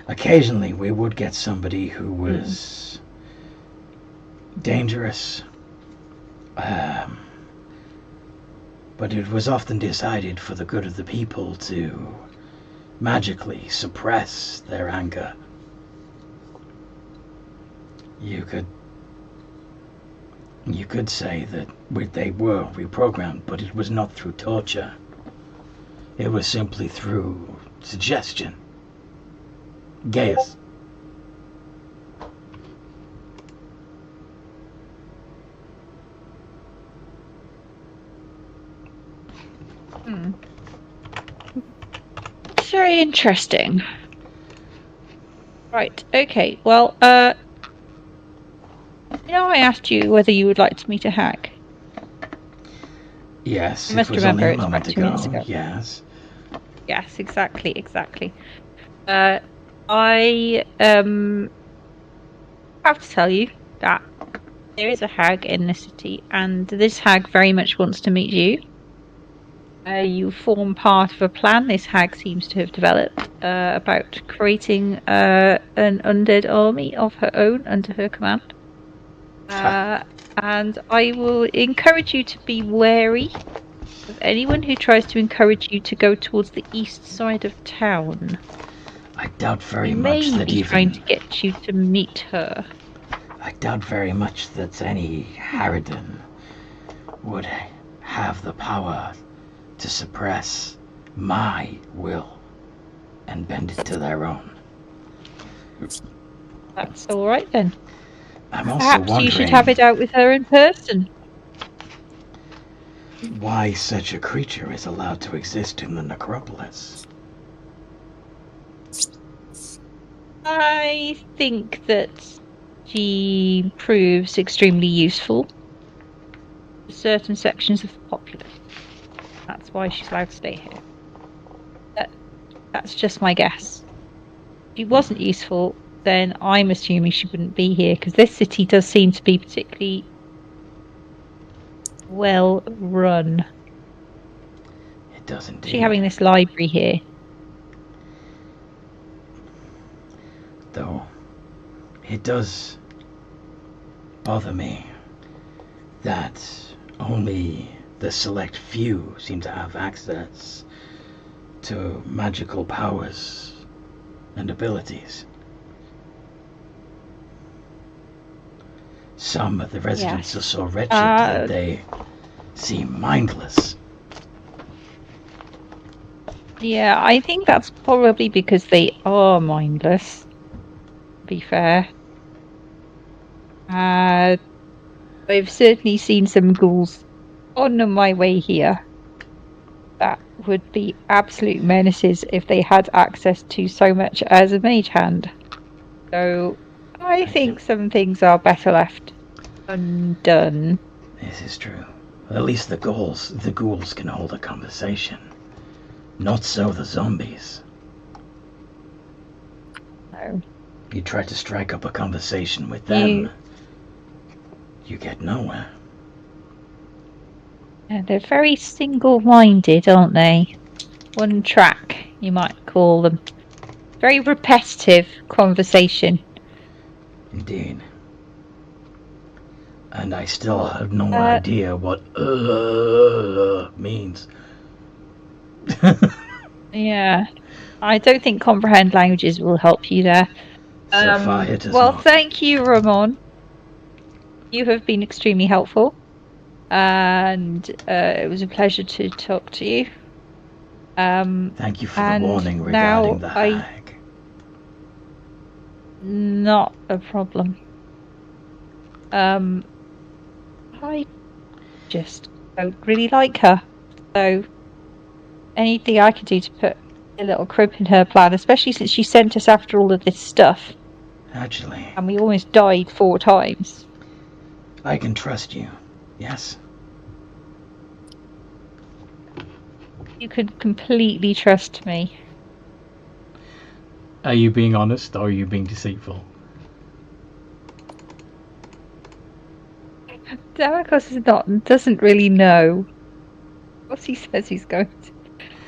Occasionally we would get somebody who was dangerous, but it was often decided for the good of the people to magically suppress their anger. You could say that they were reprogrammed, but it was not through torture. It was simply through suggestion. Gaius.
It's very interesting. Right, okay, well, you know, I asked you whether you would like to meet a hag.
Yes,
you must remember it's about 2 minutes ago.
Yes.
Yes, exactly. I have to tell you that there is a hag in the city, and this hag very much wants to meet you. You form part of a plan this hag seems to have developed about creating an undead army of her own under her command. And I will encourage you to be wary of anyone who tries to encourage you to go towards the east side of town.
I doubt very
They
much
may
that
be trying to
even...
get you to meet her.
I doubt very much that any Harridan would have the power to suppress my will and bend it to their own.
That's all right then.
I'm also
Perhaps
wondering
you should have it out with her in person.
why such a creature is allowed to exist in the Necropolis.
I think that she proves extremely useful to certain sections of the populace. That's why she's allowed to stay here. That's just my guess. If she wasn't useful, then I'm assuming she wouldn't be here, because this city does seem to be particularly well run.
It does indeed.
She having this library here.
Though, it does bother me that only the select few seem to have access to magical powers and abilities. Some of the residents are so wretched that they seem mindless.
Yeah, I think that's probably because they are mindless, to be fair. I've certainly seen some ghouls on my way here that would be absolute menaces if they had access to so much as a mage hand. So I think some things are better left undone.
This is true. At least the ghouls can hold a conversation. Not so the zombies.
No.
You try to strike up a conversation with them, you get nowhere.
Yeah, they're very single-minded, aren't they? One track, you might call them. Very repetitive conversation.
Indeed. And I still have no idea what means.
Yeah. I don't think comprehend languages will help you there. Well, thank you, Ramon. You have been extremely helpful. And it was a pleasure to talk to you.
Thank you for the warning regarding the hag.
Not a problem. I just don't really like her. So anything I could do to put a little crimp in her plan, especially since she sent us after all of this stuff.
Actually.
And we almost died 4 times.
I can trust you. Yes?
You can completely trust me.
Are you being honest or are you being deceitful?
Damakos doesn't really know. What he says he's going to.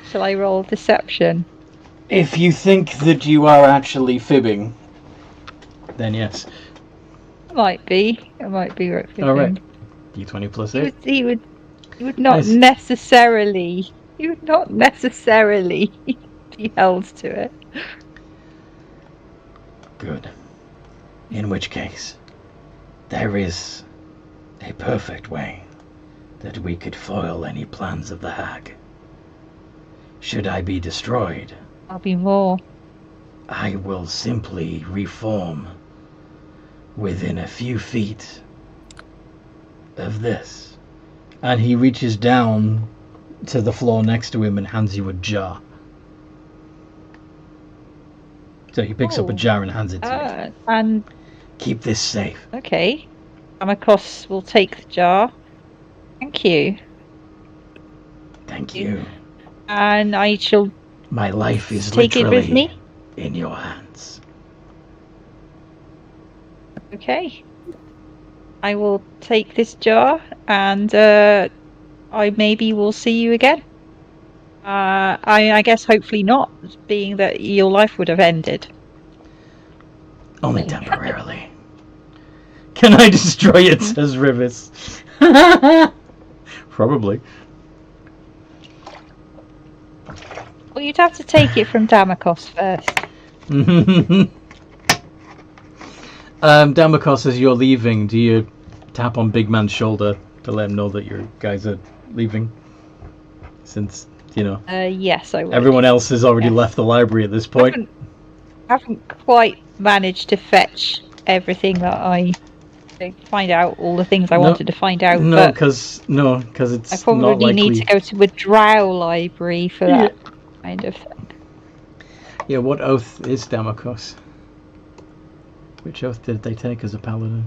Shall I roll deception?
If you think that you are actually fibbing, then yes.
It might be fibbing.
Alright. D20 plus 8.
He would not necessarily. He would not necessarily be held to it.
Good. In which case, there is a perfect way that we could foil any plans of the hag. Should I be destroyed,
I'll be more.
I will simply reform within a few feet of this. And he reaches down to the floor next to him and hands you a jar. So he picks up a jar and hands it to you.
And
keep this safe.
Okay. Damakos will take the jar. Thank you.
Thank you.
And I shall
My life is
take it with me.
In your hands.
Okay. I will take this jar and I maybe will see you again. I guess hopefully not, being that your life would have ended.
Only temporarily. Can I destroy it? Says Rivis. Probably.
Well, you'd have to take it from Damokos first.
Damokos, as you're leaving, do you tap on Big Man's shoulder to let him know that your guys are leaving? Since, you know,
yes, I would.
everyone else has already left the library at this point.
I haven't quite managed to fetch everything that to find out all the things I wanted to find out.
No, because it's
I probably
not likely.
need to go to a drow library for that kind of thing.
Yeah, what oath is Damokos? Which oath did they take as a paladin?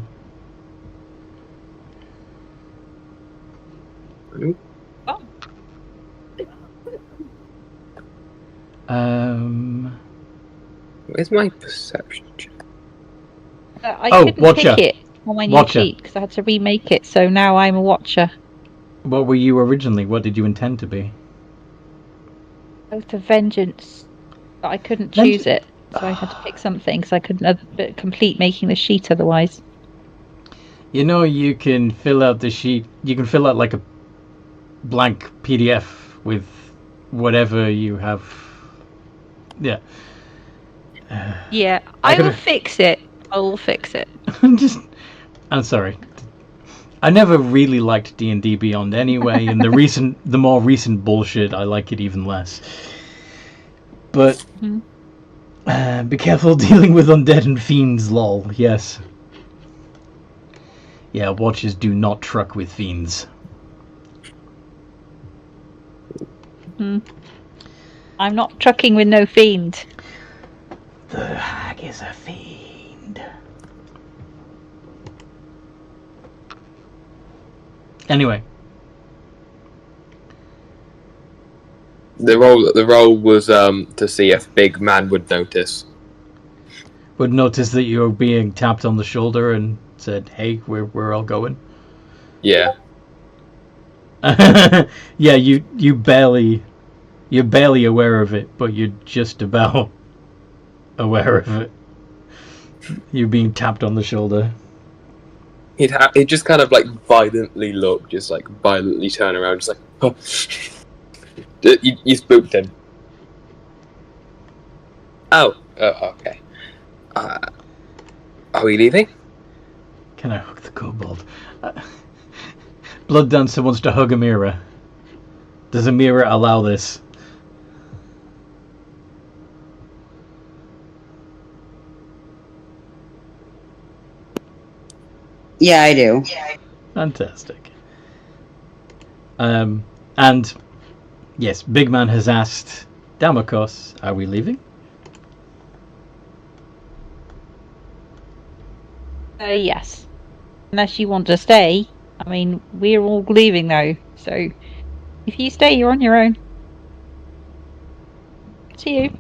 Where's my perception check?
I couldn't
Watcher.
pick it on my new
Watcher.
sheet because I had to remake it, so now I'm a Watcher.
What were you originally? What did you intend to be?
Oath of Vengeance, but I couldn't choose it, so I had to pick something because I couldn't complete making the sheet otherwise.
You know, you can fill out the sheet. You can fill out like a blank PDF with whatever you have. Yeah.
Yeah,
I
I will
could've-
fix it. I will fix it.
I'm sorry. I never really liked D&D Beyond anyway, and the more recent bullshit, I like it even less. But be careful dealing with undead and fiends, lol. Yes. Yeah, watchers do not truck with fiends.
I'm not trucking with no fiend.
The hag is a fiend. Anyway.
The role was to see if Big Man would notice.
Would notice that you're being tapped on the shoulder and said, "Hey, we're all going."
Yeah.
Yeah, you're barely aware of it, but you're just about aware of it. You're being tapped on the shoulder.
He'd just kind of like violently look, just like violently turn around, just like, oh. You spooked him. Oh, okay. Are we leaving?
Can I hug the kobold? Blood Dancer wants to hug Amira. Does Amira allow this?
Yeah, I do.
Fantastic. And yes, Big Man has asked Damokos, "Are we leaving?"
Yes. Unless you want to stay. I mean, we're all leaving though, so if you stay, you're on your own. See you.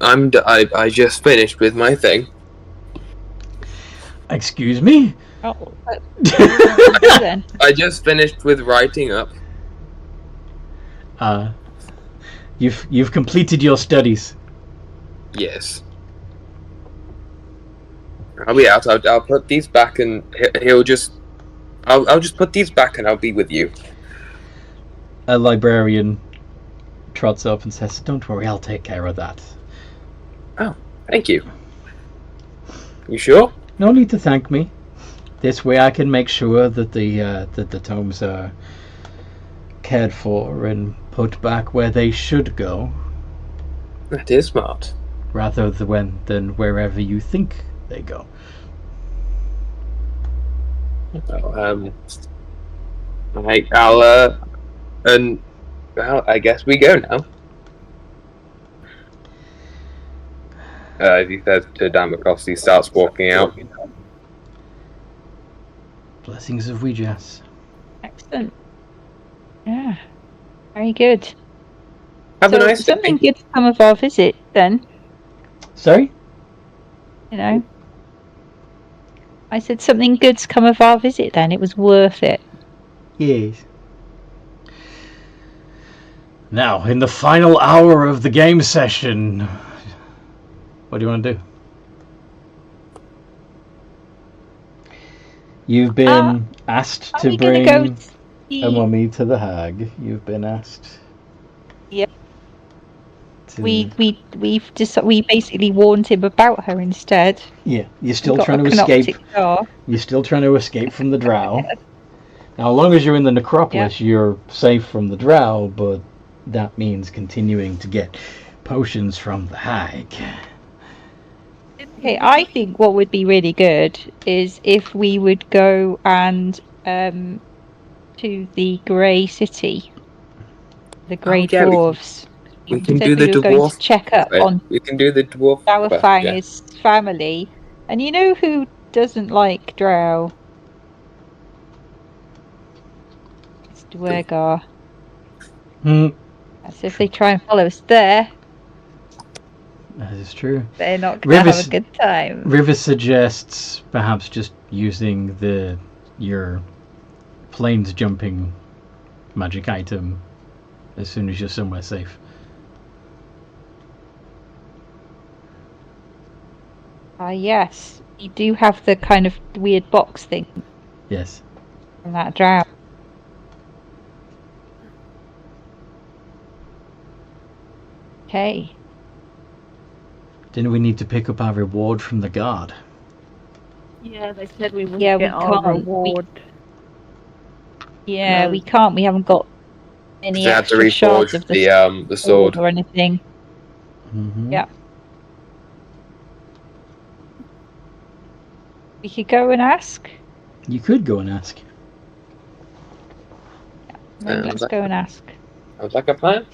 I just finished with my thing.
Excuse me?
Oh, then.
I just finished with writing up.
You've completed your studies.
Yes. I'll be out. I'll put these back, and I'll just put these back, and I'll be with you.
A librarian trots up and says, "Don't worry, I'll take care of that."
Oh, thank you. You sure?
No need to thank me. This way I can make sure that the tomes are cared for and put back where they should go,
That is smart.
rather than wherever you think they go.
Well, I guess we go now. As he says to Damokos, he starts walking out.
Blessings of Ouijas.
Excellent. Yeah. Very good.
Have
So
a nice
something
day.
good come of our visit then,
Sorry?
you know. I said something good's come of our visit then. It was worth it.
Yes. Now, in the final hour of the game session, what do you want to do? You've been asked
Are
to
we gonna
bring
go see?
a mummy to the hag. You've been asked.
Yep.
To...
We basically warned him about her instead.
Yeah, you're still
Got
trying
a
to escape.
canoptic door.
You're still trying to escape from the drow. Now, as long as you're in the necropolis, you're safe from the drow, but that means continuing to get potions from the hag.
Okay, I think what would be really good is if we would go and to the Grey City, the Grey
yeah,
Dwarves.
we can
said
do
we
the
were going
dwarf.
to check up on
We can do the dwarf.
Dowerfang's family, and you know who doesn't like drow? It's Dwergar. That's if they try and follow us there.
That is true.
They're not going to have a good time.
River suggests perhaps just using your planes jumping magic item as soon as you're somewhere safe.
Yes. You do have the kind of weird box thing.
Yes.
From that drow. Okay.
Didn't we need to pick up our reward from the guard?
Yeah, they said we would
Yeah,
get
we
our
can't.
reward.
Yeah,
No.
we can't. We haven't got any
They had to
extra shards
reforge
of the
the sword.
or anything.
Mm-hmm.
Yeah. We could go and ask.
You could go and ask.
Let's go and ask.
Sounds like a plan.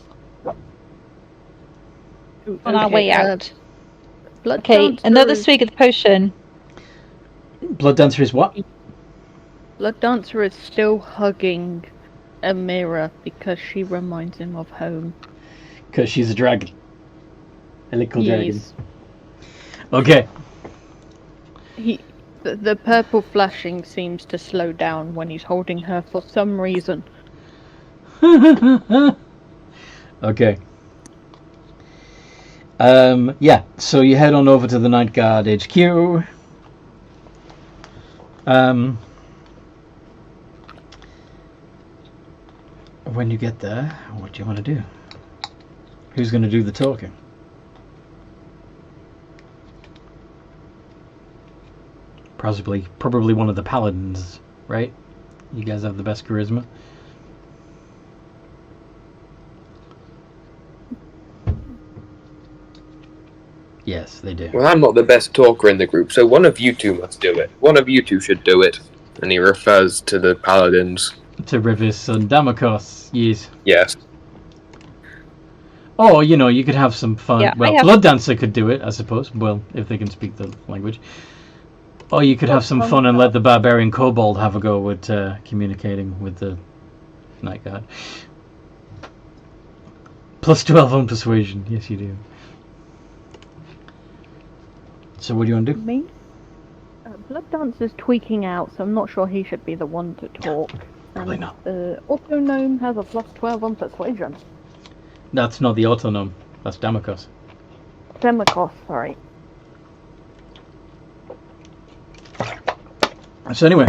On our way out.
Blood
Okay,
Dancer
another
is-
swig of the potion.
Blood Dancer is what?
Blood Dancer is still hugging a mirror because she reminds him of home.
Because she's a dragon. A little dragon.
Yes.
Okay.
The purple flashing seems to slow down when he's holding her for some reason.
Okay. Yeah, so you head on over to the Night Guard HQ. When you get there, what do you want to do? Who's going to do the talking? Probably one of the paladins, right? You guys have the best charisma. Yes, they do.
Well, I'm not the best talker in the group, so one of you two must do it. One of you two should do it. And he refers to the paladins.
To Rivis and Damakos, yes.
Yes.
Or, you could have some fun.
Yeah,
well, Blood Dancer could do it, I suppose. Well, if they can speak the language. Or you could have some fun and let the barbarian kobold have a go at communicating with the Night Guard. Plus 12 on persuasion, yes you do. So what do you want to do?
Me? Blood Dancer's tweaking out, so I'm not sure he should be the one to talk.
Probably not.
The Auto Gnome has a plus 12 on persuasion.
That's not the Autonome. That's Damakos.
Demikos, sorry.
So anyway,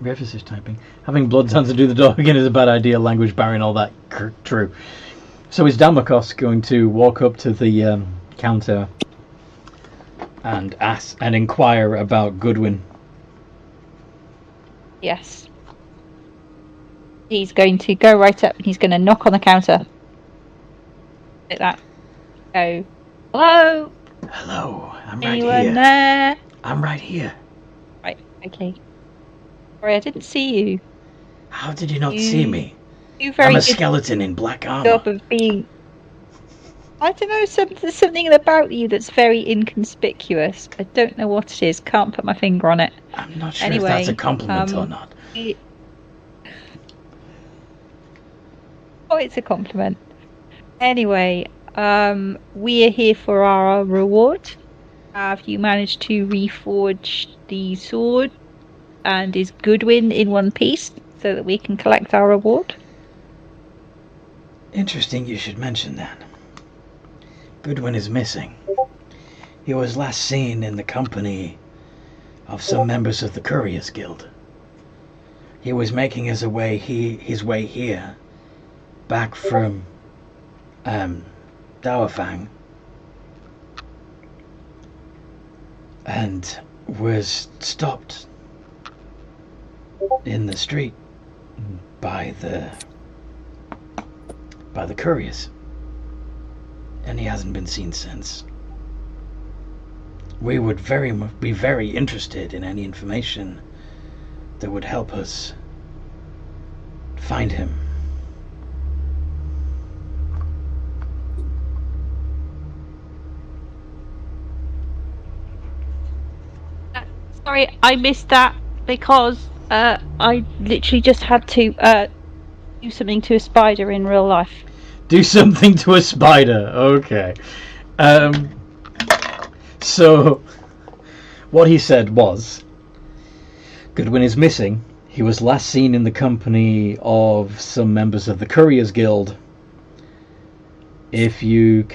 Revis is typing. Having Blood Dancer do the dog again is a bad idea. Language barrier and all that. True. So is Damakos going to walk up to the counter and ask and inquire about Goodwin?
Yes. He's going to go right up and he's going to knock on the counter. Like that. Go. Hello?
Hello, I'm right
Anyone
here.
there?
I'm right here.
Right, okay. Sorry, I didn't see you.
How did you not see me?
You very
I'm a
good
skeleton in black armor.
job of being. I don't know, there's something about you that's very inconspicuous. I don't know what it is. Can't put my finger on it.
I'm not sure
Anyway,
if that's a compliment or not.
Oh, it's a compliment. Anyway, we are here for our reward. Have you managed to reforge the sword? And is Goodwin in one piece so that we can collect our reward?
Interesting you should mention that. Goodwin is missing. He was last seen in the company of some members of the Couriers Guild. He was making his way here, back from Dauerfang, and was stopped in the street by the couriers, and he hasn't been seen since. We would be very interested in any information that would help us find him.
Sorry, I missed that because I literally just had to do something to a spider in real life.
Do something to a spider. Okay. So, what he said was, Goodwin is missing. He was last seen in the company of some members of the Couriers Guild. If you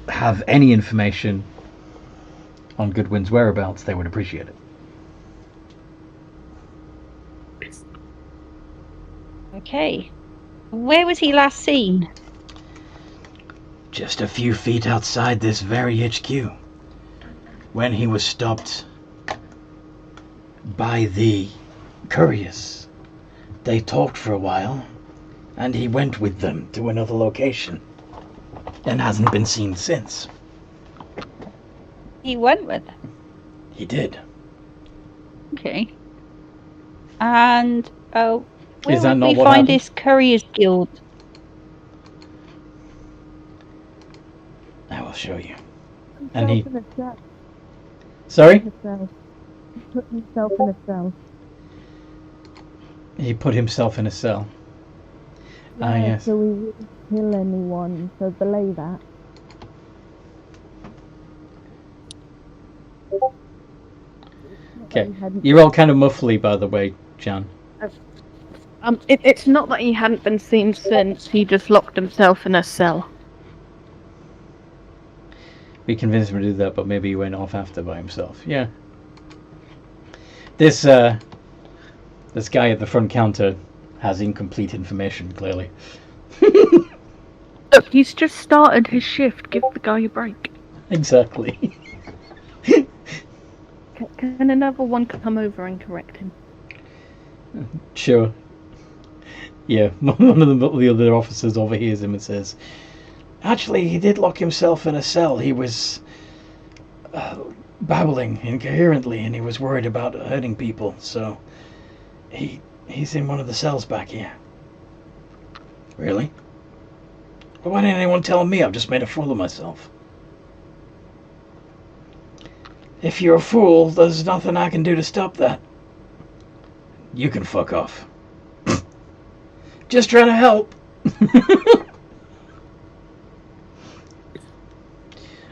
have any information on Goodwin's whereabouts, they would appreciate it.
Okay. Where was he last seen?
Just a few feet outside this very HQ, when he was stopped by the couriers. They talked for a while, and he went with them to another location, and hasn't been seen since.
He went with them?
He did.
Okay. And, where
Is that
would
not
we
what
find
happened?
this Couriers Guild?
I will show you. And he... Sorry?
Put himself in a cell.
He put himself in a cell. Ah,
Yeah,
yes.
so we wouldn't kill anyone, so belay that.
Okay. You're all kind of muffly, by the way, Jan.
It's not that he hadn't been seen since, he just locked himself in a cell.
We convinced him to do that, but maybe he went off after by himself. Yeah. This guy at the front counter has incomplete information, clearly.
Look, he's just started his shift. Give the guy a break.
Exactly.
Can another one come over and correct him?
Sure. Yeah, one of the other officers overhears him and says, "Actually, he did lock himself in a cell. He was babbling incoherently, and he was worried about hurting people, so he's in one of the cells back here." Really? Well, why didn't anyone tell me? I've just made a fool of myself. If you're a fool, there's nothing I can do to stop that. You can fuck off. Just trying to help.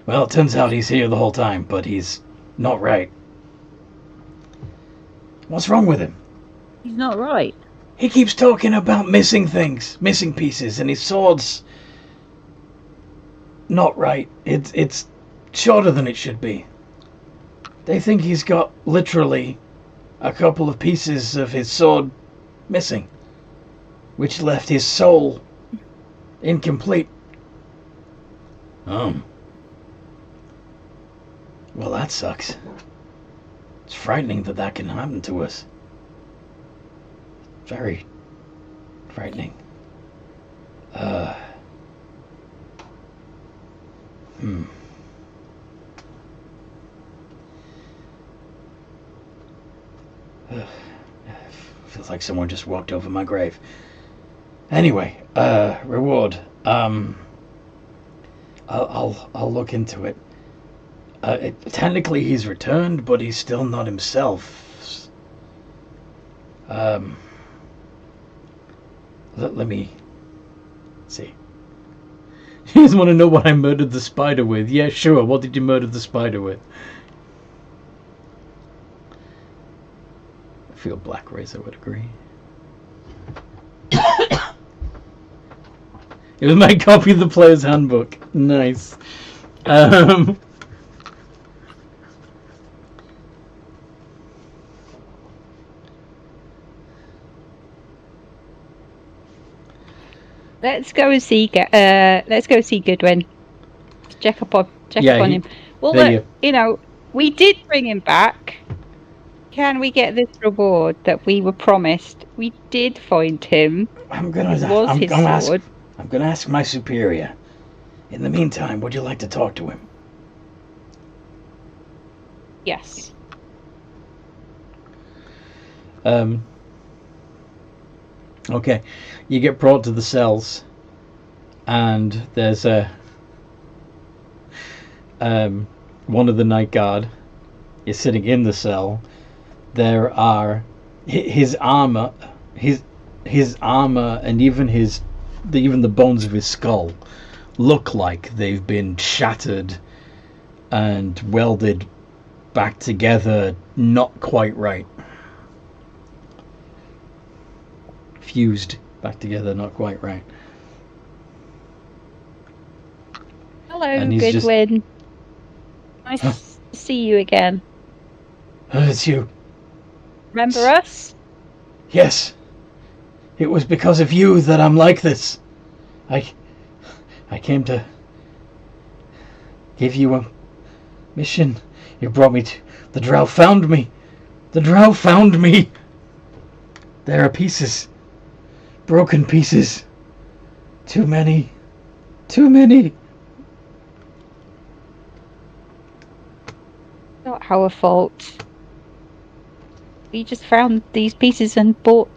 Well, it turns out he's here the whole time, but he's not right. What's wrong with him?
He's not right.
He keeps talking about missing things, missing pieces, and his sword's not right. It's shorter than it should be. They think he's got literally a couple of pieces of his sword missing, which left his soul incomplete. Well, that sucks. It's frightening that can happen to us. Very frightening. Feels like someone just walked over my grave. Anyway, reward. I'll look into it. Technically he's returned, but he's still not himself. Let me see. You just want to know what I murdered the spider with? Yeah, sure. What did you murder the spider with? I feel Black Razor would agree. It was my copy of the player's handbook. Nice.
Let's go and see. Let's go see Goodwin. Check up on him. Well, look, we did bring him back. Can we get this reward that we were promised? We did find him.
I'm gonna ask my superior. In the meantime, would you like to talk to him?
Yes.
Okay. You get brought to the cells, and there's one of the night guard is sitting in the cell. There are his armor, and even the bones of his skull look like they've been shattered and welded back together, not quite right. Fused back together, not quite right.
Hello, Goodwin. Nice to see you again.
It's you.
Remember us?
Yes. It was because of you that I'm like this. I came to give you a mission. You brought me to... The drow found me. The drow found me. There are pieces. Broken pieces. Too many. Too many.
Not our fault. We just found these pieces and brought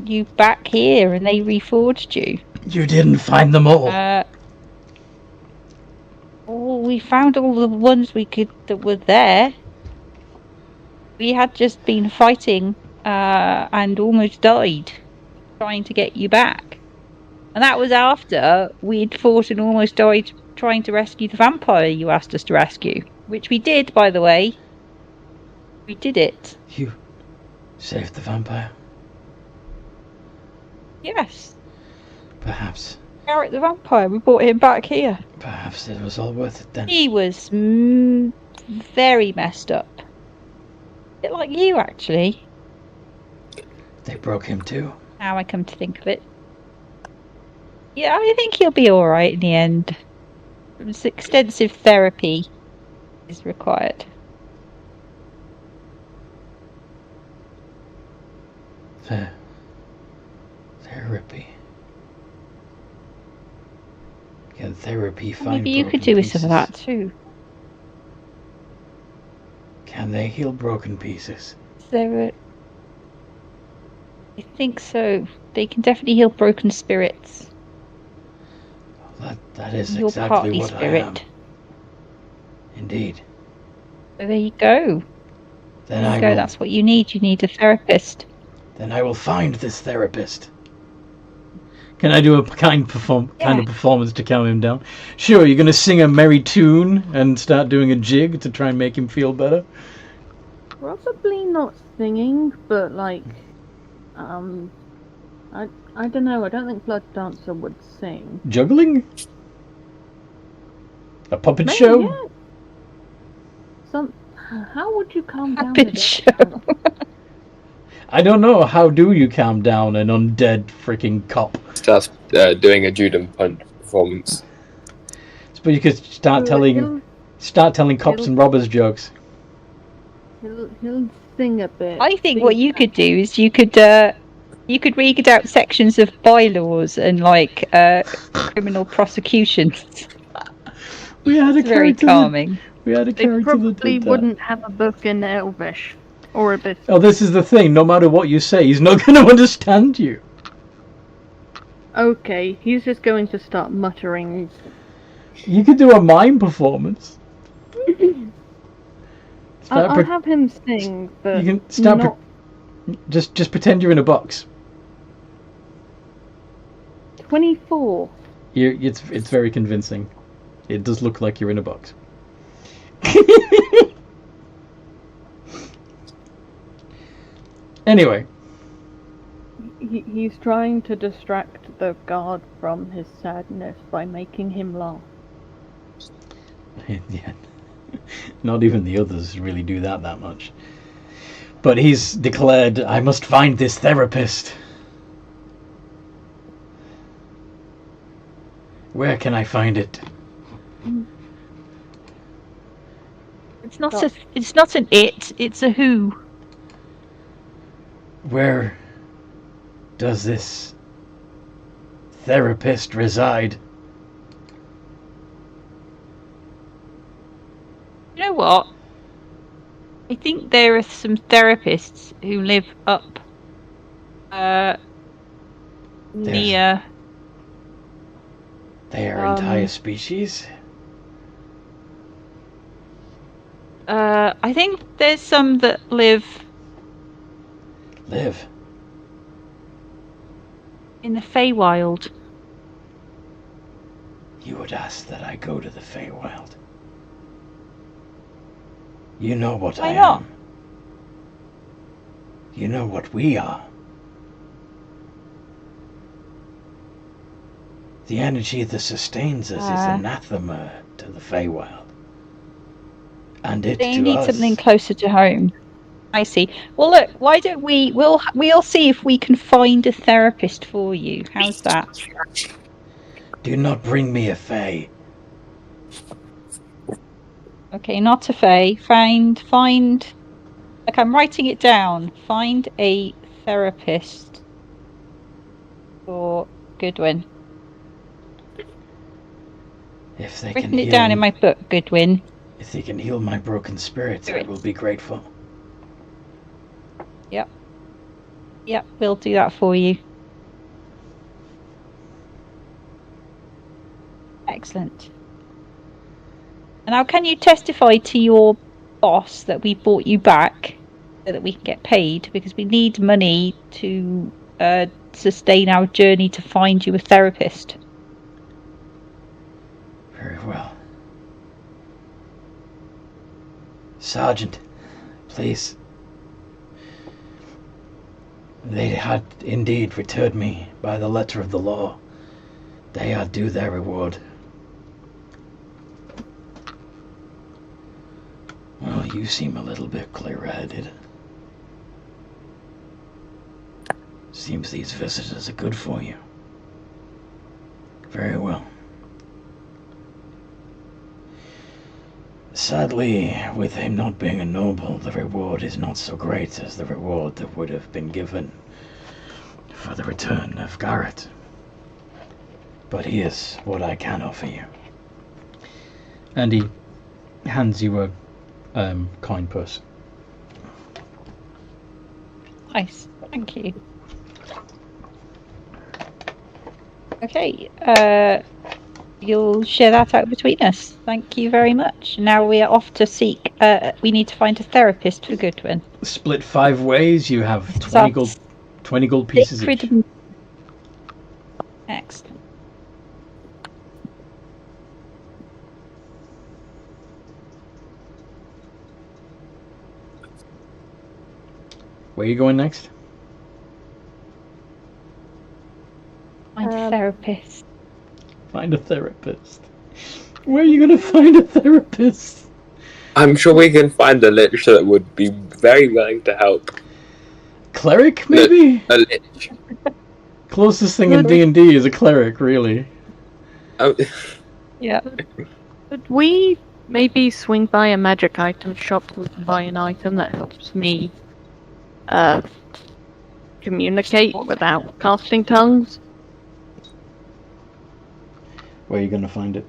you back here, and they reforged you.
You didn't find them all.
We found all the ones we could that were there. We had just been fighting and almost died trying to get you back. And that was after we'd fought and almost died trying to rescue the vampire you asked us to rescue. Which we did, by the way. We did it.
You saved the vampire?
Yes.
Perhaps.
Garrett the vampire, we brought him back here.
Perhaps it was all worth it then.
He was very messed up. A bit like you, actually.
They broke him too.
Now I come to think of it. Yeah, I think he'll be alright in the end. Extensive therapy is required.
Therapy. Can therapy find
Maybe you could do with some of that too.
Can they heal broken pieces?
I think so. They can definitely heal broken spirits.
That is
Your
exactly
party
what
spirit.
I am. Indeed.
So there you go.
Then
That's what you need. You need a therapist.
Then I will find this therapist. Can I do a kind of performance to calm him down? Sure, you're going to sing a merry tune and start doing a jig to try and make him feel better?
Probably not singing, but like, I don't know. I don't think Blood Dancer would sing.
Juggling? A puppet show?
Yeah. How would you calm down
Puppet show.
I don't know. How do you calm down an undead freaking cop?
Starts doing a Judo Punch performance.
But you could start telling cops and robbers jokes.
He'll sing a bit.
I think what you could do is you could read out sections of bylaws and like criminal prosecutions.
We had a
it's very calming.
We had a
They
character
probably
that did that.
wouldn't have a book in Elvish or a bit.
Oh, this is the thing. No matter what you say, he's not going to understand you.
Okay, he's just going to start muttering.
You could do a mime performance.
I'll have him sing, but
you can start.
not...
Just pretend you're in a box.
24.
It's very convincing. It does look like you're in a box. Anyway.
He's trying to distract the guard from his sadness by making him laugh.
Yeah. Not even the others really do that much. But he's declared, I must find this therapist. Where can I find it?
It's not a. It's not an it. It's a who.
Where does this therapist reside?
You know what? I think there are some therapists who live up near.
They are entire species.
I think there's some that live in the Feywild.
You would ask that I go to the Feywild. You know what
Why
I
not?
am. You know what we are. The energy that sustains us is anathema to the Feywild. And it
They
to
need
us.
something closer to home. I see. Well, look. Why don't we'll see if we can find a therapist for you. How's that?
Do not bring me a Fey.
Okay, not a Fey. Find. Like I'm writing it down. Find a therapist for Goodwin.
If they
Written
can
it
heal,
down in my book, Goodwin.
if they can heal my broken spirits, I will be grateful.
Yep, we'll do that for you. Excellent. And now, can you testify to your boss that we brought you back so that we can get paid? Because we need money to sustain our journey to find you a therapist.
Very well. Sergeant, please. They had indeed returned me by the letter of the law. They are due their reward. Well, you seem a little bit clear-headed. Seems these visitors are good for you. Very well. Sadly, with him not being a noble, the reward is not so great as the reward that would have been given for the return of Garrett. But here's what I can offer you. And he hands you a coin purse.
Nice, thank you. Okay, you'll share that out between us. Thank you very much. Now we are off to seek. We need to find a therapist for Goodwin.
Split 5 ways. You have 20 gold pieces each.
Excellent.
Where are you going next?
Find a therapist.
Find a therapist. Where are you going to find a therapist?
I'm sure we can find a lich that would be very willing to help.
Cleric, maybe?
A lich.
Closest thing in D&D is a cleric, really.
Oh.
Yeah.
Could we maybe swing by a magic item shop and buy an item that helps me communicate without casting tongues?
Where are you going to find it?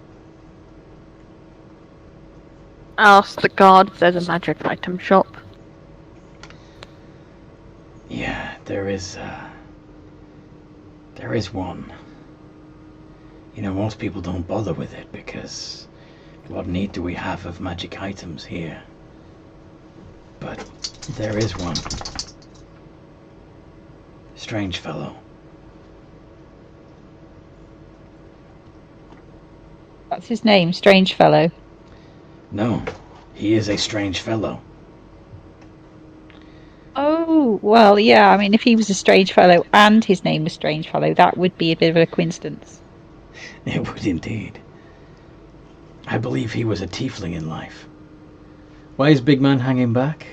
Ask the guard if there's a magic item shop.
Yeah, there is one. You know, most people don't bother with it because what need do we have of magic items here? But there is one. Strange fellow.
That's his name, Strange Fellow.
No, he is a strange fellow.
Oh, well, yeah, I mean, if he was a strange fellow and his name was Strange Fellow, that would be a bit of a coincidence.
It would indeed. I believe he was a tiefling in life. Why is Big Man hanging back?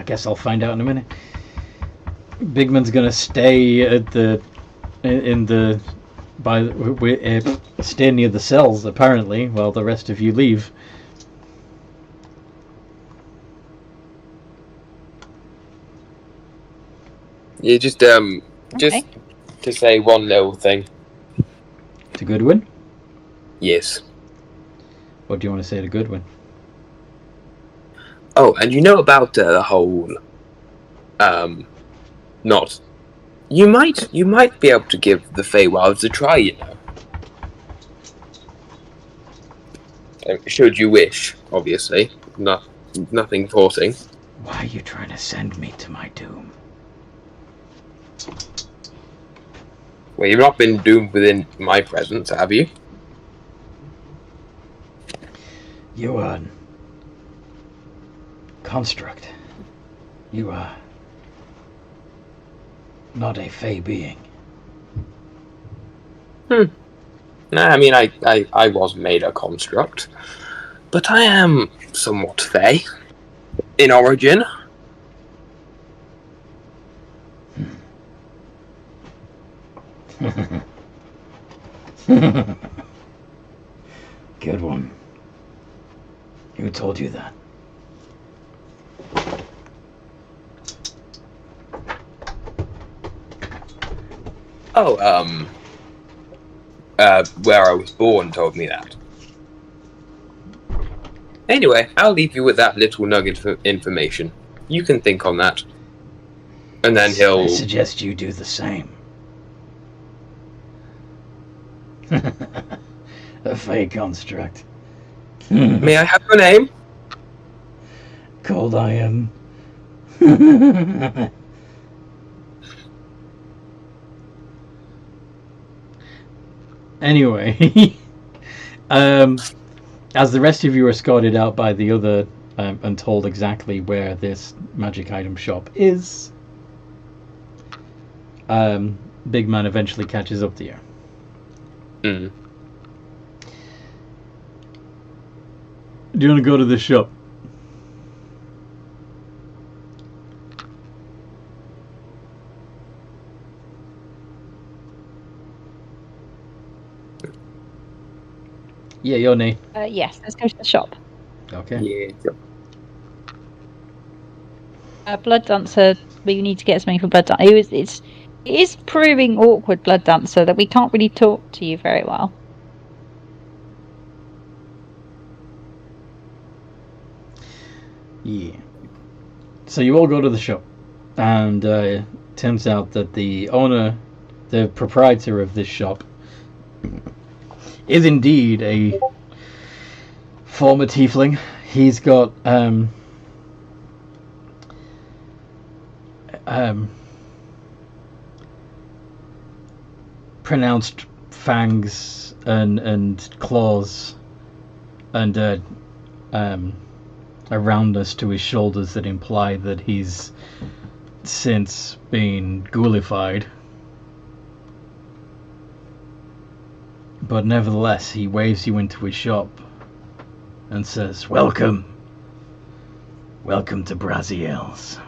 guess I'll find out in a minute. Bigman's gonna stay at the stay near the cells apparently, while the rest of you leave.
Yeah, just to say one little thing.
To Goodwin?
Yes.
What do you want to say to Goodwin?
Oh, and you know about the whole, not. You might be able to give the Feywilds a try, you know. Should you wish, obviously. Nothing forcing.
Why are you trying to send me to my doom?
Well, you've not been doomed within my presence, have you?
You are construct. You are not a Fey being.
Nah, I mean, I was made a construct, but I am somewhat Fey in origin.
Good one. Who told you that?
Oh, where I was born told me that. Anyway, I'll leave you with that little nugget of information. You can think on that. And then he'll...
I suggest you do the same. A Fey construct.
May I have your name?
Cold Iron. Anyway, as the rest of you are escorted out by the other and told exactly where this magic item shop is, Big Man eventually catches up to you.
Mm.
Do you want to go to the shop? Yeah, your name.
Yes, let's go to the shop.
Okay.
Yeah.
Blood Dancer, we need to get something for Blood Dancer. It is proving awkward, Blood Dancer, that we can't really talk to you very well.
Yeah. So you all go to the shop, and turns out that the owner, the proprietor of this shop, is indeed a former tiefling. He's got pronounced fangs and claws and a roundness to his shoulders that imply that he's since been ghoulified. But nevertheless, he waves you into his shop and says, "Welcome. Welcome to Braziel's."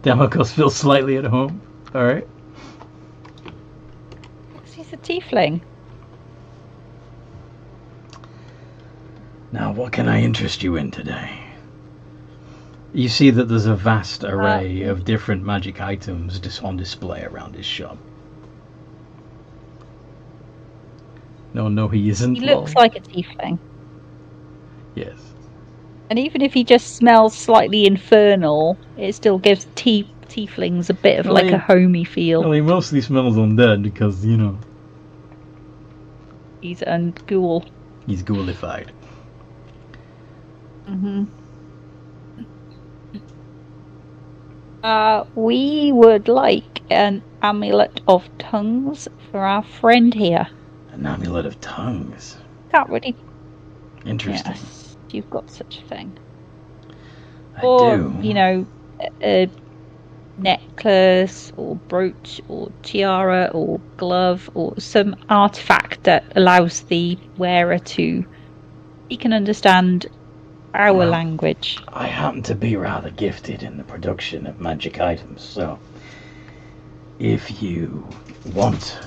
Damocos feels slightly at home. Alright.
He's a tiefling.
Now, what can I interest you in today? You see that there's a vast array of different magic items just on display around his shop. No, he isn't.
He looks like a tiefling.
Yes.
And even if he just smells slightly infernal, it still gives tieflings a bit of like a homey feel.
Well, he mostly smells undead because, you know.
He's a ghoul.
He's ghoulified.
Mm-hmm. We would like an amulet of tongues for our friend here.
An amulet of tongues?
Can't really...
Interesting.
Yes, you've got such a thing.
I do.
You know, necklace or brooch or tiara or glove or some artifact that allows the wearer to speak and understand our
Well,
language?
I happen to be rather gifted in the production of magic items, so if you want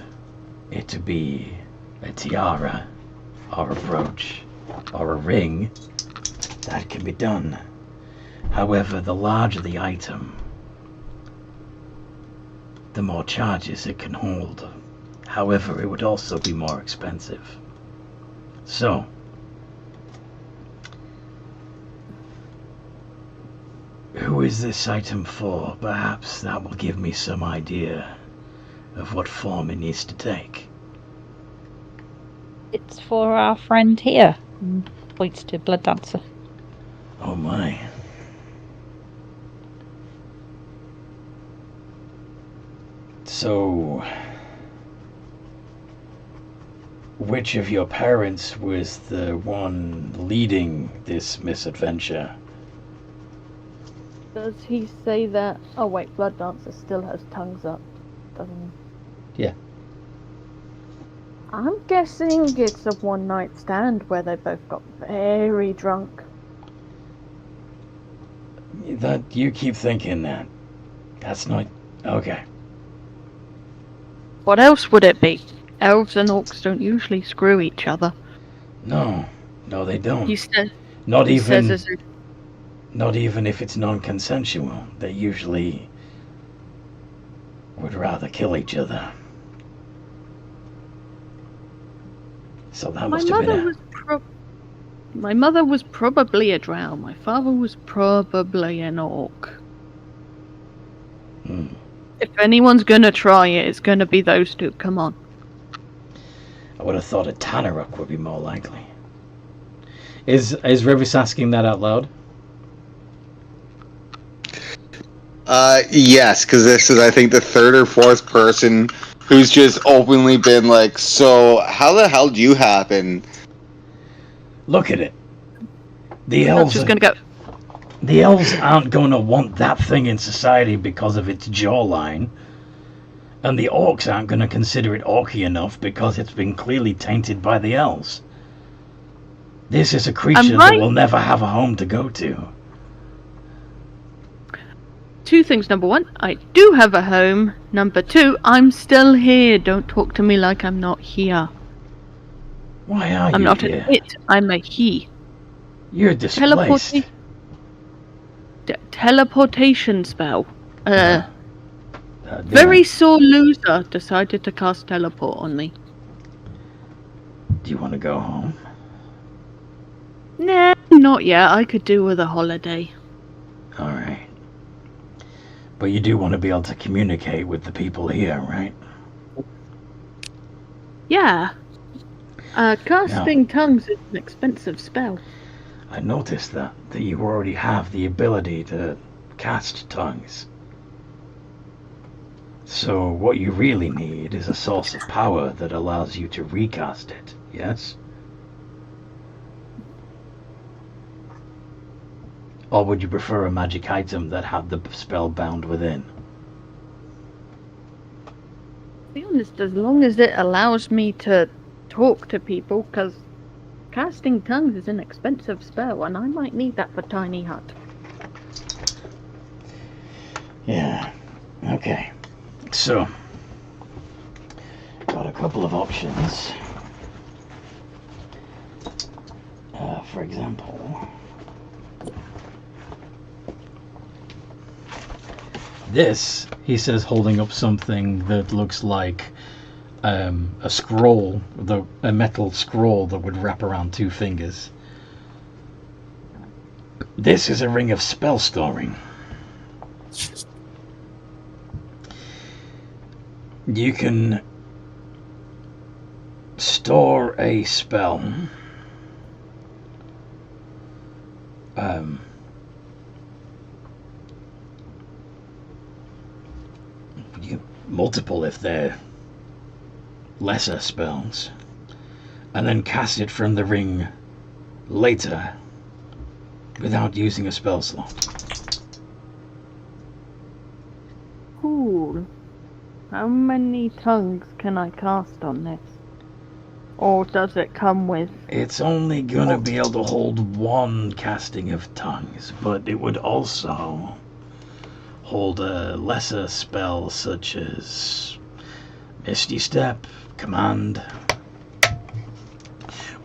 it to be a tiara or a brooch or a ring, that can be done. However, the larger the item, the more charges it can hold. However, it would also be more expensive. So, who is this item for? Perhaps that will give me some idea of what form it needs to take.
It's for our friend here. Points to Blood Dancer.
Oh my. So, which of your parents was the one leading this misadventure?
Does he say that? Oh wait, Blood Dancer still has tongues up, doesn't he?
Yeah.
I'm guessing it's a one-night stand where they both got very drunk.
That you keep thinking that. That's not okay.
What else would it be? Elves and orcs don't usually screw each other.
No, they don't.
He said.
Not
He
even.
says as if
Not even if it's non-consensual. They usually would rather kill each other. So that must have been
my mother was probably a drow. My father was probably an orc. If anyone's gonna try it, it's gonna be those two. Come on.
I would have thought a Tanaruk would be more likely. Is Revis asking that out loud?
Yes, because this is, I think, the third or fourth person who's just openly been like, so how the hell do you happen?
Look at it. The
I'm
elves
just gonna go.
The elves aren't going to want that thing in society because of its jawline. And the orcs aren't going to consider it orky enough because it's been clearly tainted by the elves. This is a creature that will never have a home to go to.
Two things. Number one, I do have a home. Number two, I'm still here. Don't talk to me like I'm not here.
Why are
I'm
you
not
here?
an it. I'm a he.
You're displaced.
Teleportation spell. Very sore loser decided to cast teleport on me.
Do you want to go home?
Nah, not yet. I could do with a holiday.
Alright. But you do want to be able to communicate with the people here, right?
Yeah. Casting tongues is an expensive spell.
I noticed that you already have the ability to cast tongues. So what you really need is a source of power that allows you to recast it, yes? Or would you prefer a magic item that had the spell bound within?
To be honest, as long as it allows me to talk to people, because casting tongues is an expensive spell, and I might need that for Tiny Hut.
Yeah, okay. So, got a couple of options. For example, this, he says, holding up something that looks like a scroll, a metal scroll that would wrap around 2 fingers. This is a ring of spell storing. You can store a spell multiple if they're lesser spells, and then cast it from the ring later without using a spell slot.
soul, how many tongues can I cast on this? Or does it come with...
It's only gonna be able to hold one casting of tongues, but it would also hold a lesser spell such as Misty Step, Command.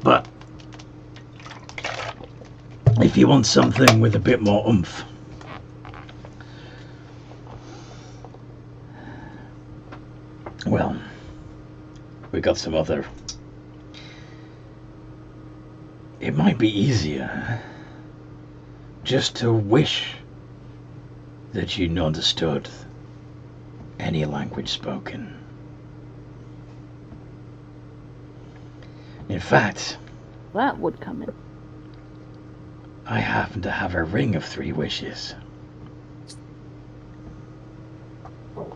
But if you want something with a bit more oomph, well, we got some other. It might be easier just to wish that you understood any language spoken. In fact,
That would come in.
I happen to have a ring of 3 wishes.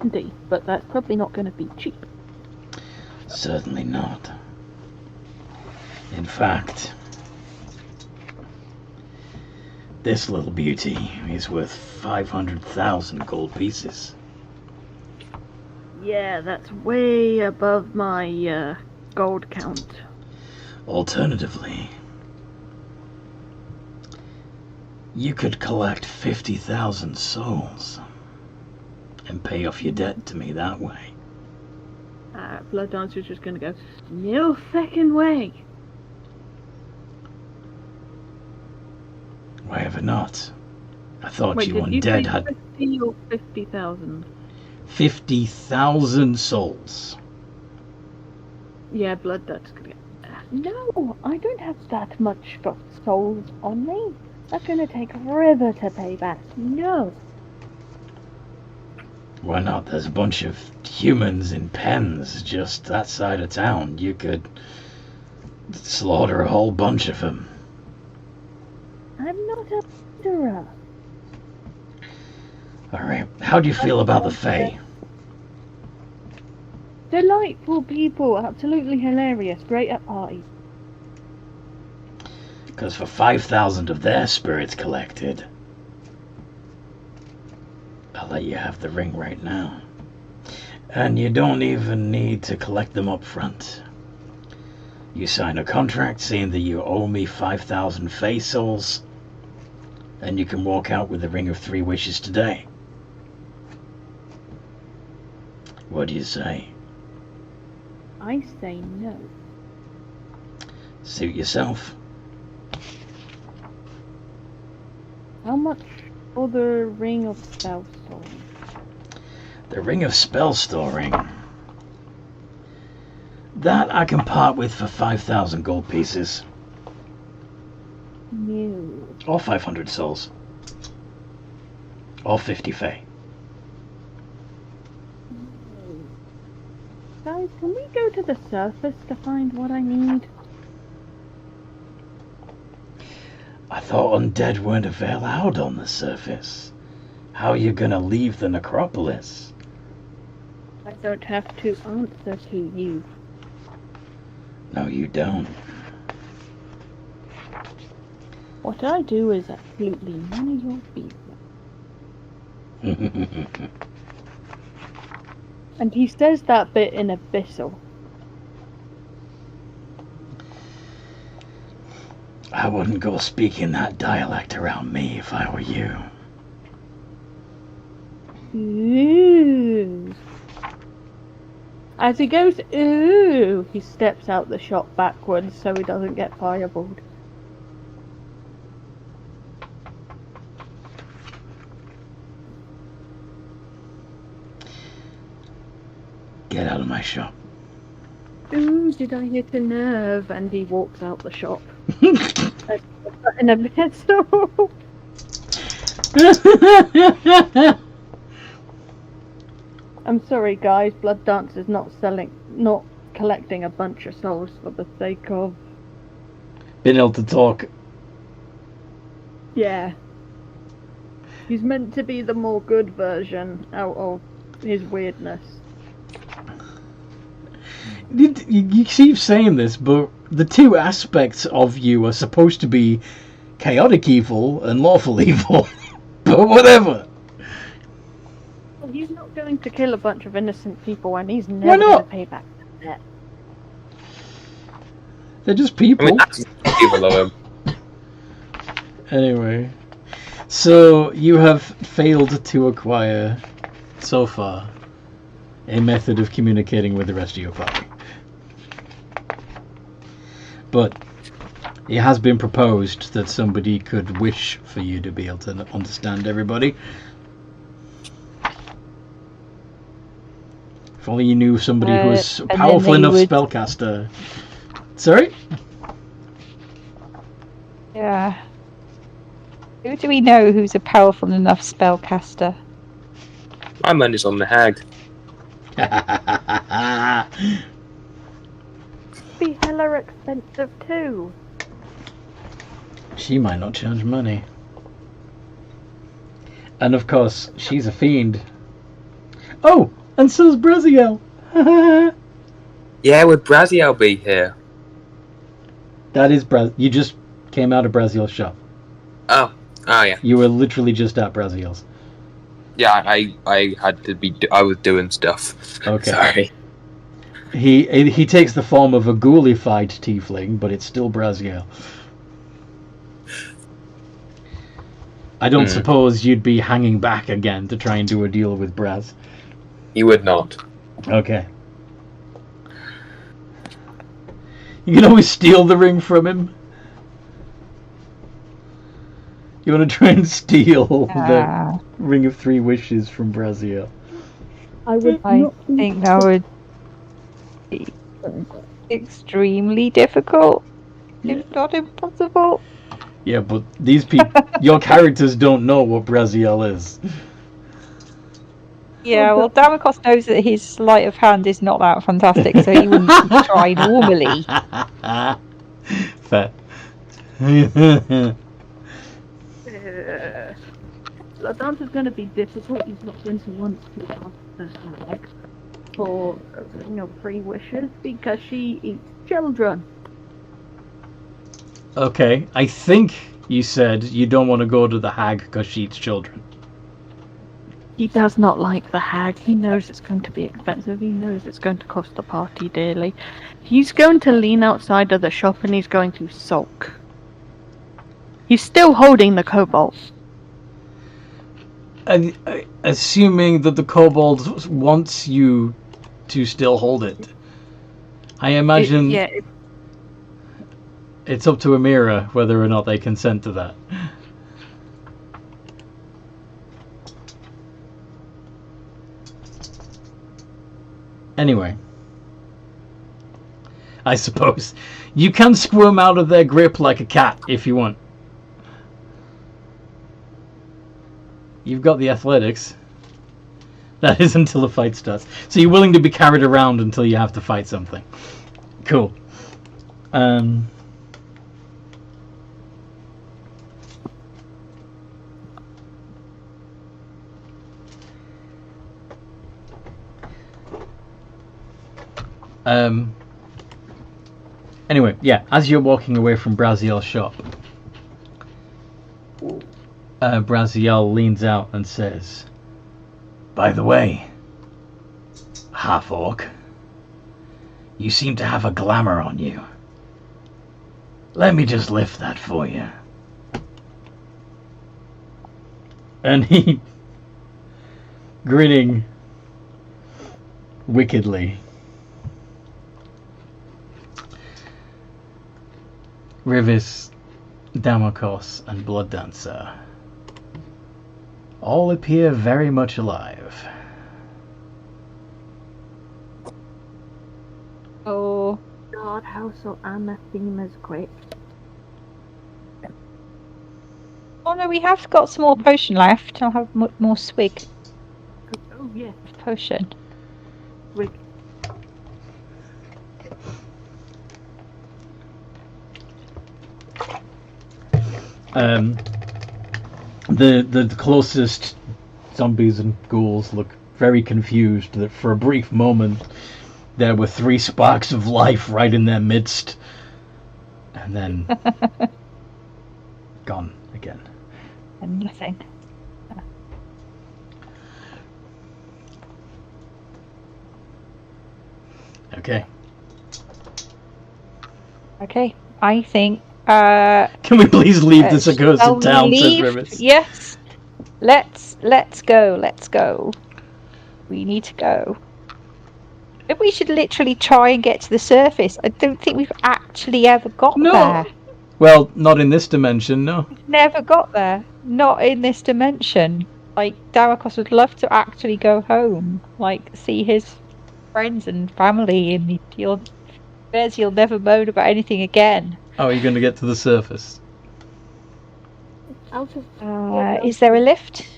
Indeed, but that's probably not going to be cheap.
Certainly not. In fact, this little beauty is worth 500,000 gold pieces.
Yeah, that's way above my gold count.
Alternatively, you could collect 50,000 souls and pay off your debt to me that way.
Blood Dancer's just going to go, no second way.
Why ever not? I thought
Wait,
you
did you
undead
say
had
50 or 50,000?
50,000 souls.
Yeah, Blood Dancer's going to go, no, I don't have that much souls on me. That's going to take forever to pay back. No.
Why not? There's a bunch of humans in pens just that side of town. You could slaughter a whole bunch of them.
I'm not a murderer.
Alright, how do you feel about the Fae?
Delightful people, absolutely hilarious, great at parties.
Because for 5,000 of their spirits collected, I'll let you have the ring right now. And you don't even need to collect them up front. You sign a contract saying that you owe me 5,000 Fae souls, and you can walk out with the ring of 3 wishes today. What do you say?
I say no.
Suit yourself.
How much for the Ring of Spell Story?
The ring of spell storing. That I can part with for 5,000 gold pieces.
No.
Or 500 souls. Or 50 Fae.
Guys, can we go to the surface to find what I need?
I thought undead weren't allowed on the surface. How are you gonna leave the Necropolis?
I don't have to answer to you.
No, you don't.
What I do is absolutely none of your business. And he says that bit in Abyssal.
I wouldn't go speaking that dialect around me if I were you.
Ooh. As he goes, ooh, he steps out the shop backwards so he doesn't get fireballed.
Get out of my shop.
Ooh, did I hit a nerve? And he walks out the shop. In a pistol. I'm sorry, guys. Blood Dancer's not collecting a bunch of souls for the sake of.
Being able to talk.
Yeah. He's meant to be the more good version out of his weirdness.
You keep saying this, but the two aspects of you are supposed to be chaotic evil and lawful evil. But whatever.
He's not going to kill a bunch of innocent people, and he's
Why
never going
not?
to pay back that debt.
They're just
I
people.
mean, that's evil of him.
Anyway, so you have failed to acquire, so far, a method of communicating with the rest of your party. But it has been proposed that somebody could wish for you to be able to understand everybody. If only you knew somebody who was a
and then
powerful
they
enough
would-
spellcaster. Sorry?
Yeah. Who do we know who's a powerful enough spellcaster?
My money's on the hag.
Be hella expensive too.
She might not charge money. And of course, she's a fiend. Oh, and so's Braziel.
Yeah, would Braziel be here?
That is You just came out of Braziel's shop.
Oh yeah.
You were literally just at Braziel's.
Yeah, I had to be. I was doing stuff.
Okay.
Sorry.
He takes the form of a ghoulified tiefling, but it's still Braziel. I don't suppose you'd be hanging back again to try and do a deal with Braz.
You would not.
Okay. You can always steal the ring from him. You want to try and steal the Ring of Three Wishes from Braziel.
I
think that would be extremely difficult, if not impossible.
Yeah, but these people, your characters don't know what Braziel is.
Yeah, well, Damocos knows that his sleight of hand is not that fantastic, so he wouldn't try normally.
Fair.
The dance is going to be difficult. He's not going to want to ask the hag for free wishes because she eats children.
Okay, I think you said you don't want to go to the hag because she eats children.
He does not like the hag. He knows it's going to be expensive. He knows it's going to cost the party dearly. He's going to lean outside of the shop and he's going to sulk. He's still holding the kobold.
Assuming that the kobold wants you to still hold it, I imagine it's up to Amira whether or not they consent to that. Anyway, I suppose you can squirm out of their grip like a cat if you want. You've got the athletics. That is until the fight starts. So you're willing to be carried around until you have to fight something. Cool. Anyway, yeah, as you're walking away from Braziel's shop, Braziel leans out and says, "By the way, half-orc, you seem to have a glamour on you. Let me just lift that for you." And he, grinning wickedly, Rivis, Damocos, and Blood Dancer all appear very much alive.
Oh
God, how so anathema's quick.
Oh no, we have got some more potion left. I'll have more swig
Oh yeah,
of potion.
quick.
The closest zombies and ghouls look very confused that for a brief moment there were 3 sparks of life right in their midst, and then gone again.
And nothing.
Okay.
Okay, I think.
Can we please leave this accursed
shall we
town, says
leave?
Ribbits?
Yes. Let's go. Let's go. We need to go. Maybe we should literally try and get to the surface. I don't think we've actually ever got
No.
there.
Well, not in this dimension, no.
We've never got there. Not in this dimension. Like, Darrakos would love to actually go home. Like, see his friends and family, and he'll never moan about anything again.
How are you going to get to the surface?
Out of
Is there a lift?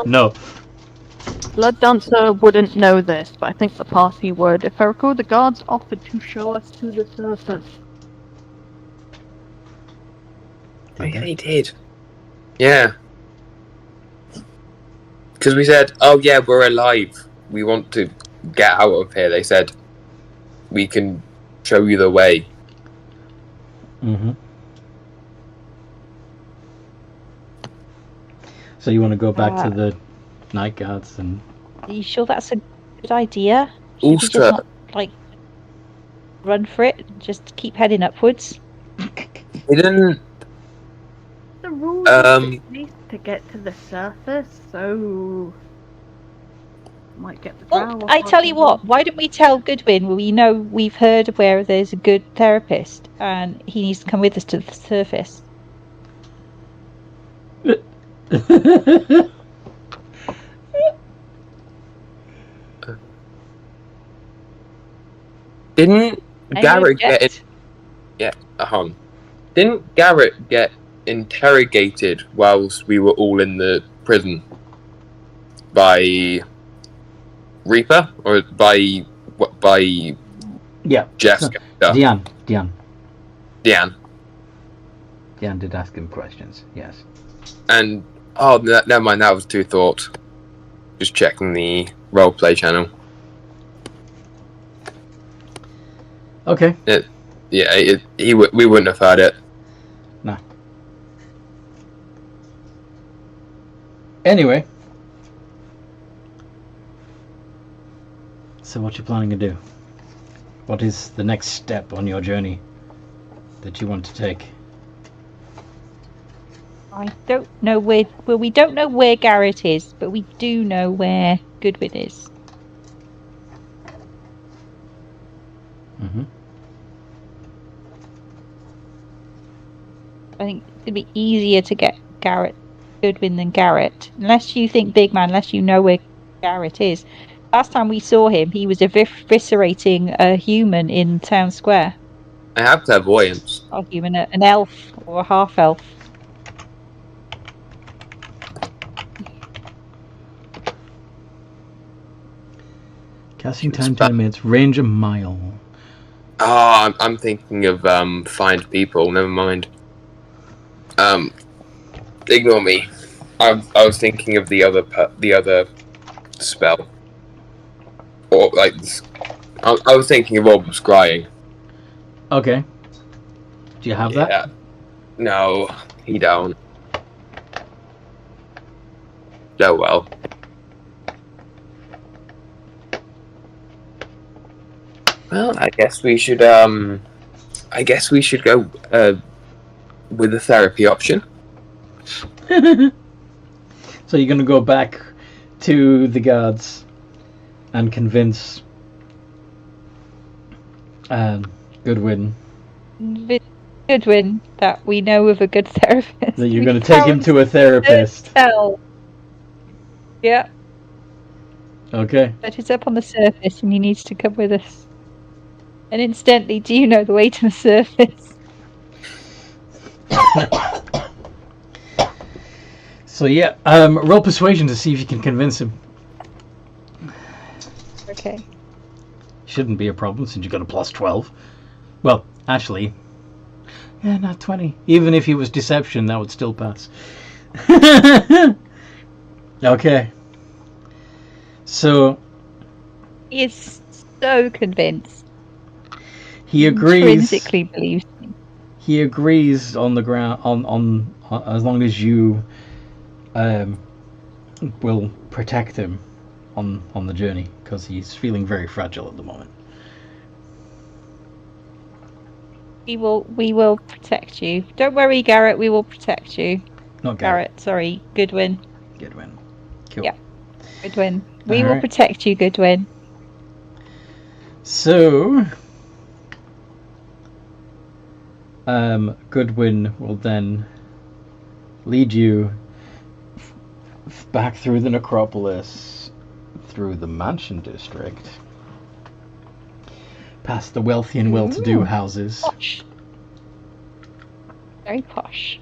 No.
Blood Dancer wouldn't know this, but I think the party would. If I recall, the guards offered to show us to the surface.
Oh, yeah, he did. Yeah. Because we said, oh yeah, we're alive. We want to get out of here. They said, we can show you the way.
Mm-hmm. So you want to go back to the night guards and...
Are you sure that's a good idea? Should we just
Also,
not, like, run for it? Just keep heading upwards?
they didn't...
The rules to get to the surface, so might get the
Well,
drow
I
off
tell you
our
what, why don't we tell Goodwin, well, we know we've heard where there's a good therapist, and he needs to come with us to the surface.
Didn't
Any
Garrett get...
object?
Didn't Garrett get interrogated whilst we were all in the prison by Reaper or by
Yeah.
Jeff's character?
Diane
Diane.
did ask him questions, yes.
And never mind, that was two thoughts. Just checking the roleplay channel.
Okay.
We wouldn't have heard it.
No. Anyway. So what you planning to do? What is the next step on your journey that you want to take?
I don't know where... Well, we don't know where Garrett is, but we do know where Goodwin is.
Mm-hmm.
I think it'd be easier to get Goodwin than Garrett. Unless you think, Big Man, unless you know where Garrett is. Last time we saw him, he was eviscerating a human in Town Square.
I have clairvoyance.
Not a human, an elf or a half-elf.
Casting time 10 minutes, range a mile.
I'm thinking of find people. Never mind. Ignore me. I was thinking of the other spell. Or like, I was thinking of Orb of Scrying.
Okay. Do you have that?
No, he don't. Oh well. Well, I guess we should go with the therapy option.
So you're gonna go back to the guards and convince Goodwin
That we know of a good therapist.
that you're gonna take him to a therapist.
Yeah,
Okay.
but it's up on the surface and he needs to come with us. And incidentally, do you know the way to the surface?
So yeah, roll persuasion to see if you can convince him.
Okay.
Shouldn't be a problem since you got a plus 12. Well, actually, yeah, not 20. Even if he was deception, that would still pass. Okay. So
He is so convinced.
he agrees.
Intrinsically believes me.
He agrees on the ground on as long as you will protect him on the journey, because he's feeling very fragile at the moment.
We will protect you. Don't worry, Garrett. We will protect you.
Not Garrett.
Sorry, Goodwin.
Goodwin. Cool.
Yeah. Goodwin. We will
Alright.
protect you, Goodwin.
So, Goodwin will then lead you back through the Necropolis, through the Mansion District, past the wealthy and well-to-do houses.
Posh. Very posh.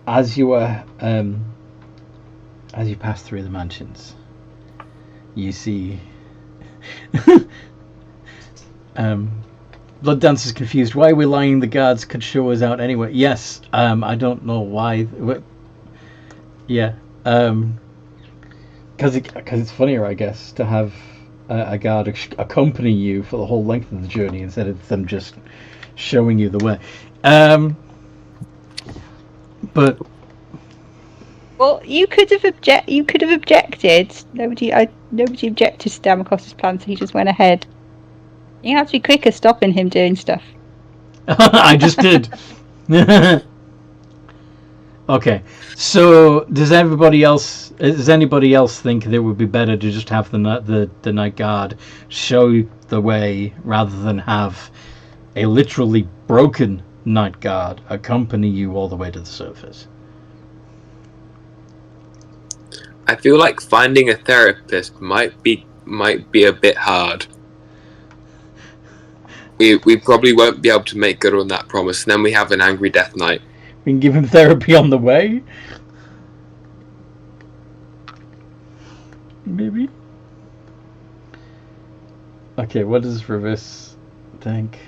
As you pass through the mansions, you see Blood Dancer's confused. Why are we lying? The guards could show us out anyway. Yes, I don't know why. Yeah, because it's funnier, I guess, to have a guard accompany you for the whole length of the journey instead of them just showing you the way. But
well, you could have objected. Nobody objected to Damocles' plan, so he just went ahead. You have to be quicker stopping him doing stuff.
I just did. Okay, so does anybody else think that it would be better to just have the night guard show the way rather than have a literally broken night guard accompany you all the way to the surface?
I feel like finding a therapist might be a bit hard. We probably won't be able to make good on that promise, and then we have an angry Death Knight.
We can give him therapy on the way? Maybe? Okay, what does Revis think?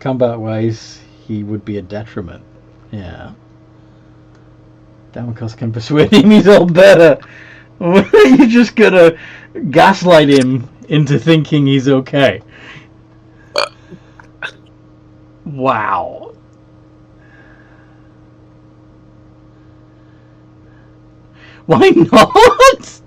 Combat-wise, he would be a detriment. Yeah. Damocles can persuade him he's all better. You're just gonna gaslight him into thinking he's okay. Wow. Why not?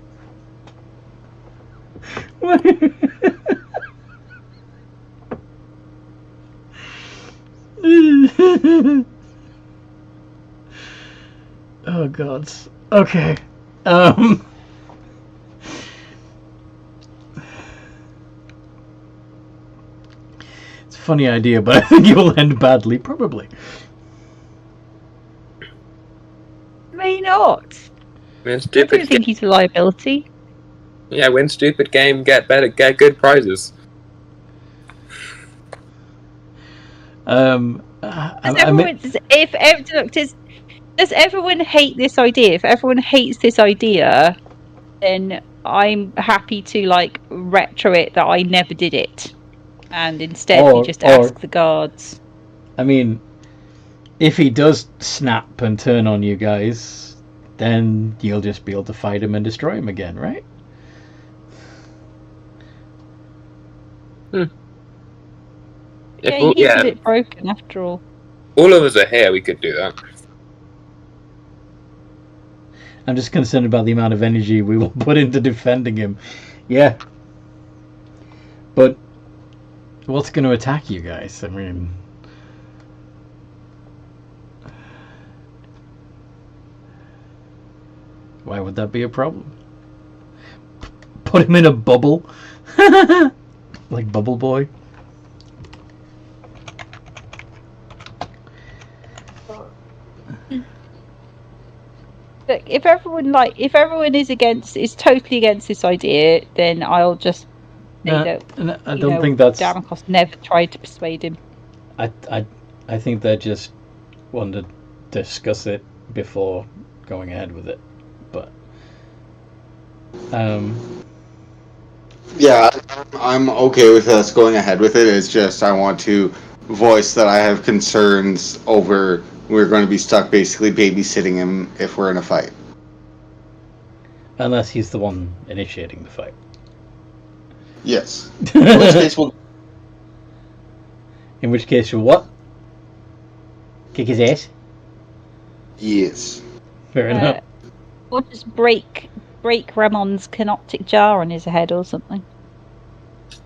Oh god. Okay. It's a funny idea, but I think it will end badly, probably.
May not.
Win
I
stupid
don't think he's a liability.
Yeah, win stupid game, get good prizes.
Does everyone hate this idea? If everyone hates this idea, then I'm happy to retro it that I never did it, and instead we just ask the guards.
I mean, if he does snap and turn on you guys, then you'll just be able to fight him and destroy him again, right?
Yeah, he's a bit broken after all.
All of us are here, we could do that.
I'm just concerned about the amount of energy we will put into defending him. Yeah. But what's going to attack you guys? I mean... why would that be a problem? Put him in a bubble? Like Bubble Boy?
Look, if everyone is totally against this idea, then I'll just say that
I don't think that's...
Damocles never tried to persuade him.
I think they just wanted to discuss it before going ahead with it, but
yeah, I'm okay with us going ahead with it. It's just I want to voice that I have concerns over we're going to be stuck basically babysitting him if we're in a fight.
Unless he's the one initiating the fight.
Yes. In which case we'll...
In which case you'll what? Kick his ass?
Yes.
Fair enough.
Or just break Ramon's canoptic jar on his head or something.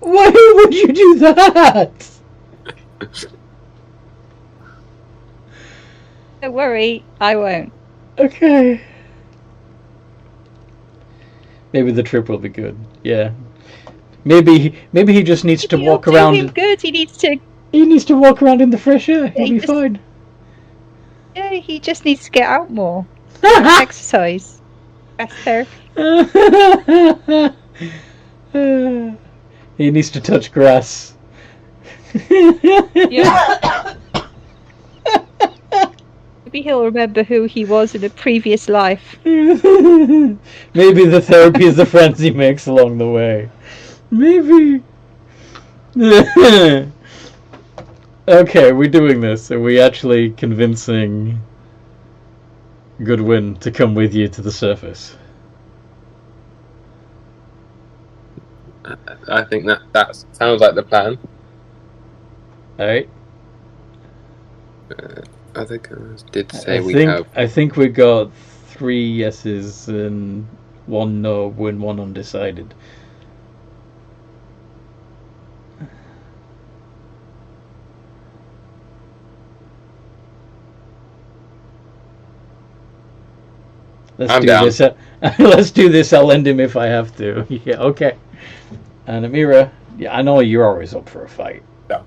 Why would you do that?
Don't worry, I won't.
Okay. Maybe the trip will be good. Yeah. Maybe he just needs to walk around.
Him good. He needs
to walk around in the fresh air. He'll be fine.
Yeah, he just needs to get out more. Exercise. Best therapy.
He needs to touch grass.
Yeah. Maybe he'll remember who he was in a previous life.
Maybe the therapy is the friends he makes along the way. Maybe. Okay, we're doing this. Are we actually convincing Goodwin to come with you to the surface?
I think that sounds like the plan.
Alright.
Other guys did say we have.
I think we got 3 yeses and 1 no and 1 undecided.
I'm down.
Let's do this. I'll end him if I have to. Yeah, okay. And Amira, yeah, I know you're always up for a fight.
Yeah.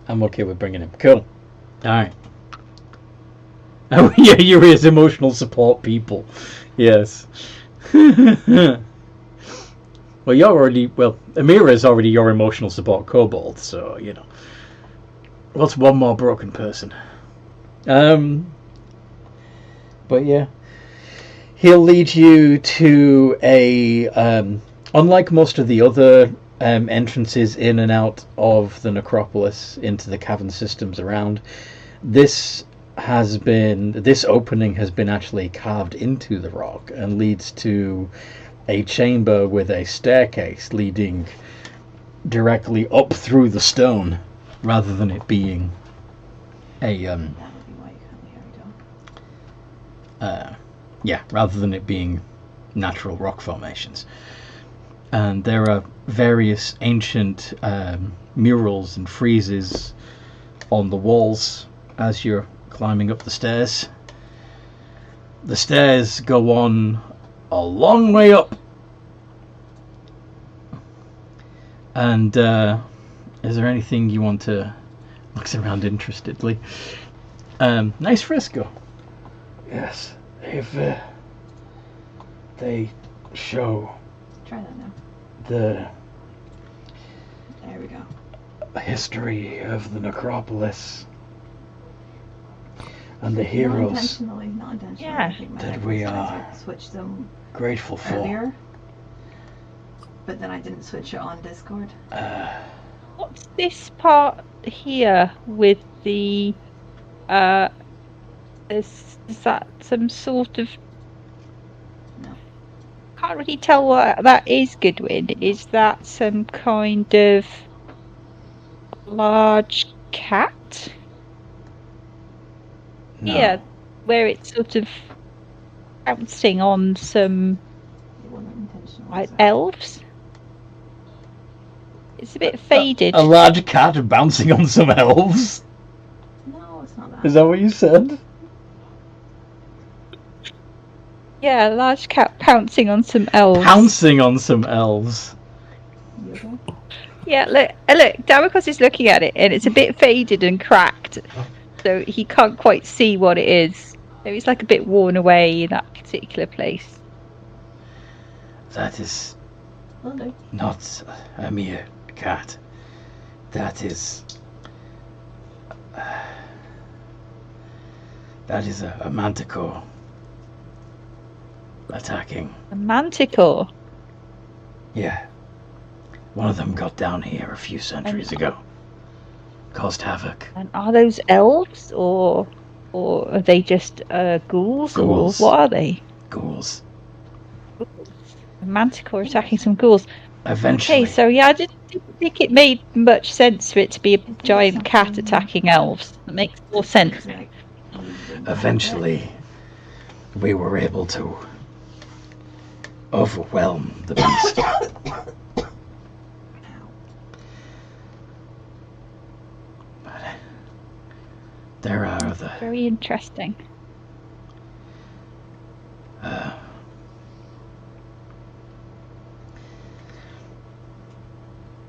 I'm okay with bringing him. Cool. Alright. Oh, yeah, you're his emotional support people. Yes. Well, Amira's already your emotional support kobold, so, you know. What's one more broken person? But yeah. He'll lead you to a, unlike most of the other entrances in and out of the Necropolis into the cavern systems around, this opening has been actually carved into the rock and leads to a chamber with a staircase leading directly up through the stone, rather than it being rather than it being natural rock formations. And there are various ancient murals and friezes on the walls as you're climbing up the stairs. The stairs go on a long way up. And is there anything you want to look around interestedly? Nice fresco. Yes, they show.
Try that now.
There
we go.
History of the Necropolis and the heroes
Not intentionally.
Yeah.
I think my
that
deck
we
was trying
are
to switch them
grateful for.
earlier, but then I didn't switch it on Discord.
What's this part here with the is that some sort of...
No.
Can't really tell what that is, Goodwin. Is that some kind of large cat?
No.
Yeah, where it's sort of bouncing on some
It wasn't intentional.
like
so-
elves. It's a bit faded.
A large cat bouncing on some elves?
No, it's not that.
Is that what you said?
Yeah, a large cat pouncing on some elves.
Pouncing on some elves.
You okay?
Yeah, look, Damocos is looking at it, and it's a bit faded and cracked, so he can't quite see what it is. So he's like a bit worn away in that particular place.
That is
Will do.
not a mere cat. That is a manticore attacking.
A manticore.
Yeah. One of them got down here a few centuries ago. Caused havoc.
And are those elves, or are they just ghouls?
Ghouls.
Or what are they?
Ghouls.
A manticore attacking some ghouls.
Eventually.
Okay, so yeah, I didn't think it made much sense for it to be a giant cat attacking elves. That makes more sense.
Eventually, we were able to overwhelm the beast. But there are other...
Very interesting.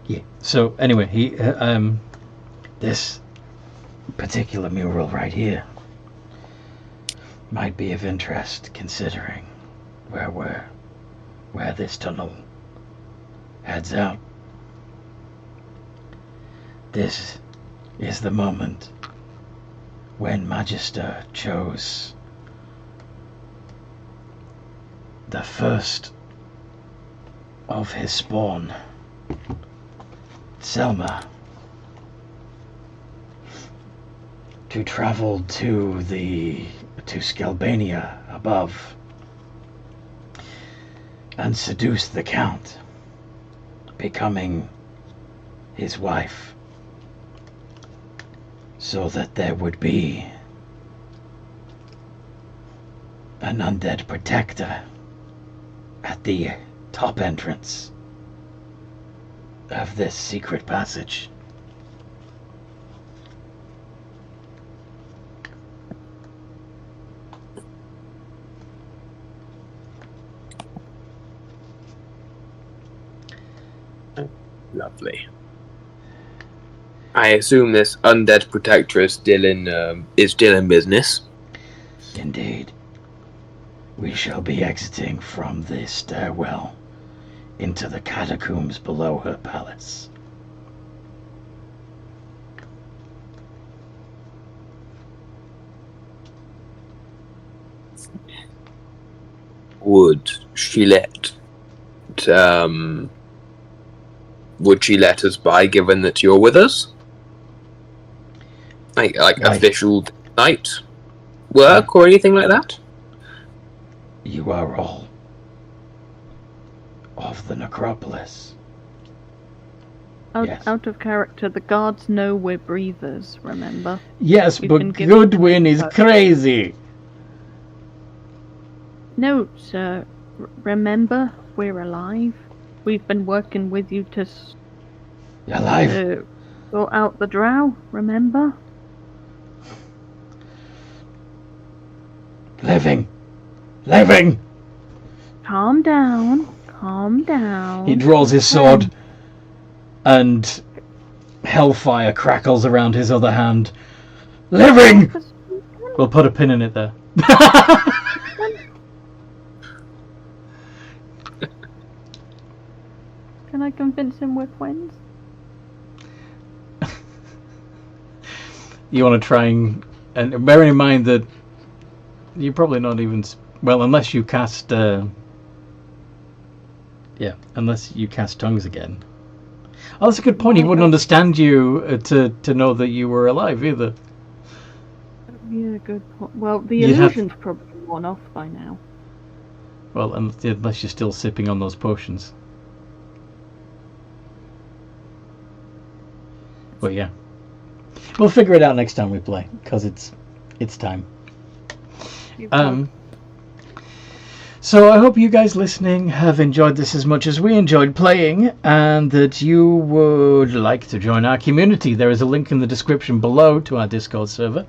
Yeah. So anyway, this particular mural right here might be of interest, considering where this tunnel heads out. This is the moment when Magister chose the first of his spawn, Selma, to travel to Skelbania above and seduce the Count, becoming his wife, so that there would be an undead protector at the top entrance of this secret passage.
Lovely. I assume this undead protector is still in business.
Indeed. We shall be exiting from the stairwell into the catacombs below her palace.
Would she let us by, given that you're with us? Like official night work or anything like that?
You are all of the Necropolis. Yes.
Out of character, the guards know we're breathers, remember?
Yes, but Goodwin is crazy.
No, sir. Remember, we're alive. We've been working with you to
alive?
Sort out the drow, remember?
Living!
Calm down.
He draws his sword, and hellfire crackles around his other hand. Living! We'll put a pin in it there.
Can I convince him we're friends?
You want to try and bearing in mind that you're probably not even... Well, unless you cast... unless you cast tongues again. Oh, that's a good point. He wouldn't understand you to know that you were alive either.
Yeah, good point. Well, the illusion's probably worn off by now.
Well, unless you're still sipping on those potions. But yeah. We'll figure it out next time we play, because it's time. So I hope you guys listening have enjoyed this as much as we enjoyed playing, and that you would like to join our community. There is a link in the description below to our Discord server,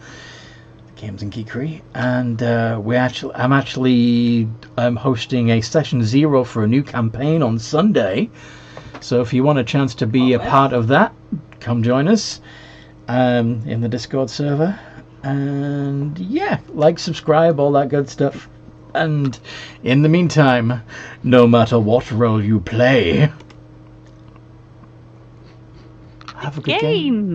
Games and Geekery, and I'm actually hosting a session 0 for a new campaign on Sunday. So if you want a chance to be a part of that, come join us in the Discord server. And yeah, like, subscribe, all that good stuff. And in the meantime, no matter what role you play, have a good game.